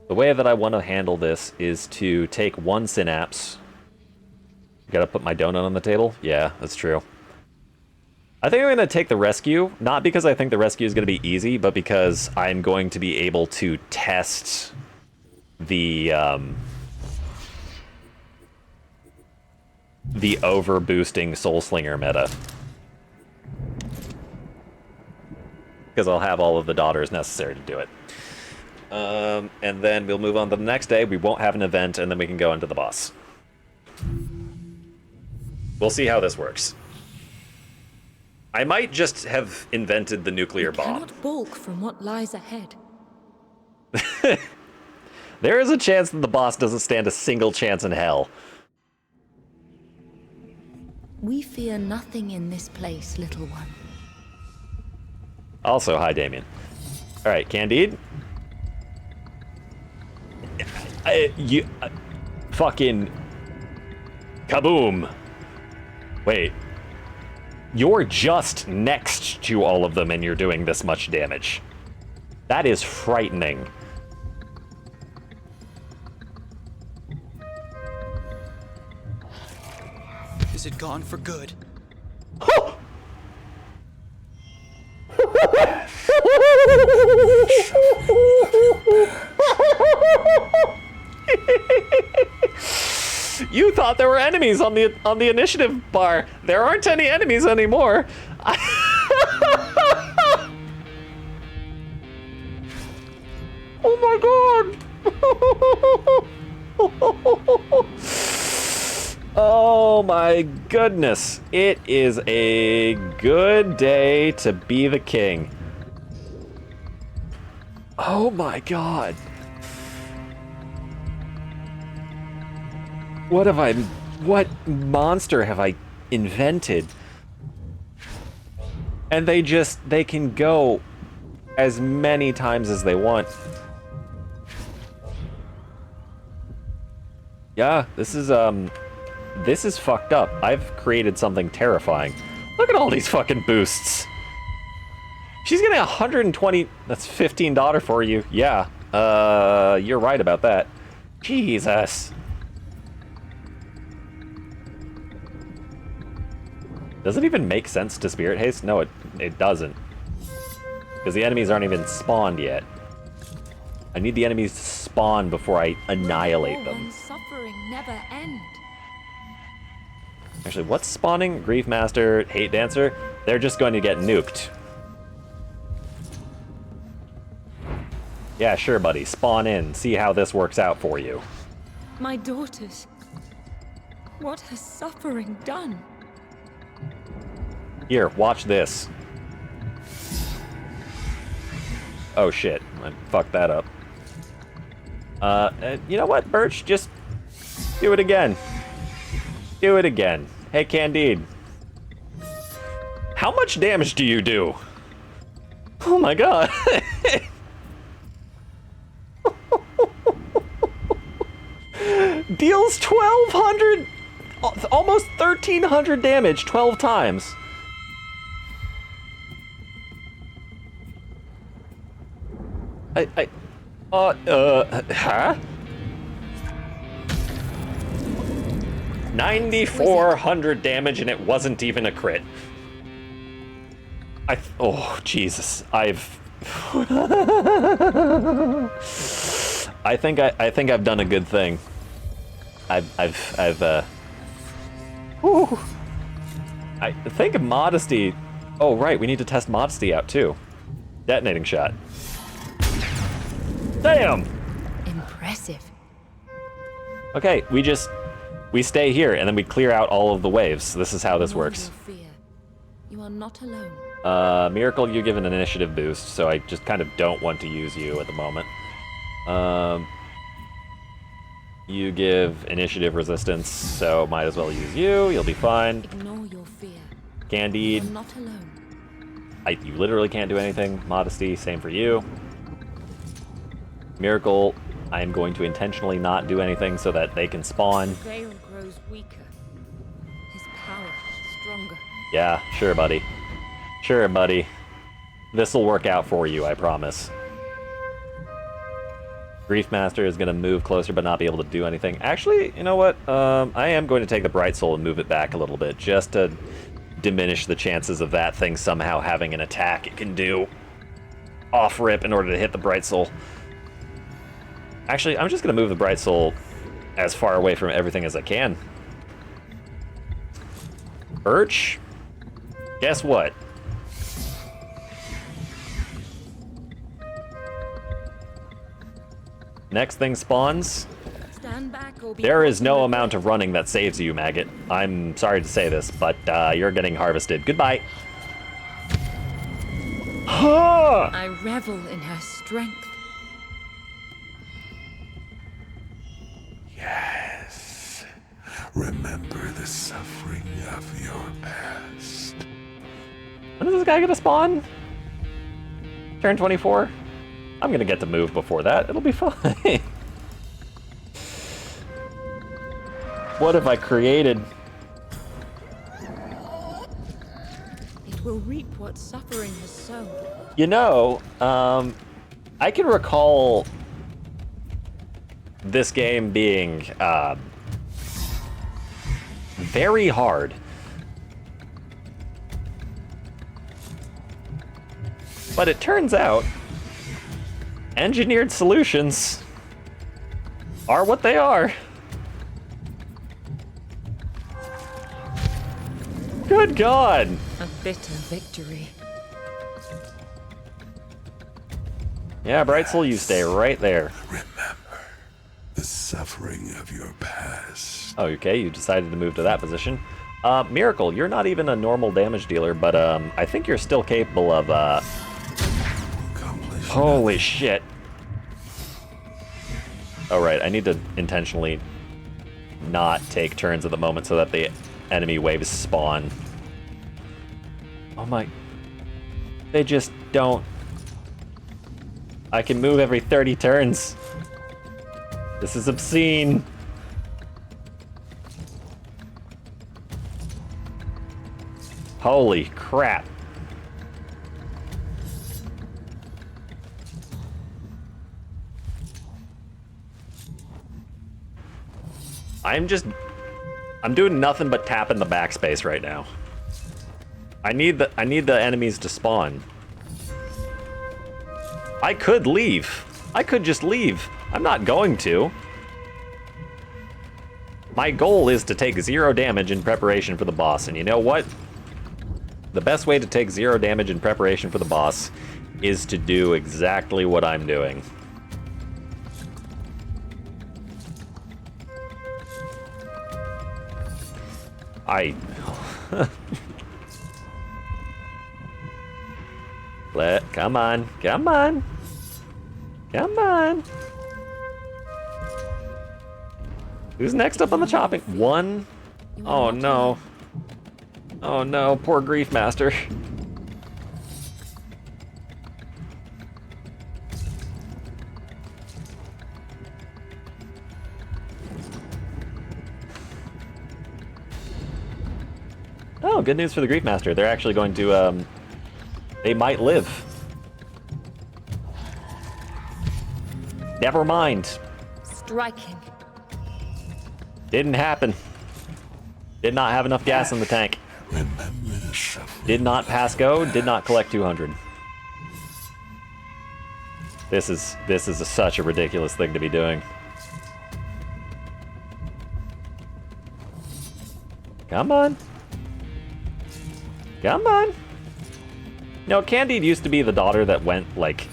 The way that I want to handle this is to take one Synapse. Gotta put my donut on the table? Yeah, that's true. I think I'm going to take the rescue, not because I think the rescue is going to be easy, but because I'm going to be able to test the over-boosting Soul Slinger meta. Because I'll have all of the daughters necessary to do it. And then we'll move on to the next day. We won't have an event, and then we can go into the boss. We'll see how this works. I might just have invented the nuclear We bomb. cannot balk from what lies ahead. There is a chance that the boss doesn't stand a single chance in hell. We fear nothing in this place, little one. Also, hi, Damien. All right, Candide. Fucking kaboom. Wait. You're just next to all of them and you're doing this much damage. That is frightening. Is it gone for good? You thought there were enemies on the initiative bar. There aren't any enemies anymore. Oh my god. Oh my goodness. It is a good day to be the king. Oh my god. What monster have I invented? And they can go as many times as they want. Yeah, this is fucked up. I've created something terrifying. Look at all these fucking boosts. She's getting 120, that's $15 for you. Yeah, you're right about that. Jesus. Does it even make sense to Spirit Haste? No, it doesn't. Because the enemies aren't even spawned yet. I need the enemies to spawn before I annihilate them. Suffering never end. Actually, what's spawning? Grief Master, Hate Dancer? They're just going to get nuked. Yeah, sure, buddy. Spawn in. See how this works out for you. My daughters. What has suffering done? Here, watch this. Oh shit, I fucked that up. You know what, Birch? Just do it again. Do it again. Hey, Candide. How much damage do you do? Oh my god. Deals 1,200, almost 1,300 damage 12 times. Huh? 9,400 damage and it wasn't even a crit. Oh, Jesus. I think I've done a good thing. I think Modesty. Oh, right, we need to test Modesty out too. Detonating shot. Damn! Impressive. Okay, we stay here and then we clear out all of the waves. This is how this works. Fear. You are not alone. Miracle, you give an initiative boost, so I just kind of don't want to use you at the moment. You give initiative resistance, so might as well use you. You'll be fine. Ignore your fear. Candide. You are not alone. You literally can't do anything. Modesty, same for you. Miracle, I am going to intentionally not do anything so that they can spawn. Gale grows weaker. His power stronger. Yeah, sure, buddy. Sure, buddy. This'll work out for you, I promise. Grief Master is going to move closer but not be able to do anything. Actually, you know what? I am going to take the Bright Soul and move it back a little bit, just to diminish the chances of that thing somehow having an attack it can do off-rip in order to hit the Bright Soul. Actually, I'm just going to move the Bright Soul as far away from everything as I can. Birch? Guess what? Next thing spawns. Stand back or be There is no amount of running that saves you, Maggot. I'm sorry to say this, but you're getting harvested. Goodbye. Huh! I revel in her strength. Yes. Remember the suffering of your past. When is this guy gonna spawn? Turn 24? I'm gonna get to move before that. It'll be fine. What have I created? It will reap what suffering has sown. You know, I can recall this game being very hard. But it turns out, engineered solutions are what they are. Good God! A bitter victory. Yeah, Bright Soul, you stay right there. Remember the suffering of your past. Oh, okay, you decided to move to that position. Miracle, you're not even a normal damage dealer, but I think you're still capable of, Accomplish holy shit. Oh, right, I need to intentionally not take turns at the moment so that the enemy waves spawn. Oh my... They just don't... I can move every 30 turns. This is obscene. Holy crap. I'm doing nothing but tapping the backspace right now. I need the enemies to spawn. I could leave. I could just leave. I'm not going to. My goal is to take 0 damage in preparation for the boss, and you know what? The best way to take 0 damage in preparation for the boss is to do exactly what I'm doing. Come on, come on. Come on. Who's next up on the chopping? One? Oh no. Oh no, poor Grief Master. Oh, good news for the Grief Master. They're actually going to, they might live. Never mind. Striking. Didn't happen. Did not have enough gas in the tank. Remember the suffering. Did not pass go, did not collect 200. This is such a ridiculous thing to be doing. Come on. Come on. No, Candide used to be the daughter that went, like,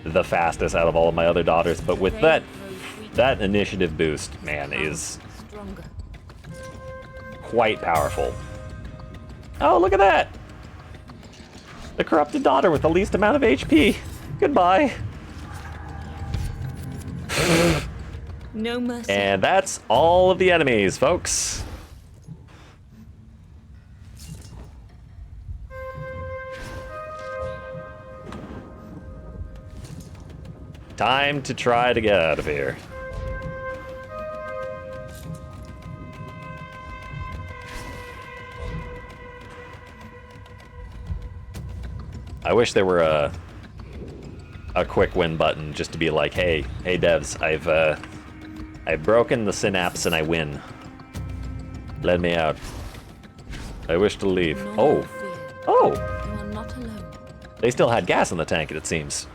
the fastest out of all of my other daughters, but with that initiative boost, man, is Stronger. quite powerful. Oh, look at that! The corrupted daughter with the least amount of HP. Goodbye. No mercy. And that's all of the enemies, folks. Time to try to get out of here. I wish there were a quick win button just to be like, hey devs, I've broken the synapse and I win. Let me out. I wish to leave. No fear. Oh, You are not alone. they still had gas in the tank, it seems.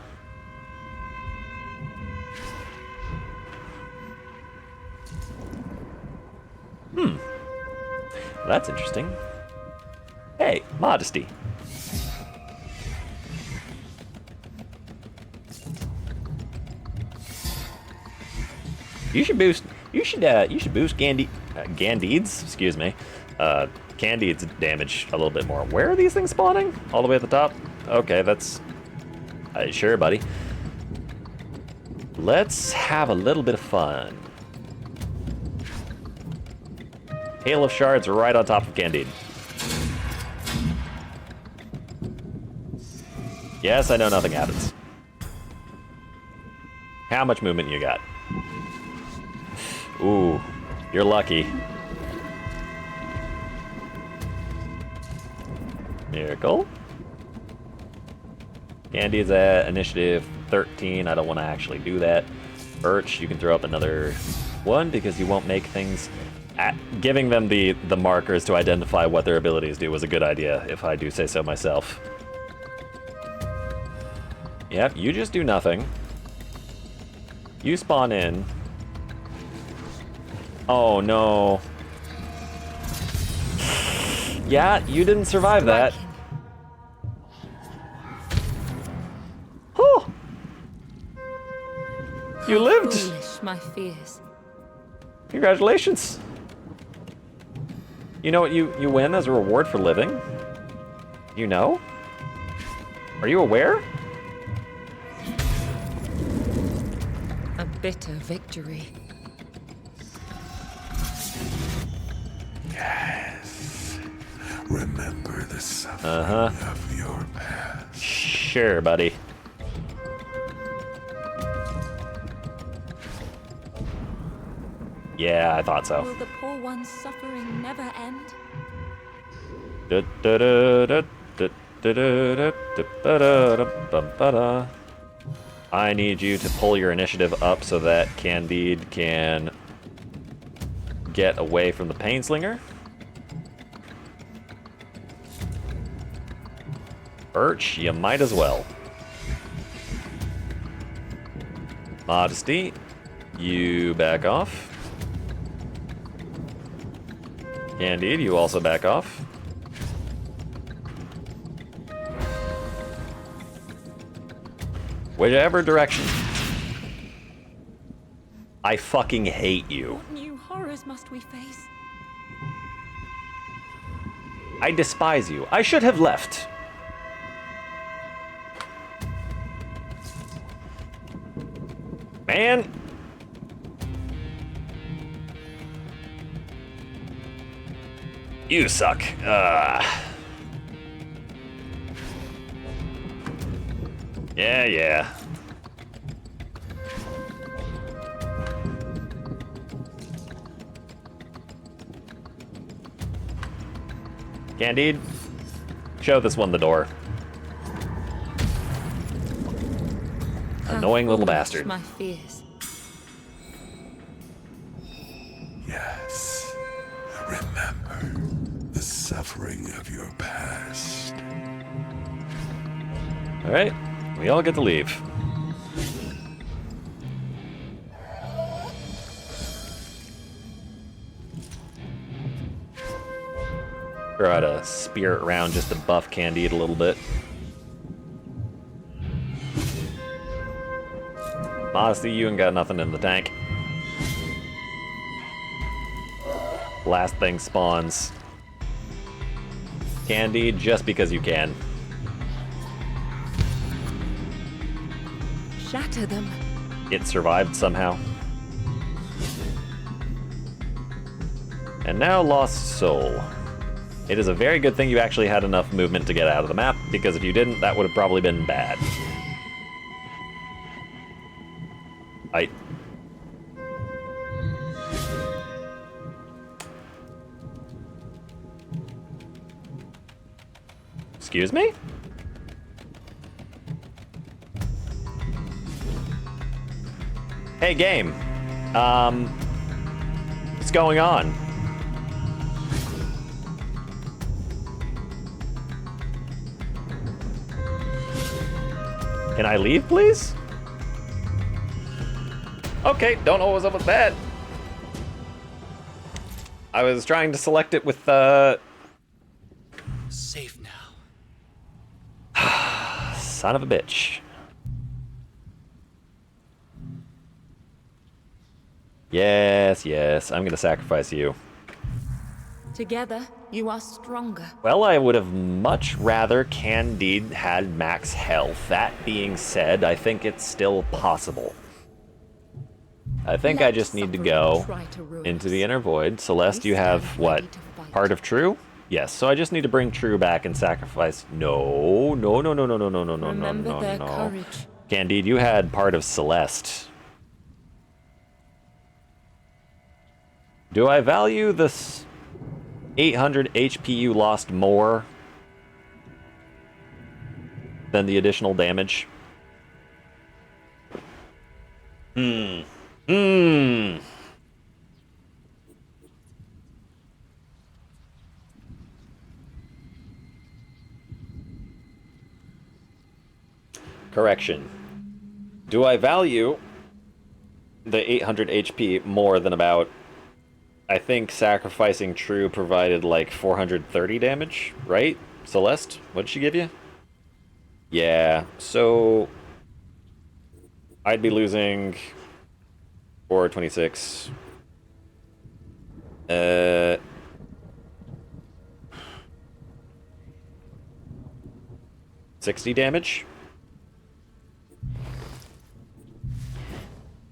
That's interesting. Hey, modesty. You should boost Gandide's, excuse me, Candide's damage a little bit more. Where are these things spawning? All the way at the top? Okay, that's Sure, buddy. Let's have a little bit of fun. Hail of shards right on top of Candide. Yes, I know nothing happens. How much movement you got? Ooh, you're lucky. Miracle. Candy's at initiative 13. I don't want to actually do that. Birch, you can throw up another one because you won't make things... giving them the markers to identify what their abilities do was a good idea, if I do say so myself. Yep, you just do nothing. You spawn in. Oh, no. Yeah, you didn't survive that. Whew. You lived. Foolish, my fears. Congratulations. You know what you win as a reward for living? You know? Are you aware? A bitter victory. Yes. Remember the suffering of your past. Sure, buddy. Yeah, I thought so. Will the poor one's suffering never end? I need you to pull your initiative up so that Candide can get away from the Painslinger. Birch, you might as well. Modesty, you back off. Candide, you also back off. Whichever direction. I fucking hate you. What new horrors must we face? I despise you. I should have left. Man. You suck. Yeah. Candide, show this one the door. Annoying little bastard. My fears. Yes. Remember the suffering of your past. All right, we all get to leave. Throw out a spirit round just to buff Candide a little bit. Modesty, you ain't got nothing in the tank. Last thing spawns. Candide, just because you can. Shatter them. It survived somehow. And now Lost Soul. It is a very good thing you actually had enough movement to get out of the map, because if you didn't, that would have probably been bad. Excuse me? Hey, game. What's going on? Can I leave, please? Okay, don't know what was up with that. I was trying to select it with, Safe now. son of a bitch. Yes, I'm gonna sacrifice you. Together, You are stronger. Well, I would have much rather Candide had max health. That being said, I think it's still possible. I think I Let just need to suffering go try to ruin into us. the inner void. Celeste, We you have stand what? ready to fight. Part of True? Yes, so I just need to bring True back and sacrifice. No, no, no, no, no, no, no, no, no, no, Remember no, their no. courage. Candide, you had part of Celeste. Do I value this 800 HP you lost more than the additional damage? Correction. Do I value the 800 HP more than about... I think sacrificing True provided like 430 damage, right? Celeste, what did she give you? Yeah, so... I'd be losing 426. 60 damage?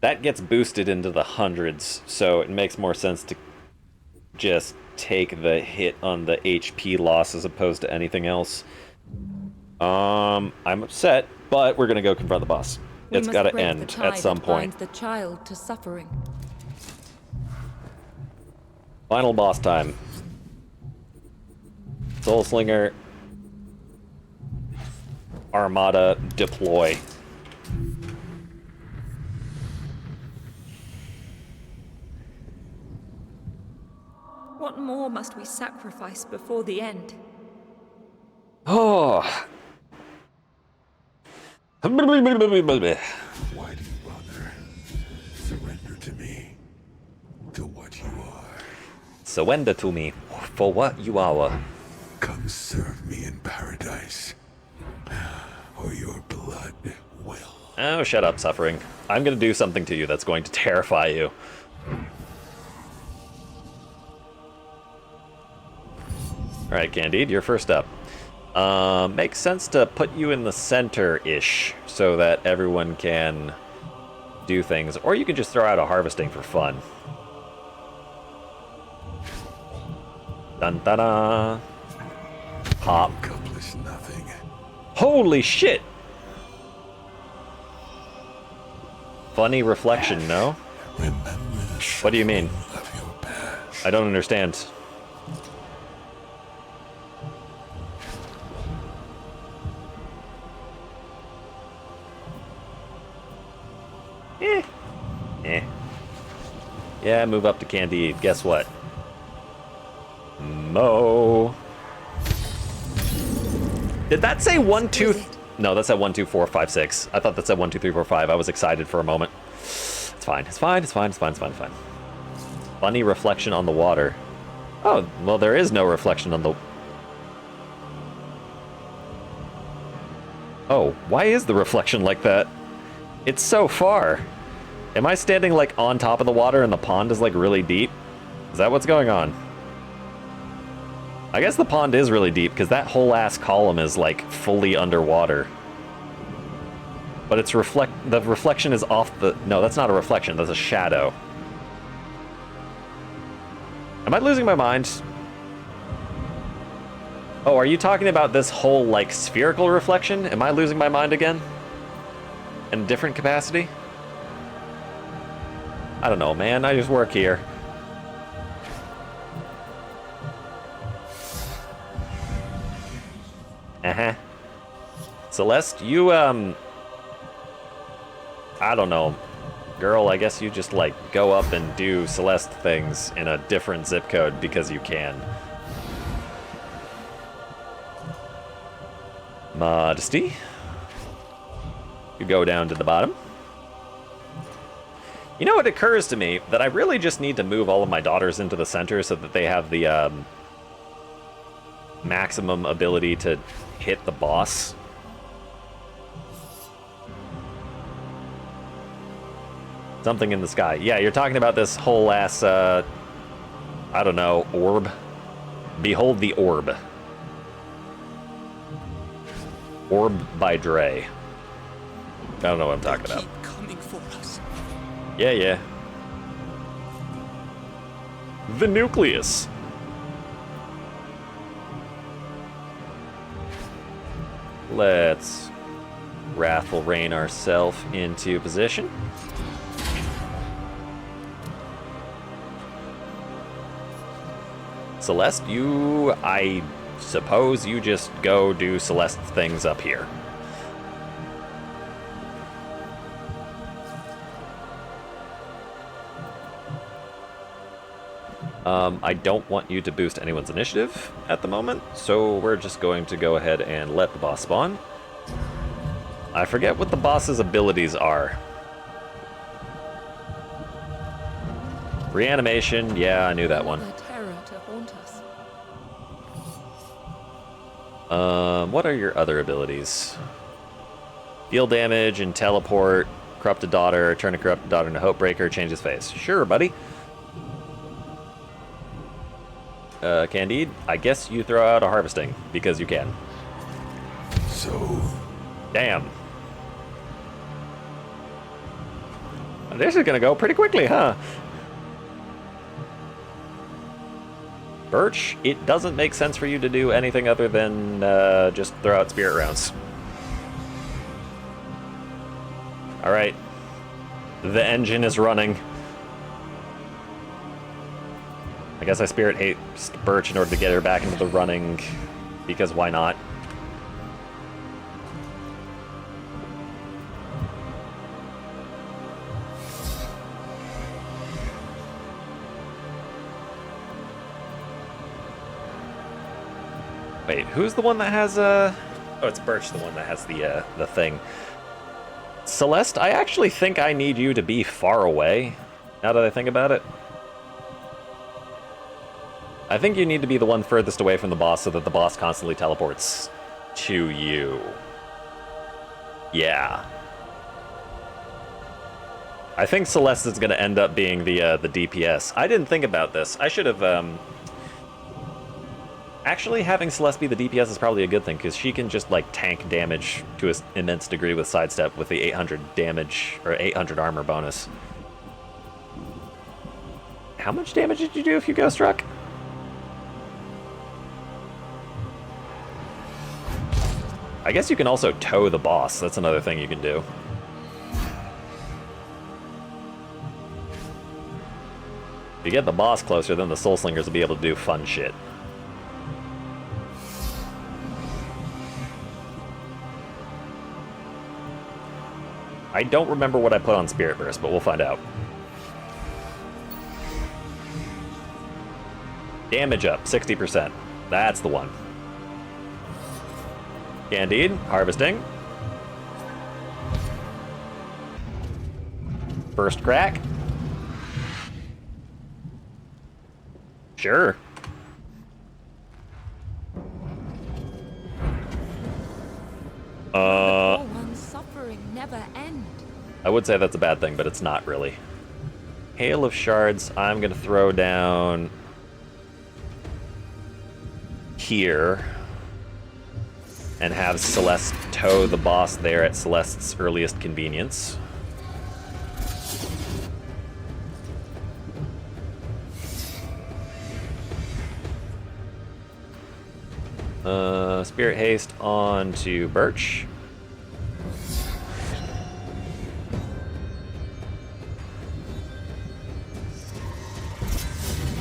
That gets boosted into the hundreds, so it makes more sense to just take the hit on the HP loss as opposed to anything else. I'm upset, but we're gonna go confront the boss. We It's must gotta break the end tie at some that point. binds the child to suffering. Final boss time. Soul Slinger. Armada, deploy. What more must we sacrifice before the end? Oh. Why do you bother? Surrender to me. To what you are. Surrender to me for what you are. Come serve me in paradise. Or your blood will. Oh, shut up, Suffering. I'm gonna do something to you that's going to terrify you. Alright, Candide, you're first up. Makes sense to put you in the center-ish so that everyone can do things. Or you can just throw out a harvesting for fun. Dun-da-da. Pop. Accomplish nothing. Holy shit! Funny reflection, no? Remember the What do you mean? suffering of your past. I don't understand. Eh. Yeah, move up to Candide. Guess what? Mo. Did that say 1, 2... No, that said 1, 2, 4, 5, 6. I thought that said 1, 2, 3, 4, 5. I was excited for a moment. It's fine. It's fine. It's fine. It's fine. It's fine. It's fine. Funny reflection on the water. Oh, well, there is no reflection on the... Oh, why is the reflection like that? It's so far. Am I standing, like, on top of the water and the pond is, like, really deep? Is that what's going on? I guess the pond is really deep, because that whole ass column is, like, fully underwater. But it's the reflection is off the... No, that's not a reflection, that's a shadow. Am I losing my mind? Oh, are you talking about this whole, like, spherical reflection? Am I losing my mind again? In a different capacity? I don't know, man. I just work here. Uh-huh. Celeste, you, I don't know. Girl, I guess you just, like, go up and do Celeste things in a different zip code because you can. Modesty. You go down to the bottom. You know, it occurs to me that I really just need to move all of my daughters into the center so that they have the maximum ability to hit the boss. Something in the sky. Yeah, you're talking about this whole ass, I don't know, orb. Behold the orb. Orb by Dre. I don't know what I'm talking They about. keep coming for us. Yeah. The nucleus. Let's Wrathful Rain ourselves into position. Celeste, I suppose you just go do Celeste things up here. I don't want you to boost anyone's initiative at the moment, so we're just going to go ahead and let the boss spawn. I forget what the boss's abilities are. Reanimation, yeah, I knew that one. The terror to haunt us. What are your other abilities? Deal damage and teleport, corrupted daughter, turn a corrupted daughter into Hopebreaker, change his face. Sure, buddy. Candide, I guess you throw out a harvesting, because you can. So, Damn. This is gonna go pretty quickly, huh? Birch, it doesn't make sense for you to do anything other than just throw out spirit rounds. Alright. The engine is running. I guess I spirit haste Birch in order to get her back into the running, because why not? Wait, who's the one that has Oh, it's Birch, the one that has the thing. Celeste, I actually think I need you to be far away, now that I think about it. I think you need to be the one furthest away from the boss so that the boss constantly teleports to you. Yeah. I think Celeste is going to end up being the DPS. I didn't think about this. I should have... Actually, having Celeste be the DPS is probably a good thing, because she can just, like, tank damage to an immense degree with Sidestep with the 800 damage, or 800 armor bonus. How much damage did you do if you Ghost Struck? I guess you can also tow the boss. That's another thing you can do. If you get the boss closer, then the Soul Slingers will be able to do fun shit. I don't remember what I put on Spirit Burst, but we'll find out. Damage up, 60%. That's the one. Candide, harvesting. First crack. Sure. All one's suffering never end. I would say that's a bad thing, but it's not really. Hail of Shards, I'm gonna throw down here and have Celeste tow the boss there at Celeste's earliest convenience. Spirit Haste on to Birch.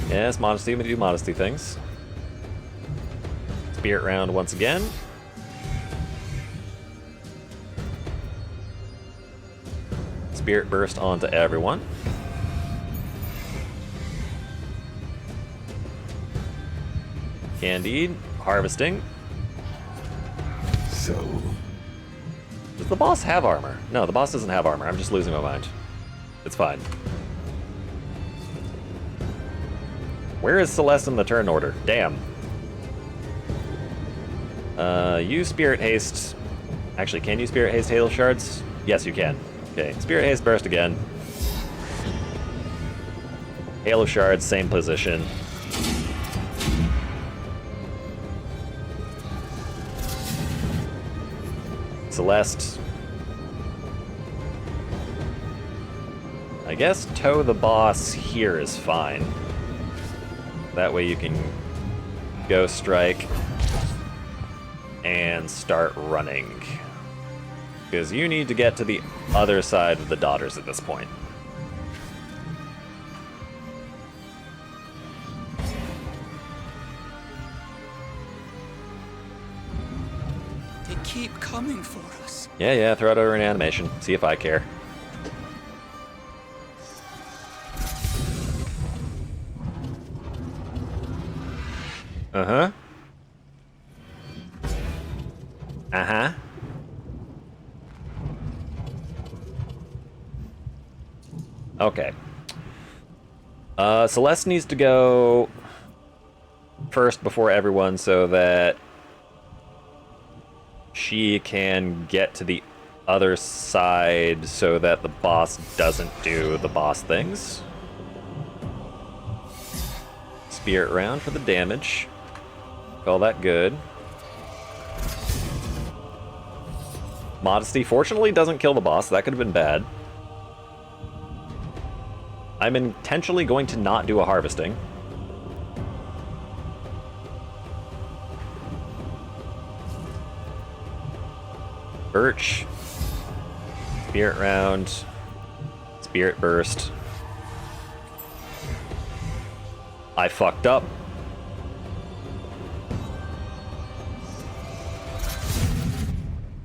Yes, Modesty, we do Modesty things. Spirit Round once again. Spirit Burst onto everyone. Candide, harvesting. so, Does the boss have armor? No, the boss doesn't have armor. I'm just losing my mind. It's fine. Where is Celeste in the turn order? Damn. You Spirit Haste. Actually, can you Spirit Haste Hail Shards? Yes, you can. Okay, Spirit Haste Burst again. Hail of Shards, same position. Celeste. I guess tow the boss here is fine. That way you can go strike and start running. Because you need to get to the other side of the daughters at this point. They keep coming for us. Yeah, throw it over in animation. See if I care. Uh-huh. Uh-huh. Okay. Celeste needs to go first before everyone so that she can get to the other side so that the boss doesn't do the boss things. Spirit round for the damage. Call that good. Modesty, fortunately, doesn't kill the boss. That could have been bad. I'm intentionally going to not do a harvesting. Birch. Spirit round. Spirit burst. I fucked up.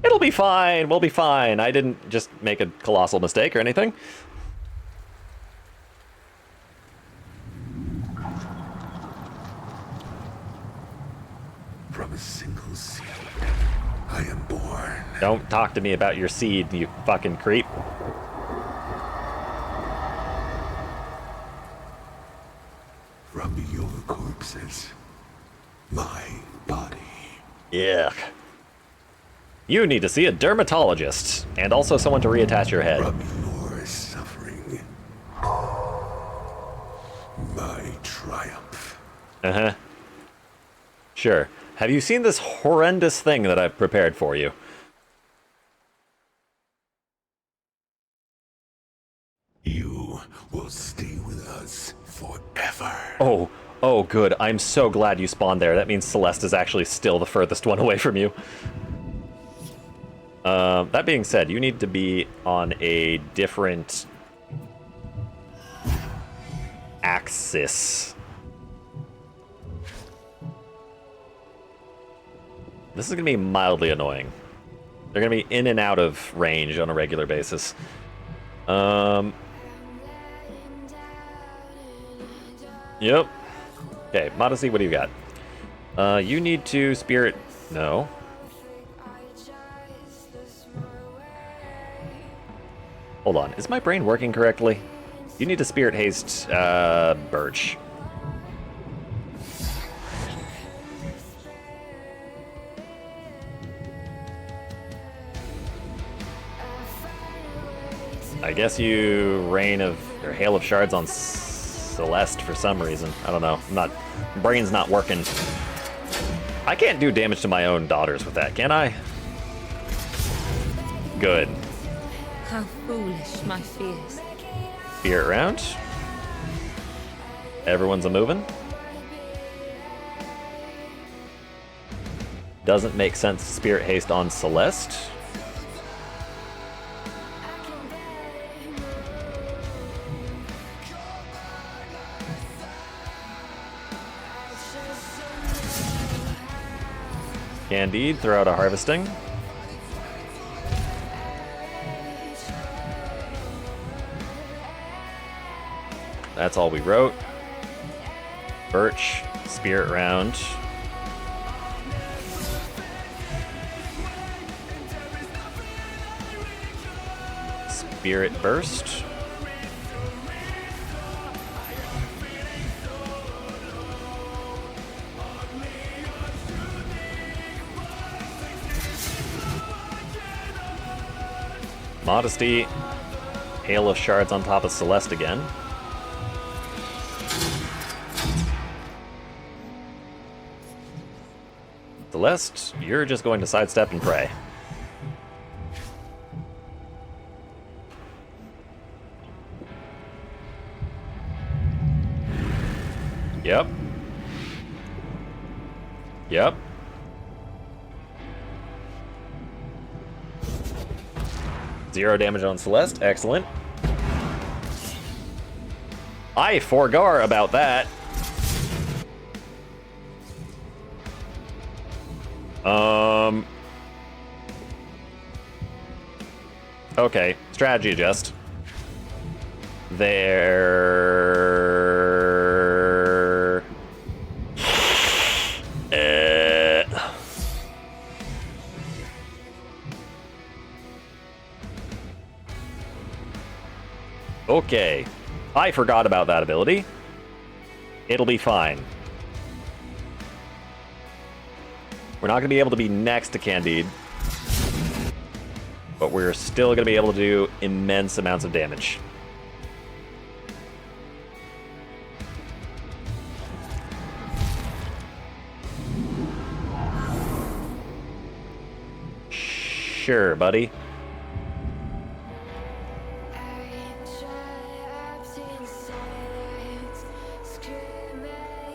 It'll be fine. We'll be fine. I didn't just make a colossal mistake or anything. From a single seed, I am born. Don't talk to me about your seed, you fucking creep. From your corpses, my body. Yuck. You need to see a dermatologist, and also someone to reattach your head. From your suffering, my triumph. Uh-huh. Sure. Have you seen this horrendous thing that I've prepared for you? You will stay with us forever. Oh, good. I'm so glad you spawned there. That means Celeste is actually still the furthest one away from you. That being said, you need to be on a different axis. This is going to be mildly annoying. They're going to be in and out of range on a regular basis. Yep. Okay, Modesty, what do you got? You need to spirit... No. Hold on, is my brain working correctly? You need to spirit haste, Birch. I guess you rain of or hail of shards on Celeste for some reason. I don't know. Brain's not working. I can't do damage to my own daughters with that, can I? Good. How foolish my fears. Spirit round. Everyone's a moving. Doesn't make sense to spirit haste on Celeste. Candide, throw out a harvesting. That's all we wrote. Birch, spirit round. Spirit burst. Modesty. Hail of shards on top of Celeste again. Celeste, you're just going to sidestep and pray. Yep. Yep. Zero damage on Celeste. Excellent. I forgar about that. Okay, strategy adjust. There. Okay, I forgot about that ability. It'll be fine. We're not going to be able to be next to Candide, but we're still going to be able to do immense amounts of damage. Sure, buddy.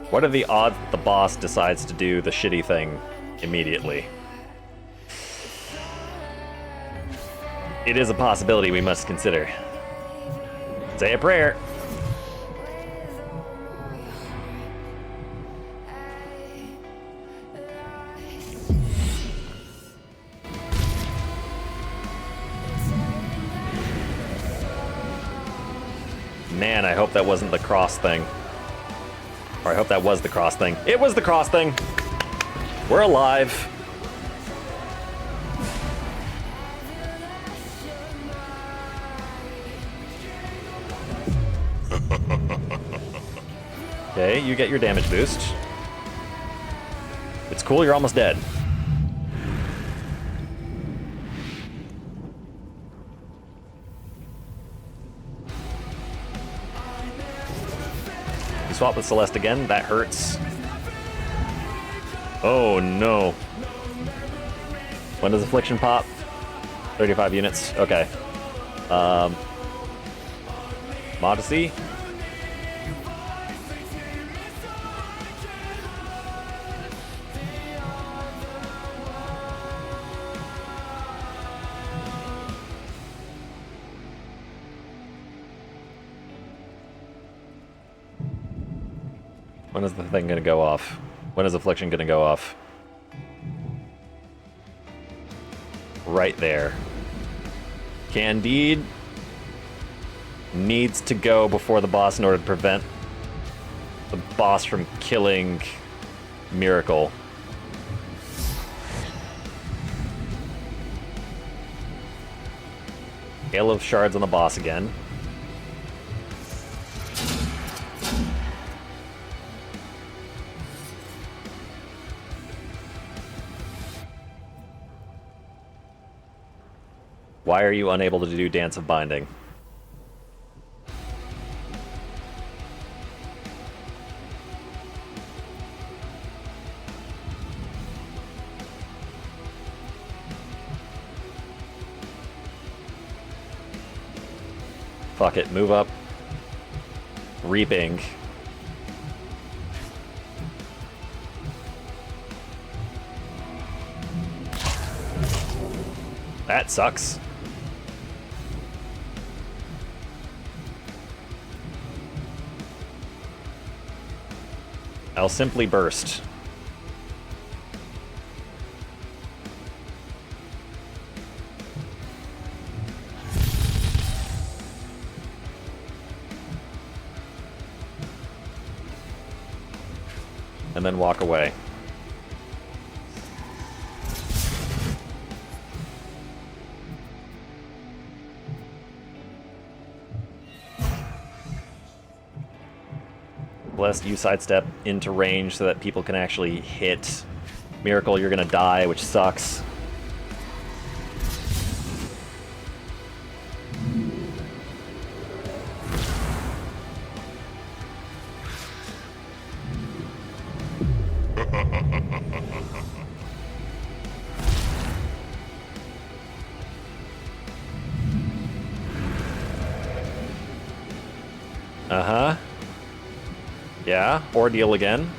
What are the odds that the boss decides to do the shitty thing immediately? It is a possibility we must consider. Say a prayer. Man, I hope that wasn't the cross thing. Or I hope that was the cross thing. It was the cross thing! We're alive. Okay, you get your damage boost. It's cool, you're almost dead. You swap with Celeste again, that hurts. Oh no. When does Affliction pop? 35 units, okay. Modesty? When is the thing gonna go off? When is Affliction gonna go off? Right there. Candide needs to go before the boss in order to prevent the boss from killing Miracle. Hail of Shards on the boss again. Why are you unable to do Dance of Binding? Fuck it, move up. Reaping. That sucks. I'll simply burst. And then walk away. Lest you sidestep into range so that people can actually hit Miracle, you're gonna die, which sucks. Uh-huh. Yeah, ordeal again.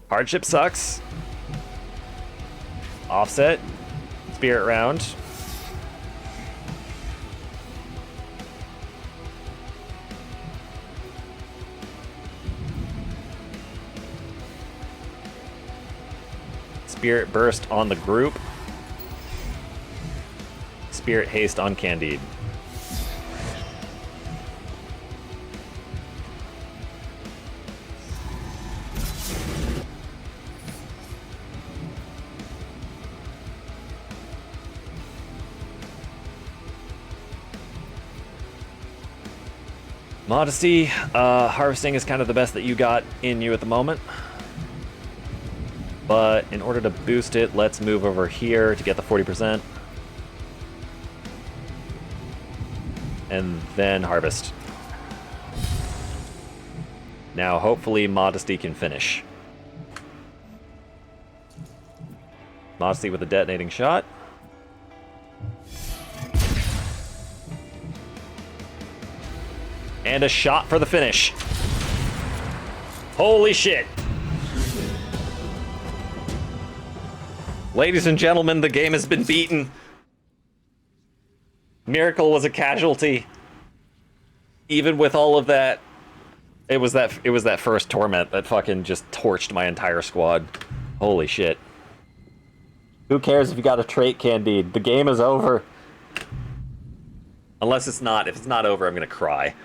Hardship sucks. Offset. Spirit round. Spirit burst on the group. Spirit haste on Candide. Modesty, harvesting is kind of the best that you got in you at the moment. But in order to boost it, let's move over here to get the 40%. And then harvest. Now hopefully Modesty can finish. Modesty with a detonating shot. And a shot for the finish. Holy shit. Ladies and gentlemen, the game has been beaten. Miracle was a casualty. Even with all of that, it was that first torment that fucking just torched my entire squad. Holy shit. Who cares if you got a trait, Candide? The game is over. Unless it's not. If it's not over, I'm gonna cry.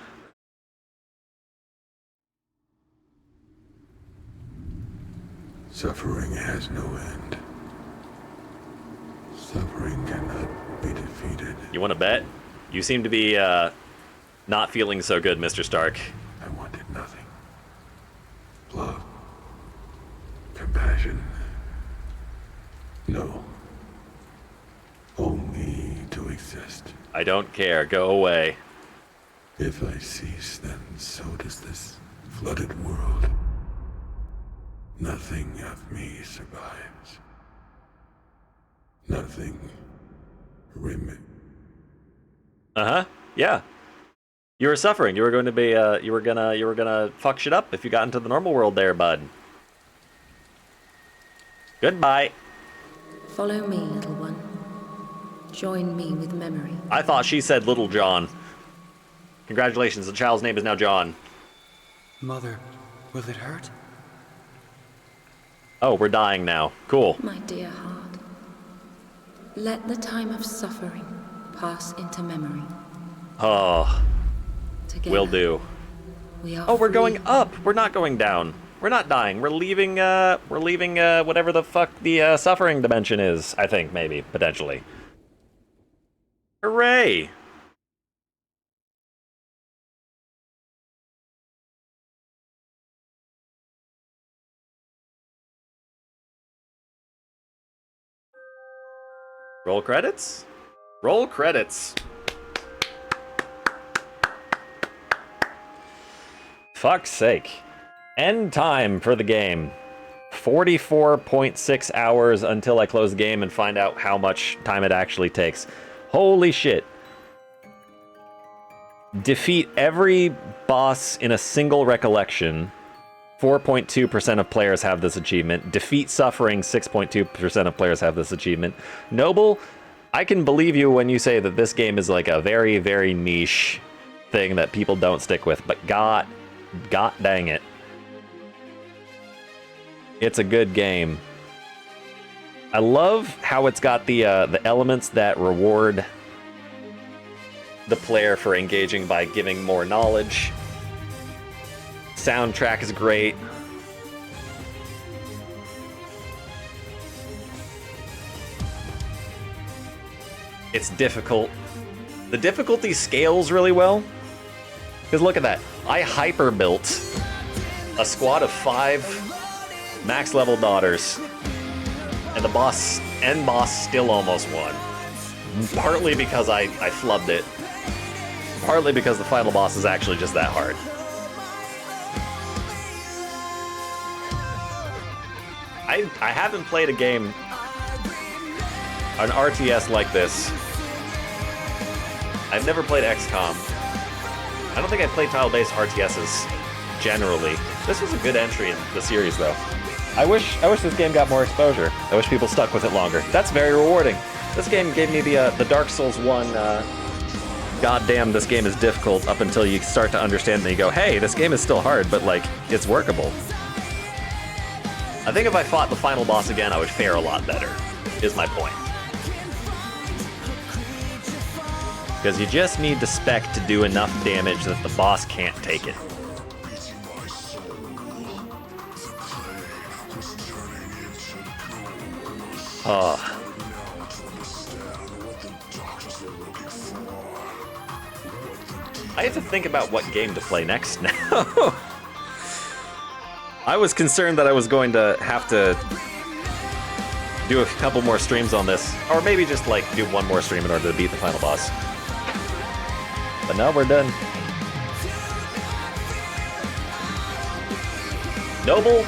Suffering has no end. Suffering cannot be defeated. You want to bet? You seem to be not feeling so good, Mr. Stark. I wanted nothing. Love. Compassion. No. Only to exist. I don't care. Go away. If I cease, then so does this flooded world. Nothing of me survives. Nothing remains. Uh-huh. Yeah. You were suffering. You were going to be you were gonna fuck shit up if you got into the normal world there, bud. Goodbye. Follow me, little one. Join me with memory. I thought she said Little John. Congratulations, the child's name is now John. Mother, will it hurt? Oh, we're dying now. Cool. My dear heart, let the time of suffering pass into memory. Oh, Together, will do. we are Oh, we're free. going up. We're not going down. We're not dying. We're leaving whatever the fuck the suffering dimension is, I think, maybe, potentially. Hooray! Roll credits? Roll credits. Fuck's sake. End time for the game. 44.6 hours until I close the game and find out how much time it actually takes. Holy shit. Defeat every boss in a single recollection. 4.2% of players have this achievement. Defeat suffering, 6.2% of players have this achievement. Noble, I can believe you when you say that this game is like a very, very niche thing that people don't stick with, but god dang it. It's a good game. I love how it's got the elements that reward the player for engaging by giving more knowledge. Soundtrack is great. It's difficult. The difficulty scales really well. Because look at that. I hyper built a squad of 5 max level daughters. And the end boss still almost won. Partly because I flubbed it. Partly because the final boss is actually just that hard. I haven't played a game, an RTS like this, I've never played XCOM. I don't think I've played tile-based RTSs generally. This was a good entry in the series, though. I wish this game got more exposure. I wish people stuck with it longer. That's very rewarding. This game gave me the Dark Souls 1, goddamn, this game is difficult, up until you start to understand and you go, hey, this game is still hard, but, like, it's workable. I think if I fought the final boss again, I would fare a lot better, is my point. Because you just need the spec to do enough damage that the boss can't take it. Oh. I have to think about what game to play next now. I was concerned that I was going to have to do a couple more streams on this, or maybe just like do one more stream in order to beat the final boss. But now we're done. Noble,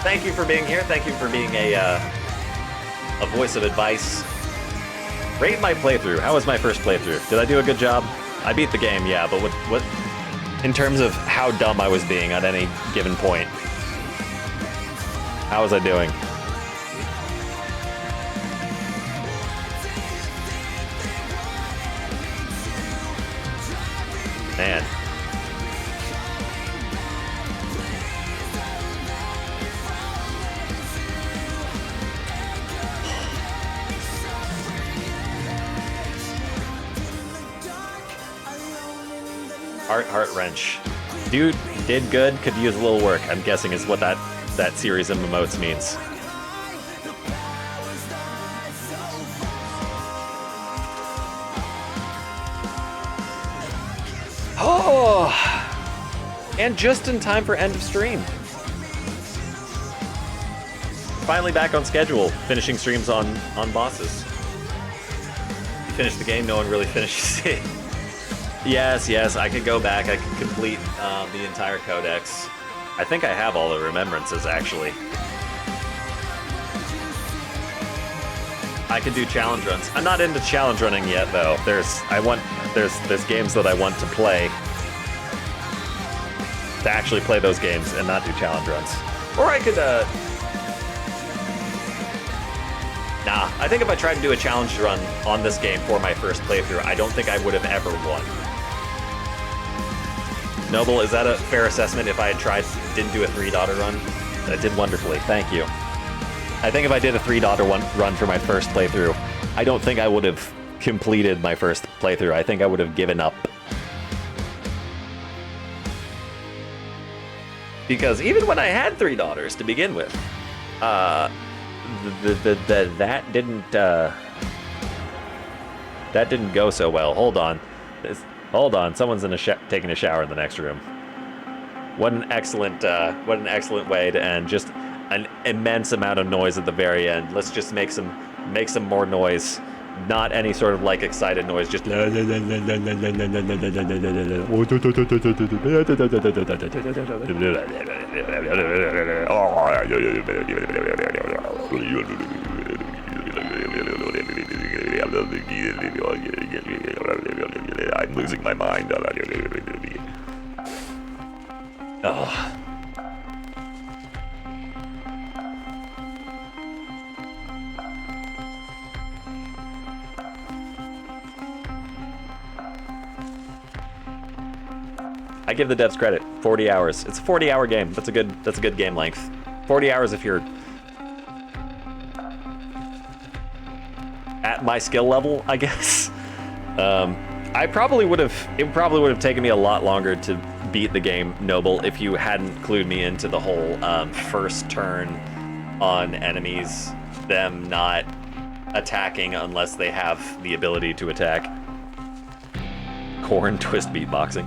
thank you for being here. Thank you for being a voice of advice. Rate my playthrough. How was my first playthrough? Did I do a good job? I beat the game, yeah, but what in terms of how dumb I was being at any given point? How was I doing? Man. Heart wrench. Dude did good, could use a little work, I'm guessing is what that series of emotes means. Oh! And just in time for end of stream. Finally back on schedule, finishing streams on bosses. You finish the game, no one really finishes it. Yes, I could go back, I could complete the entire codex. I think I have all the remembrances, actually. I could do challenge runs. I'm not into challenge running yet, though. There's games that I want to play. To actually play those games and not do challenge runs. Or I could, Nah, I think if I tried to do a challenge run on this game for my first playthrough, I don't think I would have ever won. Noble, is that a fair assessment? If I had tried, didn't do a 3-daughter run? That did wonderfully, thank you. I think if I did a 3-daughter run for my first playthrough, I don't think I would have completed my first playthrough. I think I would have given up. Because even when I had 3 daughters to begin with, that didn't go so well. Hold on. Hold on, someone's taking a shower in the next room. What an excellent way to end. Just an immense amount of noise at the very end. Let's just make some more noise. Not any sort of like excited noise, just I'm losing my mind. Oh. I give the devs credit. 40 hours. It's a 40-hour game. That's a good game length. 40 hours if you're at my skill level, I guess. It probably would have taken me a lot longer to beat the game, Noble, if you hadn't clued me into the whole first turn on enemies, them not attacking unless they have the ability to attack. Corn twist beatboxing.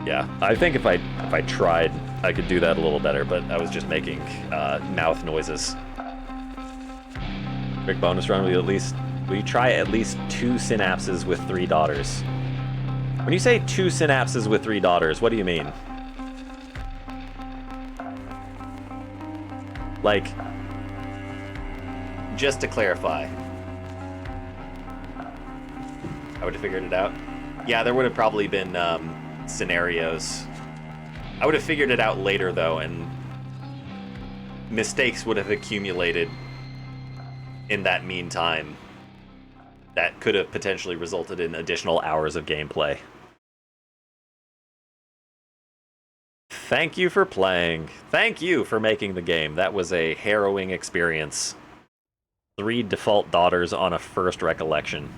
Yeah, I think if I tried, I could do that a little better, but I was just making mouth noises. Quick bonus run, will you try at least 2 synapses with 3 daughters? When you say 2 synapses with 3 daughters, what do you mean? Like, just to clarify. I would have figured it out. Yeah, there would have probably been scenarios. I would have figured it out later, though, and mistakes would have accumulated in that meantime that could have potentially resulted in additional hours of gameplay. Thank you for playing. Thank you for making the game. That was a harrowing experience. 3 default daughters on a first recollection.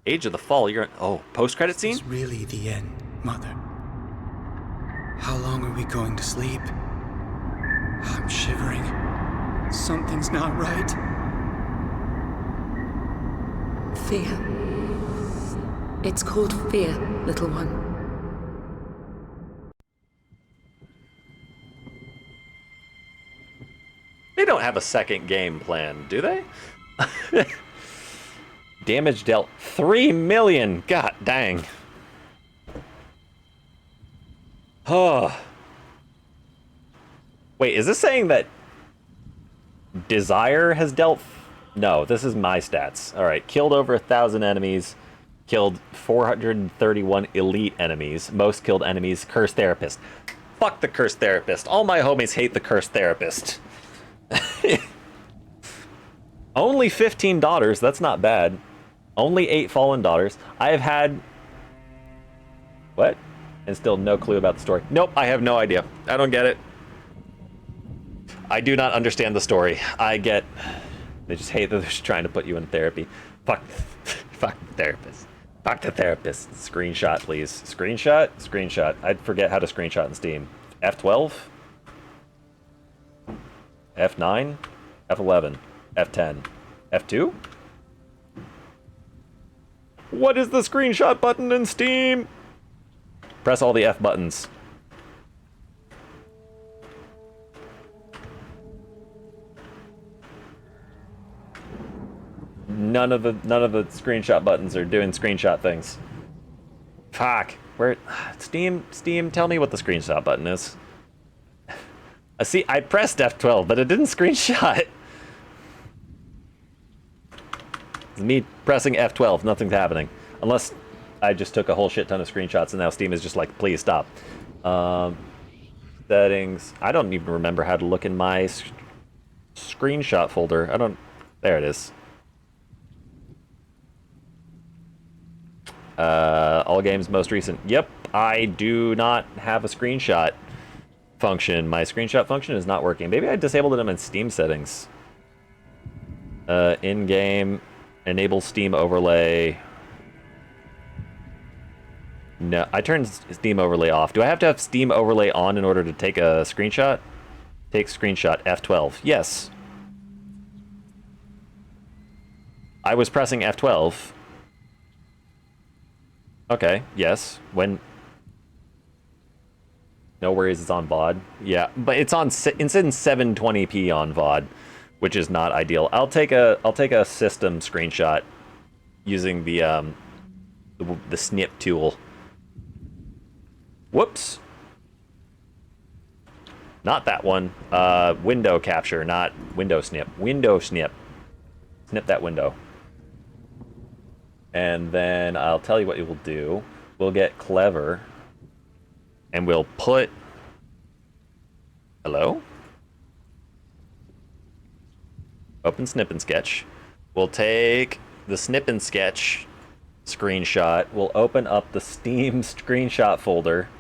Age of the Fall, you're... Oh, post-credit scene? It's really the end, Mother. How long are we going to sleep? I'm shivering. Something's not right. Fear. It's called fear, little one. They don't have a second game plan, do they? Damage dealt 3 million. God dang. Oh. Wait, is this saying that Desire has dealt... No, this is my stats. Alright, killed over 1,000 enemies. Killed 431 elite enemies. Most killed enemies. Cursed Therapist. Fuck the Cursed Therapist. All my homies hate the Cursed Therapist. Only 15 daughters, that's not bad. Only 8 fallen daughters. I have had... What? And still no clue about the story. Nope, I have no idea. I don't get it. I do not understand the story. I get... They just hate that they're just trying to put you in therapy. Fuck the therapist. Fuck the therapist. Screenshot, please. Screenshot? Screenshot. I'd forget how to screenshot in Steam. F12? F9? F11? F10? F2? What is the screenshot button in Steam? Press all the F buttons. None of the screenshot buttons are doing screenshot things. Fuck. Where Steam, tell me what the screenshot button is. See, I pressed F12, but it didn't screenshot. It's me pressing F12, nothing's happening. Unless I just took a whole shit ton of screenshots and now Steam is just like, please stop. Settings. I don't even remember how to look in my screenshot folder. There it is. All games most recent. Yep, I do not have a screenshot function. My screenshot function is not working. Maybe I disabled it in my Steam settings. In-game, enable Steam overlay. No, I turned Steam overlay off. Do I have to have Steam overlay on in order to take a screenshot? Take screenshot, F12. Yes. I was pressing F12. Okay, yes. When... No worries, it's on VOD. Yeah, but it's in 720p on VOD, which is not ideal. I'll take a system screenshot using the snip tool. Whoops. Not that one. Window capture, not window snip. Window snip. Snip that window. And then I'll tell you what it will do. We'll get clever. And we'll put... Hello? Open Snip and Sketch. We'll take the Snip and Sketch screenshot. We'll open up the Steam screenshot folder.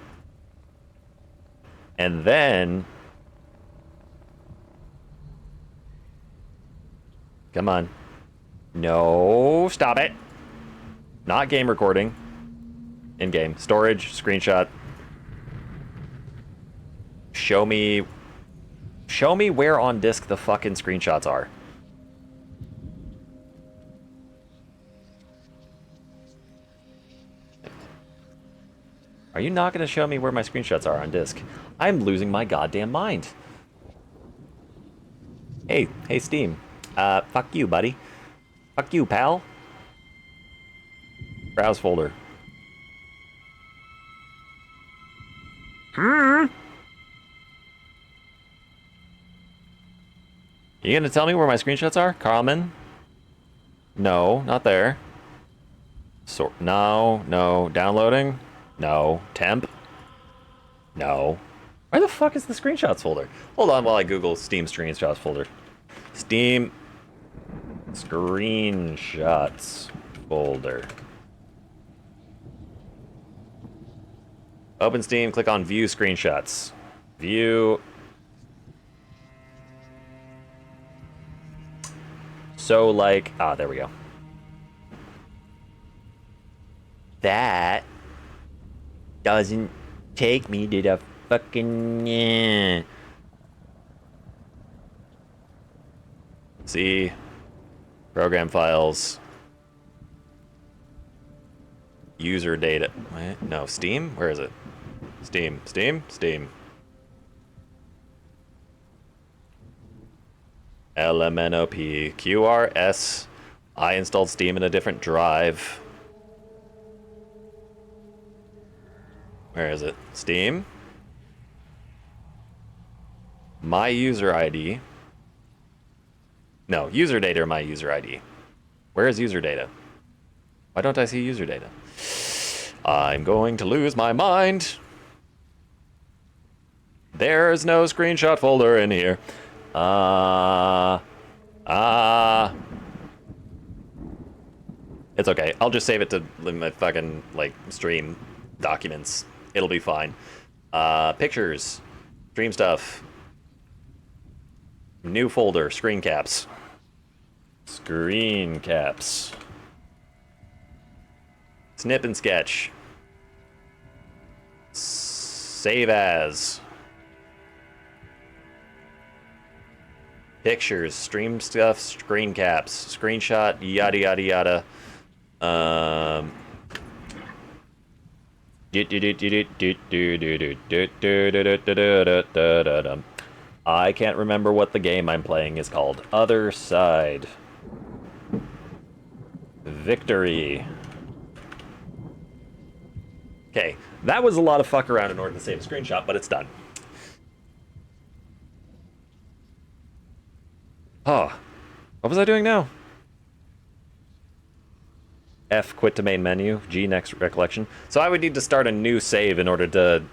And then... Come on. No, stop it. Not game recording. In-game. Storage, screenshot. Show me where on disk the fucking screenshots are. Are you not going to show me where my screenshots are on disk? I'm losing my goddamn mind. Hey Steam. Fuck you, buddy. Fuck you, pal. Browse folder. You gonna tell me where my screenshots are, Carlman? No, not there. So, no. Downloading? No. Temp? No. Where the fuck is the screenshots folder? Hold on while I Google Steam screenshots folder. Steam screenshots folder. Open Steam, click on View Screenshots. View. So, like, there we go. That doesn't take me to the fucking... See, program files, user data. Wait, no, Steam? Where is it? Steam. LMNOP, QRS. I installed Steam in a different drive. Where is it? Steam. My user ID. No, user data or my user ID. Where is user data? Why don't I see user data? I'm going to lose my mind. There's no screenshot folder in here. It's okay. I'll just save it to my fucking, like, stream documents. It'll be fine. Pictures. Stream stuff. New folder. Screen caps. Screen caps. Snip and sketch. Save as. Pictures, stream stuff, screen caps, screenshot, yada yada yada. I can't remember what the game I'm playing is called. Othercide. Victory. Okay, that was a lot of fuck around in order to save a screenshot, but it's done. Oh, what was I doing now? F, quit to main menu. G, next recollection. So I would need to start a new save in order to...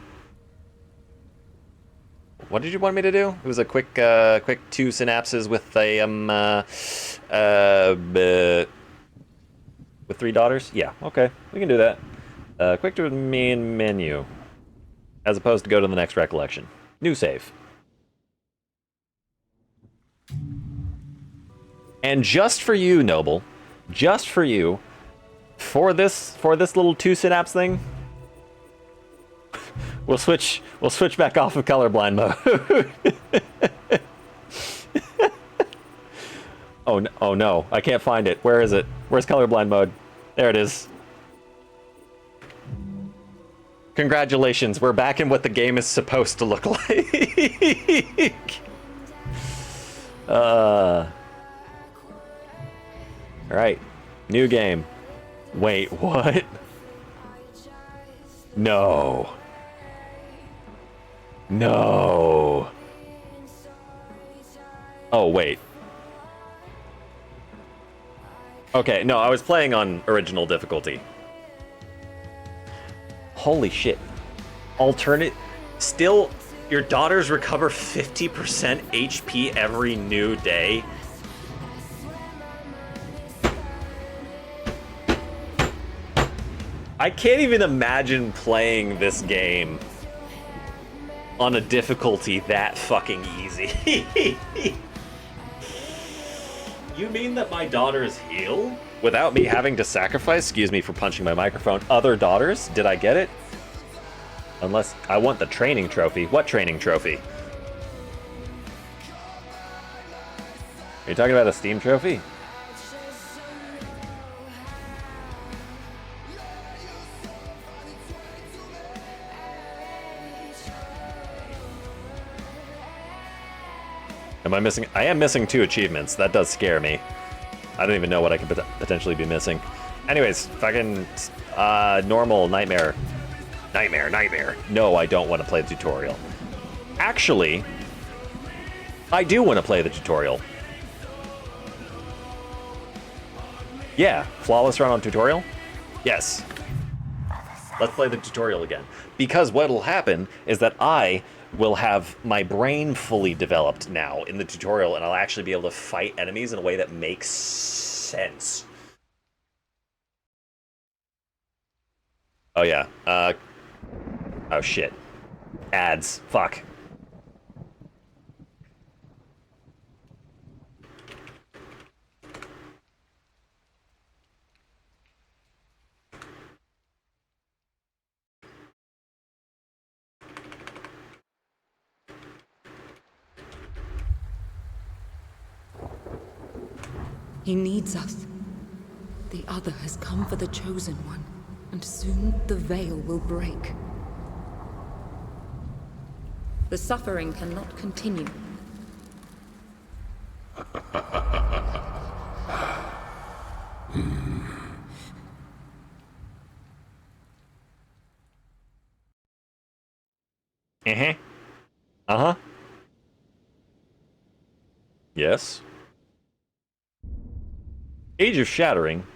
What did you want me to do? It was a quick 2 synapses with a, with 3 daughters? Yeah, okay, we can do that. Quick to main menu. As opposed to go to the next recollection. New save. And just for you, Noble, just for you, for this little 2 synapse thing, we'll switch back off of colorblind mode. Oh no, I can't find it. Where is it? Where's colorblind mode? There it is. Congratulations, we're back in what the game is supposed to look like. Alright, new game. Wait, what? No. No. Oh, wait. Okay, no, I was playing on original difficulty. Holy shit. Alternate... Still, your daughters recover 50% HP every new day. I can't even imagine playing this game on a difficulty that fucking easy. You mean that my daughters heal without me having to sacrifice, excuse me for punching my microphone, other daughters? Did I get it? Unless I want the training trophy. What training trophy? Are you talking about a Steam trophy? Am I missing? I am missing 2 achievements. That does scare me. I don't even know what I could potentially be missing. Anyways, fucking normal nightmare. Nightmare. No, I don't want to play the tutorial. Actually, I do want to play the tutorial. Yeah, flawless run on tutorial? Yes. Let's play the tutorial again. Because what'll happen is that I will have my brain fully developed now in the tutorial, and I'll actually be able to fight enemies in a way that makes sense. Oh yeah, oh shit. Ads. Fuck. He needs us. The other has come for the Chosen One, and soon the veil will break. The suffering cannot continue. Uh-huh. Uh-huh. Yes. Age of Shattering.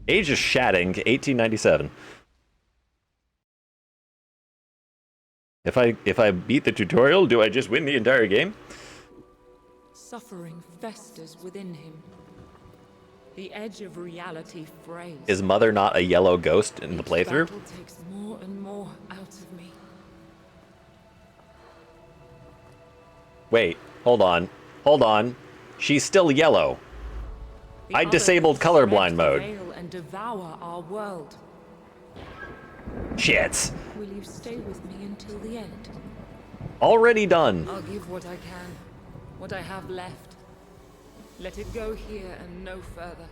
Age of Shatting, 1897. If I beat the tutorial, do I just win the entire game? Suffering festers within him. The edge of reality frays. Is Mother not a yellow ghost in the playthrough? Battle takes more and more out of me. Wait, hold on. Hold on. She's still yellow. The I other disabled can colorblind spread the mode. veil and devour our world. Shit. Will you stay with me until the end? Already done. I'll give what I can, what I have left. Let it go here and no further.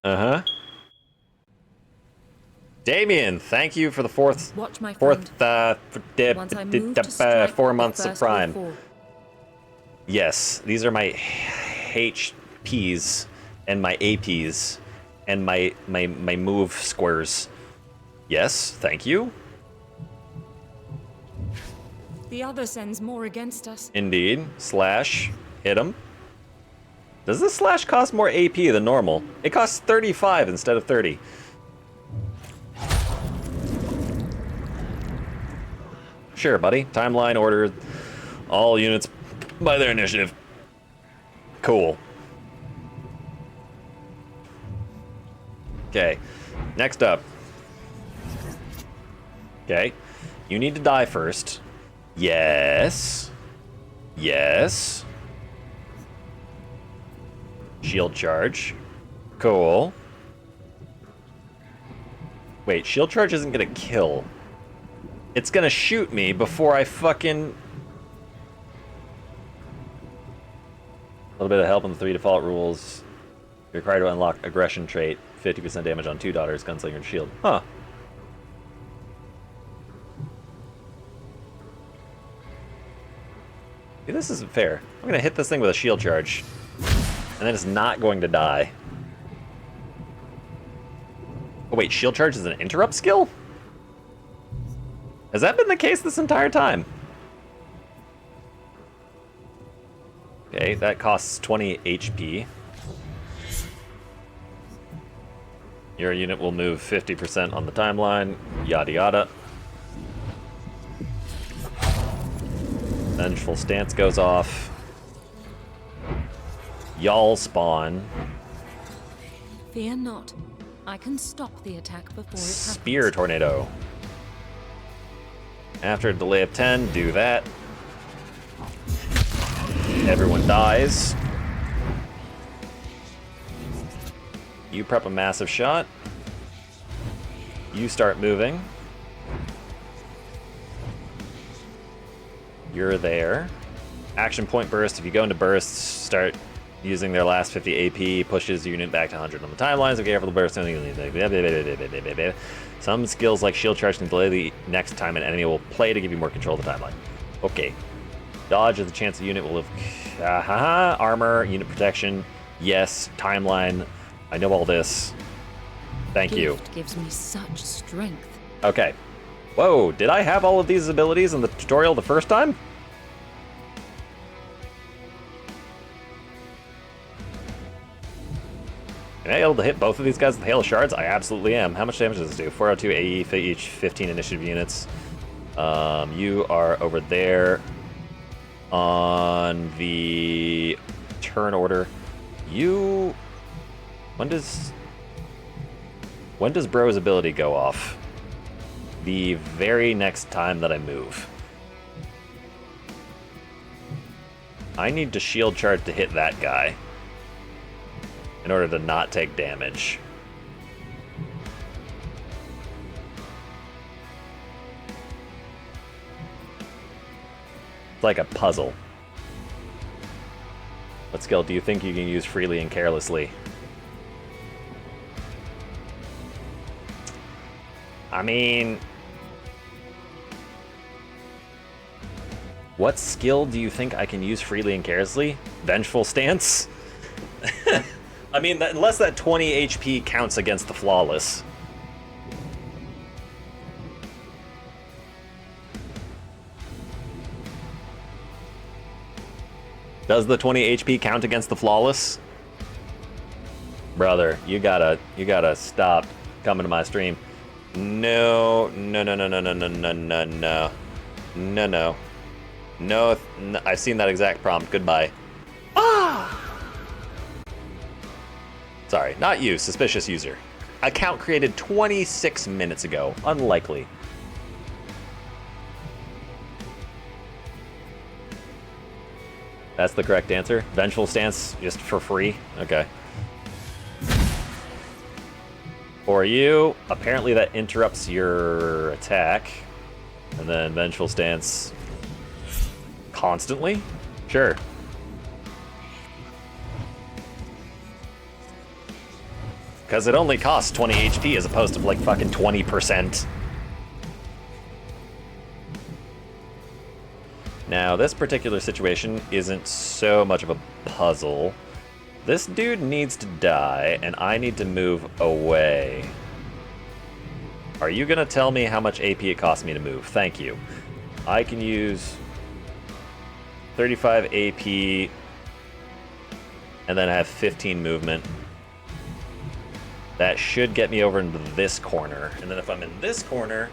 Uh-huh. Damien, thank you for the Watch my friend. Once I move to strike 4 the months of first will Prime. fall. Yes, these are my HPs and my APs and my move squares. Yes, thank you. The other sends more against us. Indeed. Slash. Hit him. Does this slash cost more AP than normal? It costs 35 instead of 30. Sure, buddy. Timeline order. All units by their initiative. Cool. Okay. Next up. Okay. You need to die first. Yes. Yes. Shield charge. Cool. Wait, shield charge isn't gonna kill. It's gonna shoot me before I fucking... A little bit of help in the 3 default rules. You're required to unlock aggression trait. 50% damage on 2 daughters, gunslinger, and shield. Huh. See, this isn't fair. I'm gonna hit this thing with a shield charge. And then it's not going to die. Oh wait, shield charge is an interrupt skill? Has that been the case this entire time? Okay, that costs 20 HP. Your unit will move 50% on the timeline, yada yada. Vengeful Stance goes off. Y'all spawn. Fear not. I can stop the attack before it happens. Spear Tornado. After a delay of 10, do that. Everyone dies. You prep a massive shot. You start moving. You're there. Action point burst. If you go into bursts, start using their last 50 AP, pushes your unit back to 100 on the timelines. Okay, for the burst. Some skills like shield charge can delay the next time an enemy will play to give you more control of the timeline. Okay. Dodge is the chance the unit will have armor, unit protection. Yes, timeline. I know all this. Thank you. Gift gives me such strength. Okay. Whoa, did I have all of these abilities in the tutorial the first time? Am I able to hit both of these guys with Hail of Shards? I absolutely am. How much damage does this do? 402 AE for each 15 initiative units. You are over there on the turn order. You... When does Bro's ability go off? The very next time that I move. I need to shield charge to hit that guy in order to not take damage. It's like a puzzle. What skill do you think you can use freely and carelessly? I mean... What skill do you think I can use freely and carelessly? Vengeful Stance? I mean, unless that 20 HP counts against the Flawless. Does the 20 HP count against the Flawless? Brother, you gotta stop coming to my stream. No, no, no, no, no, no, no, no, no, no. No, no. No, I've seen that exact prompt. Goodbye. Ah! Sorry, not you, suspicious user. Account created 26 minutes ago. Unlikely. That's the correct answer. Vengeful Stance, just for free? Okay. For you, apparently that interrupts your attack. And then Vengeful Stance... constantly? Sure. Because it only costs 20 HP as opposed to like fucking 20%. Now, this particular situation isn't so much of a puzzle. This dude needs to die, and I need to move away. Are you gonna tell me how much AP it costs me to move? Thank you. I can use 35 AP, and then I have 15 movement. That should get me over into this corner. And then if I'm in this corner,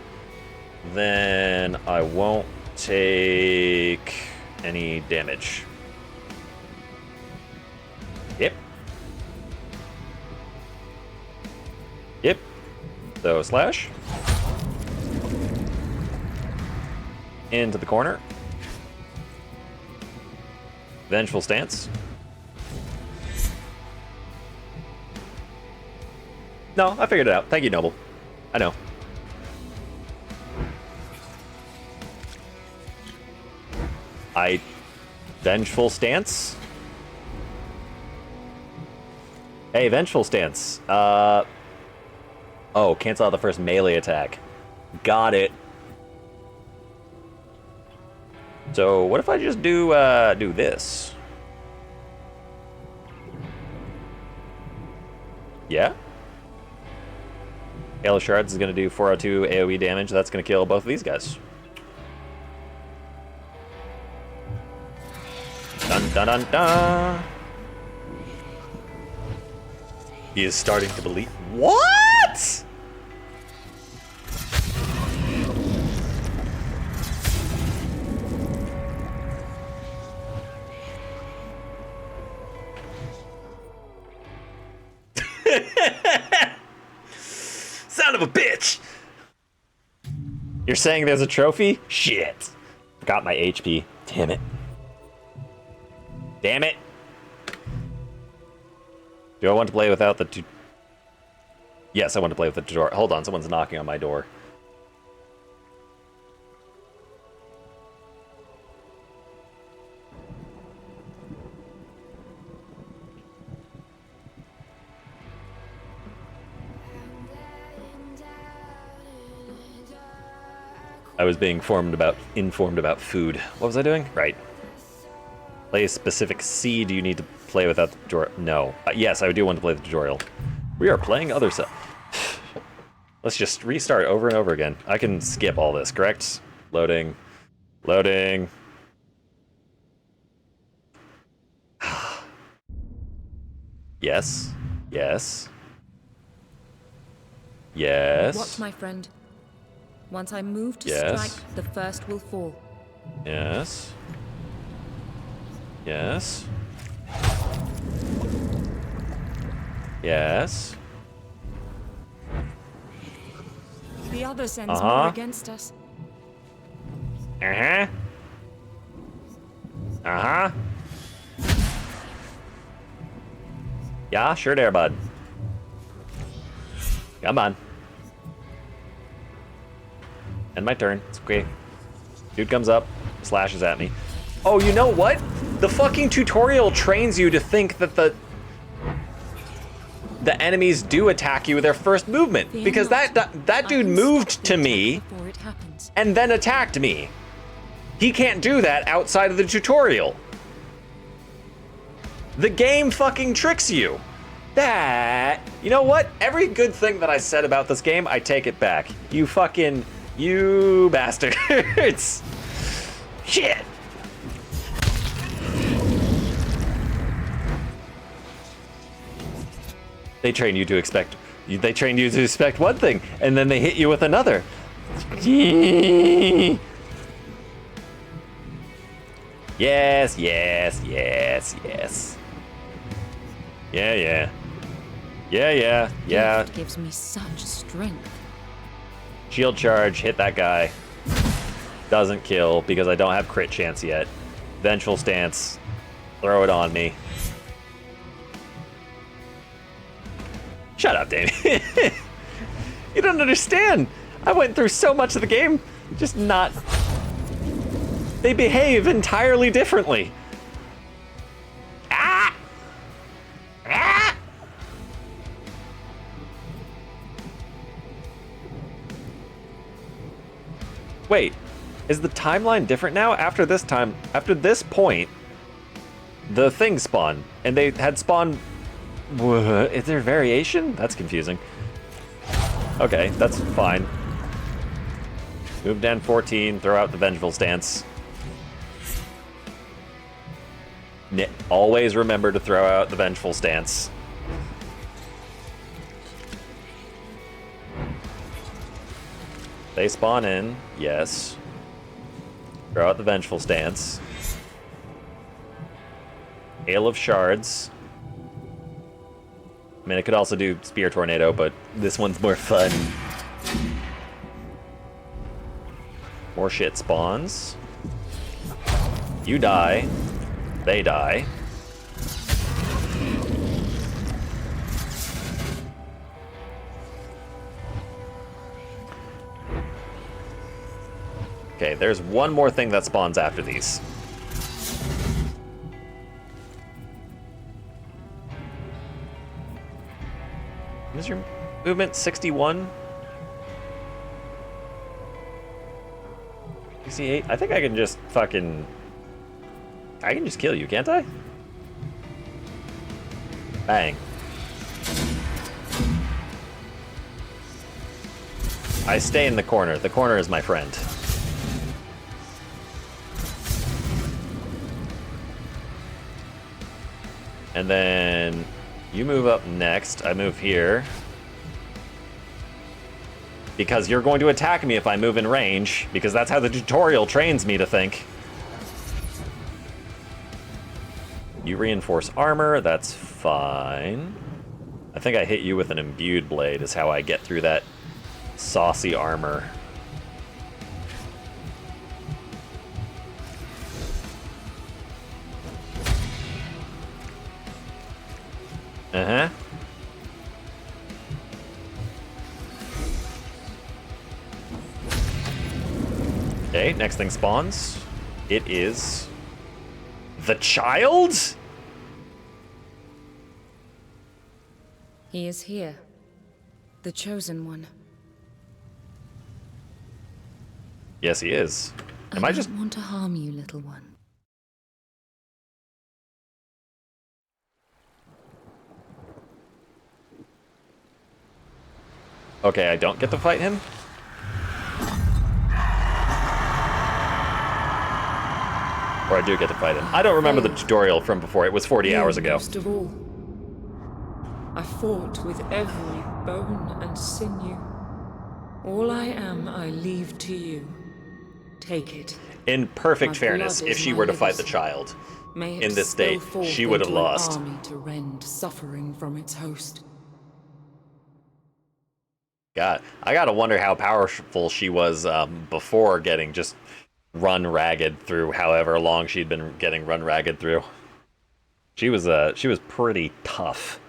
then I won't take any damage. Yep. Yep. So slash. Into the corner. Vengeful Stance. No, I figured it out. Thank you, Noble. I know. Vengeful Stance? Hey, Vengeful Stance. Oh, cancel out the first melee attack. Got it. So, what if I just do this? Yeah? Hail of Shards is going to do 402 AoE damage. That's going to kill both of these guys. Dun dun dun dun! He is starting to believe. What?! Son of a bitch! You're saying there's a trophy? Shit. Forgot my HP. Damn it. Damn it. Do I want to play without the Yes, I want to play with the tutorial. Hold on, someone's knocking on my door. I was being informed about food. What was I doing? Right. Play a specific C. Do you need to play without the tutorial? No. Yes, I do want to play the tutorial. We are playing Othercide. Let's just restart over and over again. I can skip all this, correct? Loading. Loading. Yes. Yes. Yes. Watch, my friend. Once I move to Yes. strike, the first will fall. Yes. Yes. Yes. The other sends Uh-huh. more against us. Uh-huh. Uh-huh. Yeah, sure there, bud. Come on. End my turn. It's okay. Dude comes up, slashes at me. Oh, you know what? The fucking tutorial trains you to think that the enemies do attack you with their first movement. Fear Because not. that I dude can moved stop the to attack me before it happens. and then attacked me. He can't do that outside of the tutorial. The game fucking tricks you. You know what? Every good thing that I said about this game, I take it back. You bastards. Shit. They train you to expect one thing, and then they hit you with another. Yes, yes, yes, yes. Yeah. Gift gives me such strength. Shield charge, hit that guy. Doesn't kill because I don't have crit chance yet. Vengeful stance, throw it on me. Shut up, Damien. You don't understand. I went through so much of the game, just not... They behave entirely differently. Ah! Ah! Wait, is the timeline different now? After this point, the thing spawned, and they had spawned... Is there variation? That's confusing. Okay, that's fine. Move down 14, throw out the Vengeful Stance. Always remember to throw out the Vengeful Stance. They spawn in, yes. Throw out the Vengeful Stance. Hail of Shards. I mean, it could also do Spear Tornado, but this one's more fun. More shit spawns. You die. They die. Okay, there's one more thing that spawns after these. Is your movement 61? 68? I think I can just fucking... I can just kill you, can't I? Bang. I stay in the corner. The corner is my friend. And then you move up next. I move here. Because you're going to attack me if I move in range, because that's how the tutorial trains me to think. You reinforce armor, that's fine. I think I hit you with an imbued blade is how I get through that saucy armor. Uh-huh. Okay, next thing spawns. It is... the child? He is here. The chosen one. Yes, he is. Am I just... don't want to harm you, little one. Okay, I don't get to fight him? Or I do get to fight him. I don't remember the tutorial from before. It was 40 hours ago. Most of all. I fought with every bone and sinew. All I am, I leave to you. Take it. In perfect My fairness, blood if is she my were to fight the legacy. child, May it in this spill state, forth she would have into an lost. army to rend suffering from its host. God, I gotta wonder how powerful she was before getting just run ragged through however long she'd been getting run ragged through. She was pretty tough.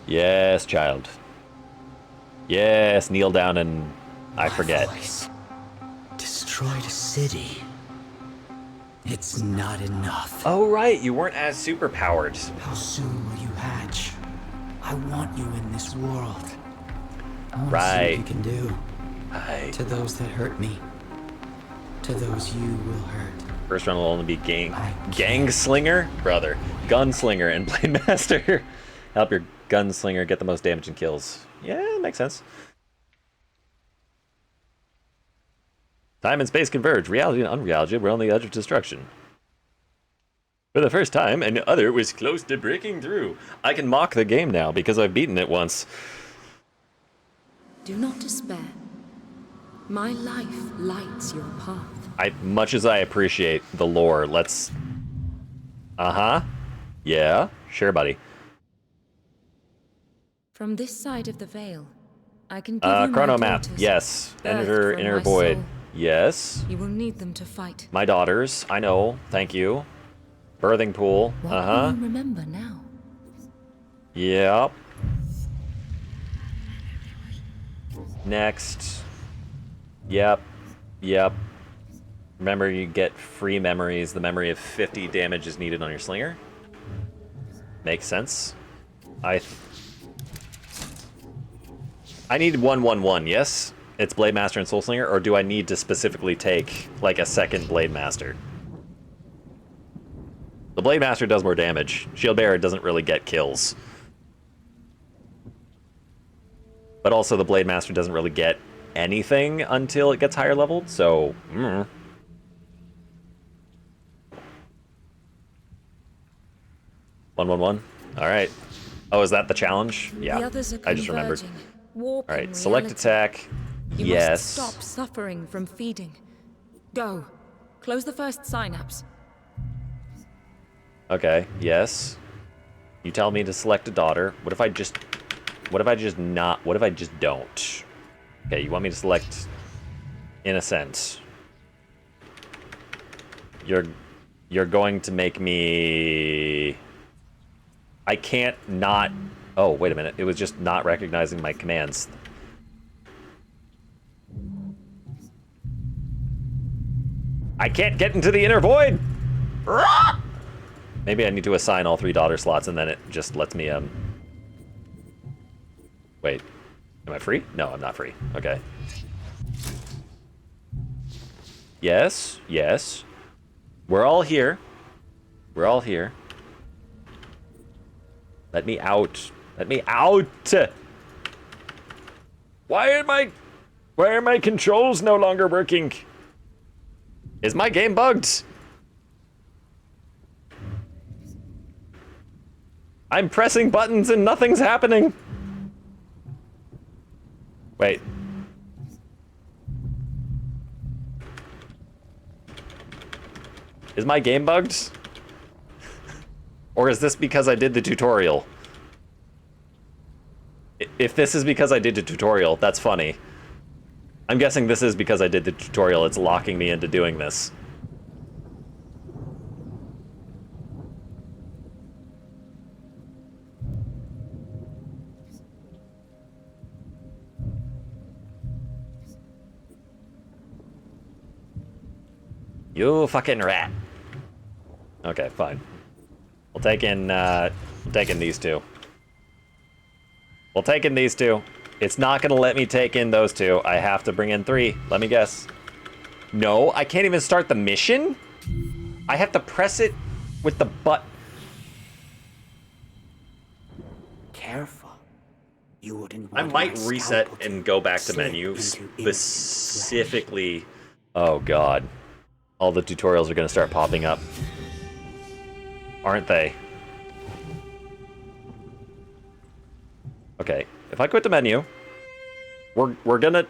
Yes, child. Yes, kneel down and I forget. Voice destroyed a city. It's not enough. Oh right, you weren't as superpowered. How soon will you hatch? I want you in this world. I want to see what you Right. can do Right. to those that hurt me. To those you will hurt. First round will only be I can't. gangslinger, brother, gunslinger, and blade master. Help your gunslinger get the most damage and kills. Yeah, makes sense. Time and space converge. Reality and unreality were on the edge of destruction. For the first time, an other was close to breaking through. I can mock the game now because I've beaten it once. Do not despair. My life lights your path. Much as I appreciate the lore, let's... Uh-huh. Yeah, sure, buddy. From this side of the veil, I can give you Chrono my map. daughters, Yes. birthed from Inner my void. soul. Yes. You will need them to fight. My daughters. I know. Thank you. Birthing pool. What will Uh-huh. you remember now? Yep. Next. Yep. Yep. Remember, you get free memories. The memory of 50 damage is needed on your slinger. Makes sense. I need 1-1-1, yes? It's Blade Master and Soul Slinger, or do I need to specifically take, like, a second Blade Master? The Blade Master does more damage. Shield Bearer doesn't really get kills. But also the Blade Master doesn't really get anything until it gets higher leveled, so... 1-1-1. Alright. Oh, is that the challenge? Yeah. The others are I just remembered. converging, warping Alright, select reality. attack. You Yes. must stop suffering from feeding. Go. Close the first synapse. Okay, yes. You tell me to select a daughter. What if I just don't? Okay, you want me to select Innocent. You're going to make me... I can't not... Oh, wait a minute. It was just not recognizing my commands. I can't get into the inner void! Maybe I need to assign all 3 daughter slots and then it just lets me, Wait. Am I free? No, I'm not free. Okay. Yes, yes. We're all here. We're all here. Let me out. Let me out! Why are my controls no longer working? Is my game bugged? I'm pressing buttons and nothing's happening. Wait. Is my game bugged? Or is this because I did the tutorial? If this is because I did the tutorial, that's funny. I'm guessing this is because I did the tutorial. It's locking me into doing this. You fucking rat. Okay, fine. We'll take in these two. We'll take in these two. It's not gonna let me take in those two. I have to bring in 3. Let me guess. No, I can't even start the mission? I have to press it with the butt. Careful. You wouldn't I want might my reset scalpel and go back to slip menus into Im's flesh. specifically. Oh god. all the tutorials are going to start popping up. Aren't they? Okay, if I quit the menu, we're gonna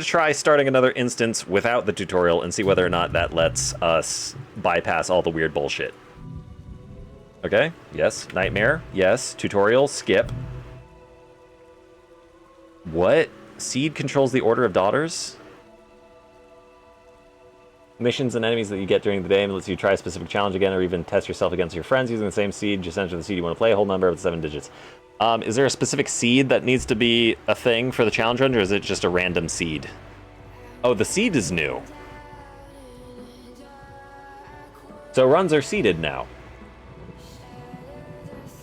try starting another instance without the tutorial and see whether or not that lets us bypass all the weird bullshit. Okay, yes. Nightmare, yes. Tutorial, skip. What? Seed controls the Order of Daughters? Missions and enemies that you get during the day and lets you try a specific challenge again or even test yourself against your friends using the same seed. Just enter the seed you want to play, a whole number of 7 digits. Is there a specific seed that needs to be a thing for the challenge run, or is it just a random seed? Oh, the seed is new. So runs are seeded now.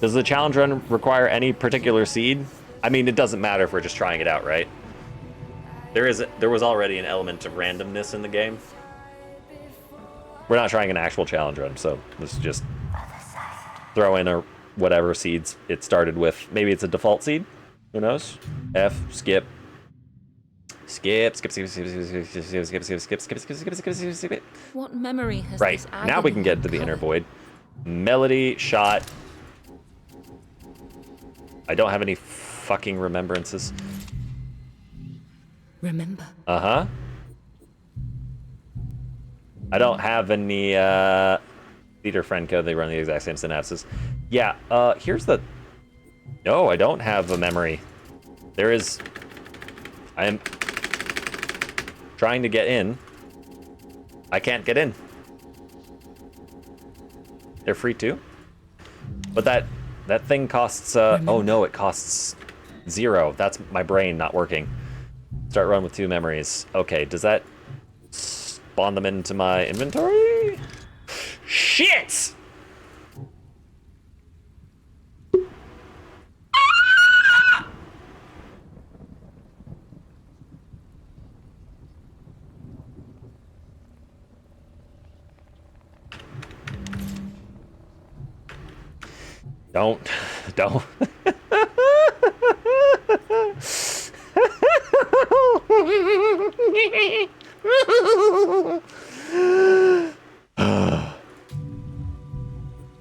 Does the challenge run require any particular seed? I mean, it doesn't matter if we're just trying it out, right? There was already an element of randomness in the game. We're not trying an actual challenge run, so let's just throw in a whatever seeds it started with. Maybe it's a default seed. Who knows? F, skip. Skip. What memory has Right, this now we can get to the agony inner void. Melody, shot. I don't have any fucking remembrances. Remember. Uh-huh. I don't have any, Peter friend code. They run the exact same synapses. Yeah, here's the... No, I don't have a memory. There is... I am trying to get in. I can't get in. They're free too? But that thing costs, oh no, it costs 0. That's my brain not working. Start run with 2 memories. Okay, does that spawn them into my inventory? Shit! Don't.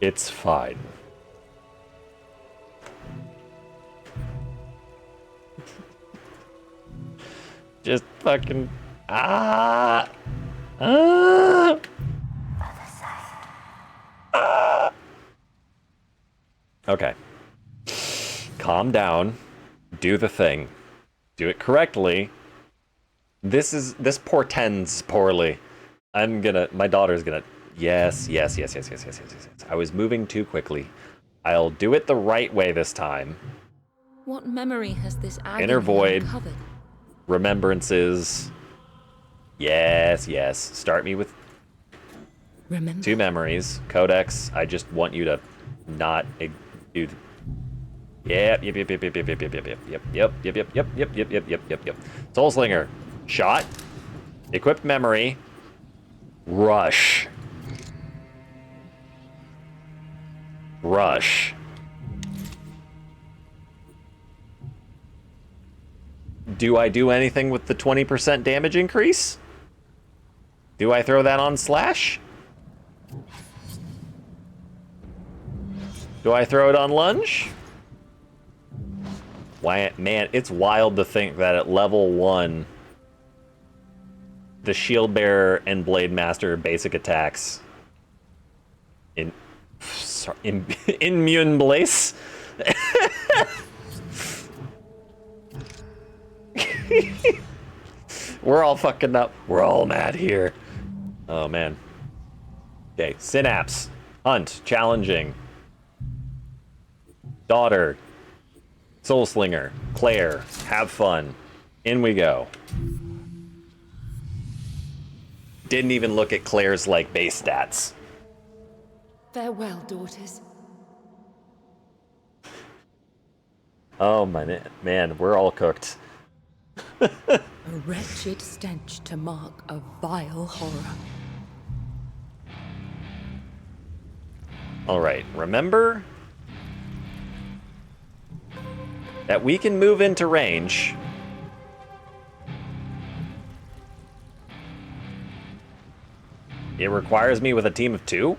It's fine. Just fucking... Ah! Ah! Ah! Okay. Calm down. Do the thing. Do it correctly. This portends poorly. My daughter's gonna... Yes. I was moving too quickly. I'll do it the right way this time. What memory has this agony Inner void. uncovered? Remembrances. Yes. Start me with Remember. 2 memories. Codex, I just want you to not do... Yep. Soul Slinger. Shot. Equipped memory. Rush. Do I do anything with the 20% damage increase? Do I throw that on Slash? Do I throw it on Lunge? Why, man, it's wild to think that at level 1, the Shield Bearer and Blade Master basic attacks Immune Blaze. We're all fucking up. We're all mad here. Oh, man. Okay, Synapse. Hunt. Challenging. Daughter. Soul Slinger. Claire. Have fun. In we go. Didn't even look at Claire's, like, base stats. Farewell, daughters. Oh, man, we're all cooked. A wretched stench to mark a vile horror. All right, remember that we can move into range. It requires me with a team of 2?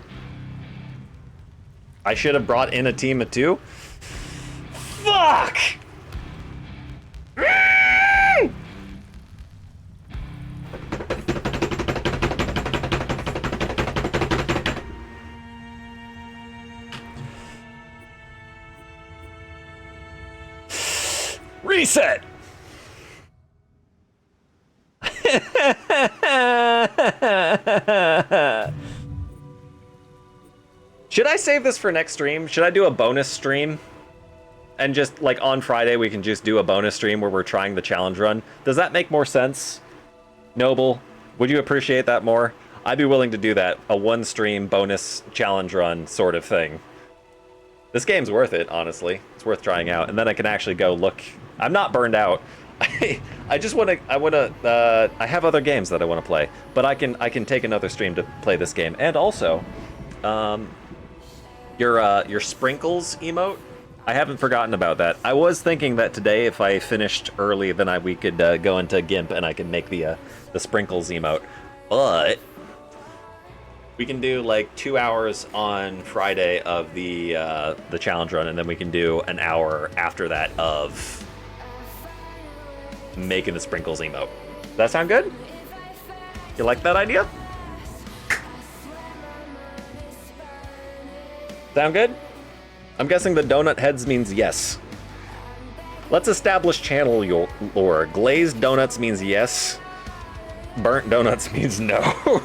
I should have brought in a team of 2? Fuck! Reset! Should I save this for next stream? Should I do a bonus stream? And just, like, on Friday we can just do a bonus stream where we're trying the challenge run? Does that make more sense? Noble, would you appreciate that more? I'd be willing to do that. A one-stream bonus challenge run sort of thing. This game's worth it, honestly. It's worth trying out. And then I can actually go look. I'm not burned out. I just want to, I have other games that I want to play. But I can take another stream to play this game. And also, your sprinkles emote, I haven't forgotten about that. I was thinking that today, if I finished early, then we could go into GIMP and I can make the sprinkles emote. But we can do like 2 hours on Friday of the challenge run, and then we can do an hour after that of making the sprinkles emote. Does that sound good? You like that idea? Sound good? I'm guessing the donut heads means yes. Let's establish channel lore. Glazed donuts means yes. Burnt donuts means no.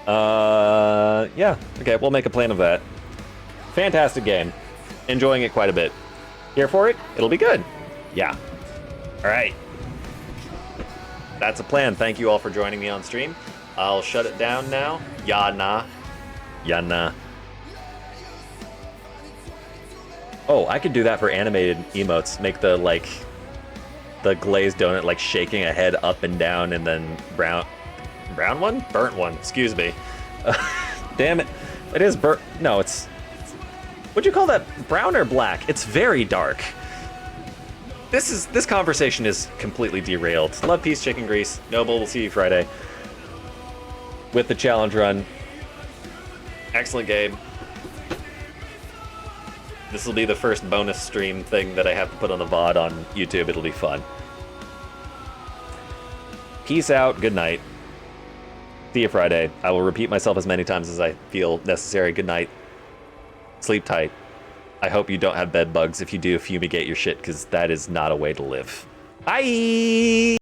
Yeah. Okay, we'll make a plan of that. Fantastic game. Enjoying it quite a bit. Here for it? It'll be good. Yeah. All right. That's a plan. Thank you all for joining me on stream. I'll shut it down now. Ya nah. Ya nah. Oh, I could do that for animated emotes. Make the, like, the glazed donut, like, shaking a head up and down, and then brown one? Burnt one, excuse me. Damn it. It is burnt. No, it's... What'd you call that? Brown or black? It's very dark. This conversation is completely derailed. Love, peace, chicken grease. Noble, we'll see you Friday. With the challenge run. Excellent game. This will be the first bonus stream thing that I have to put on the VOD on YouTube. It'll be fun. Peace out. Good night. See you Friday. I will repeat myself as many times as I feel necessary. Good night. Sleep tight. I hope you don't have bed bugs. If you do, fumigate your shit, because that is not a way to live. Bye!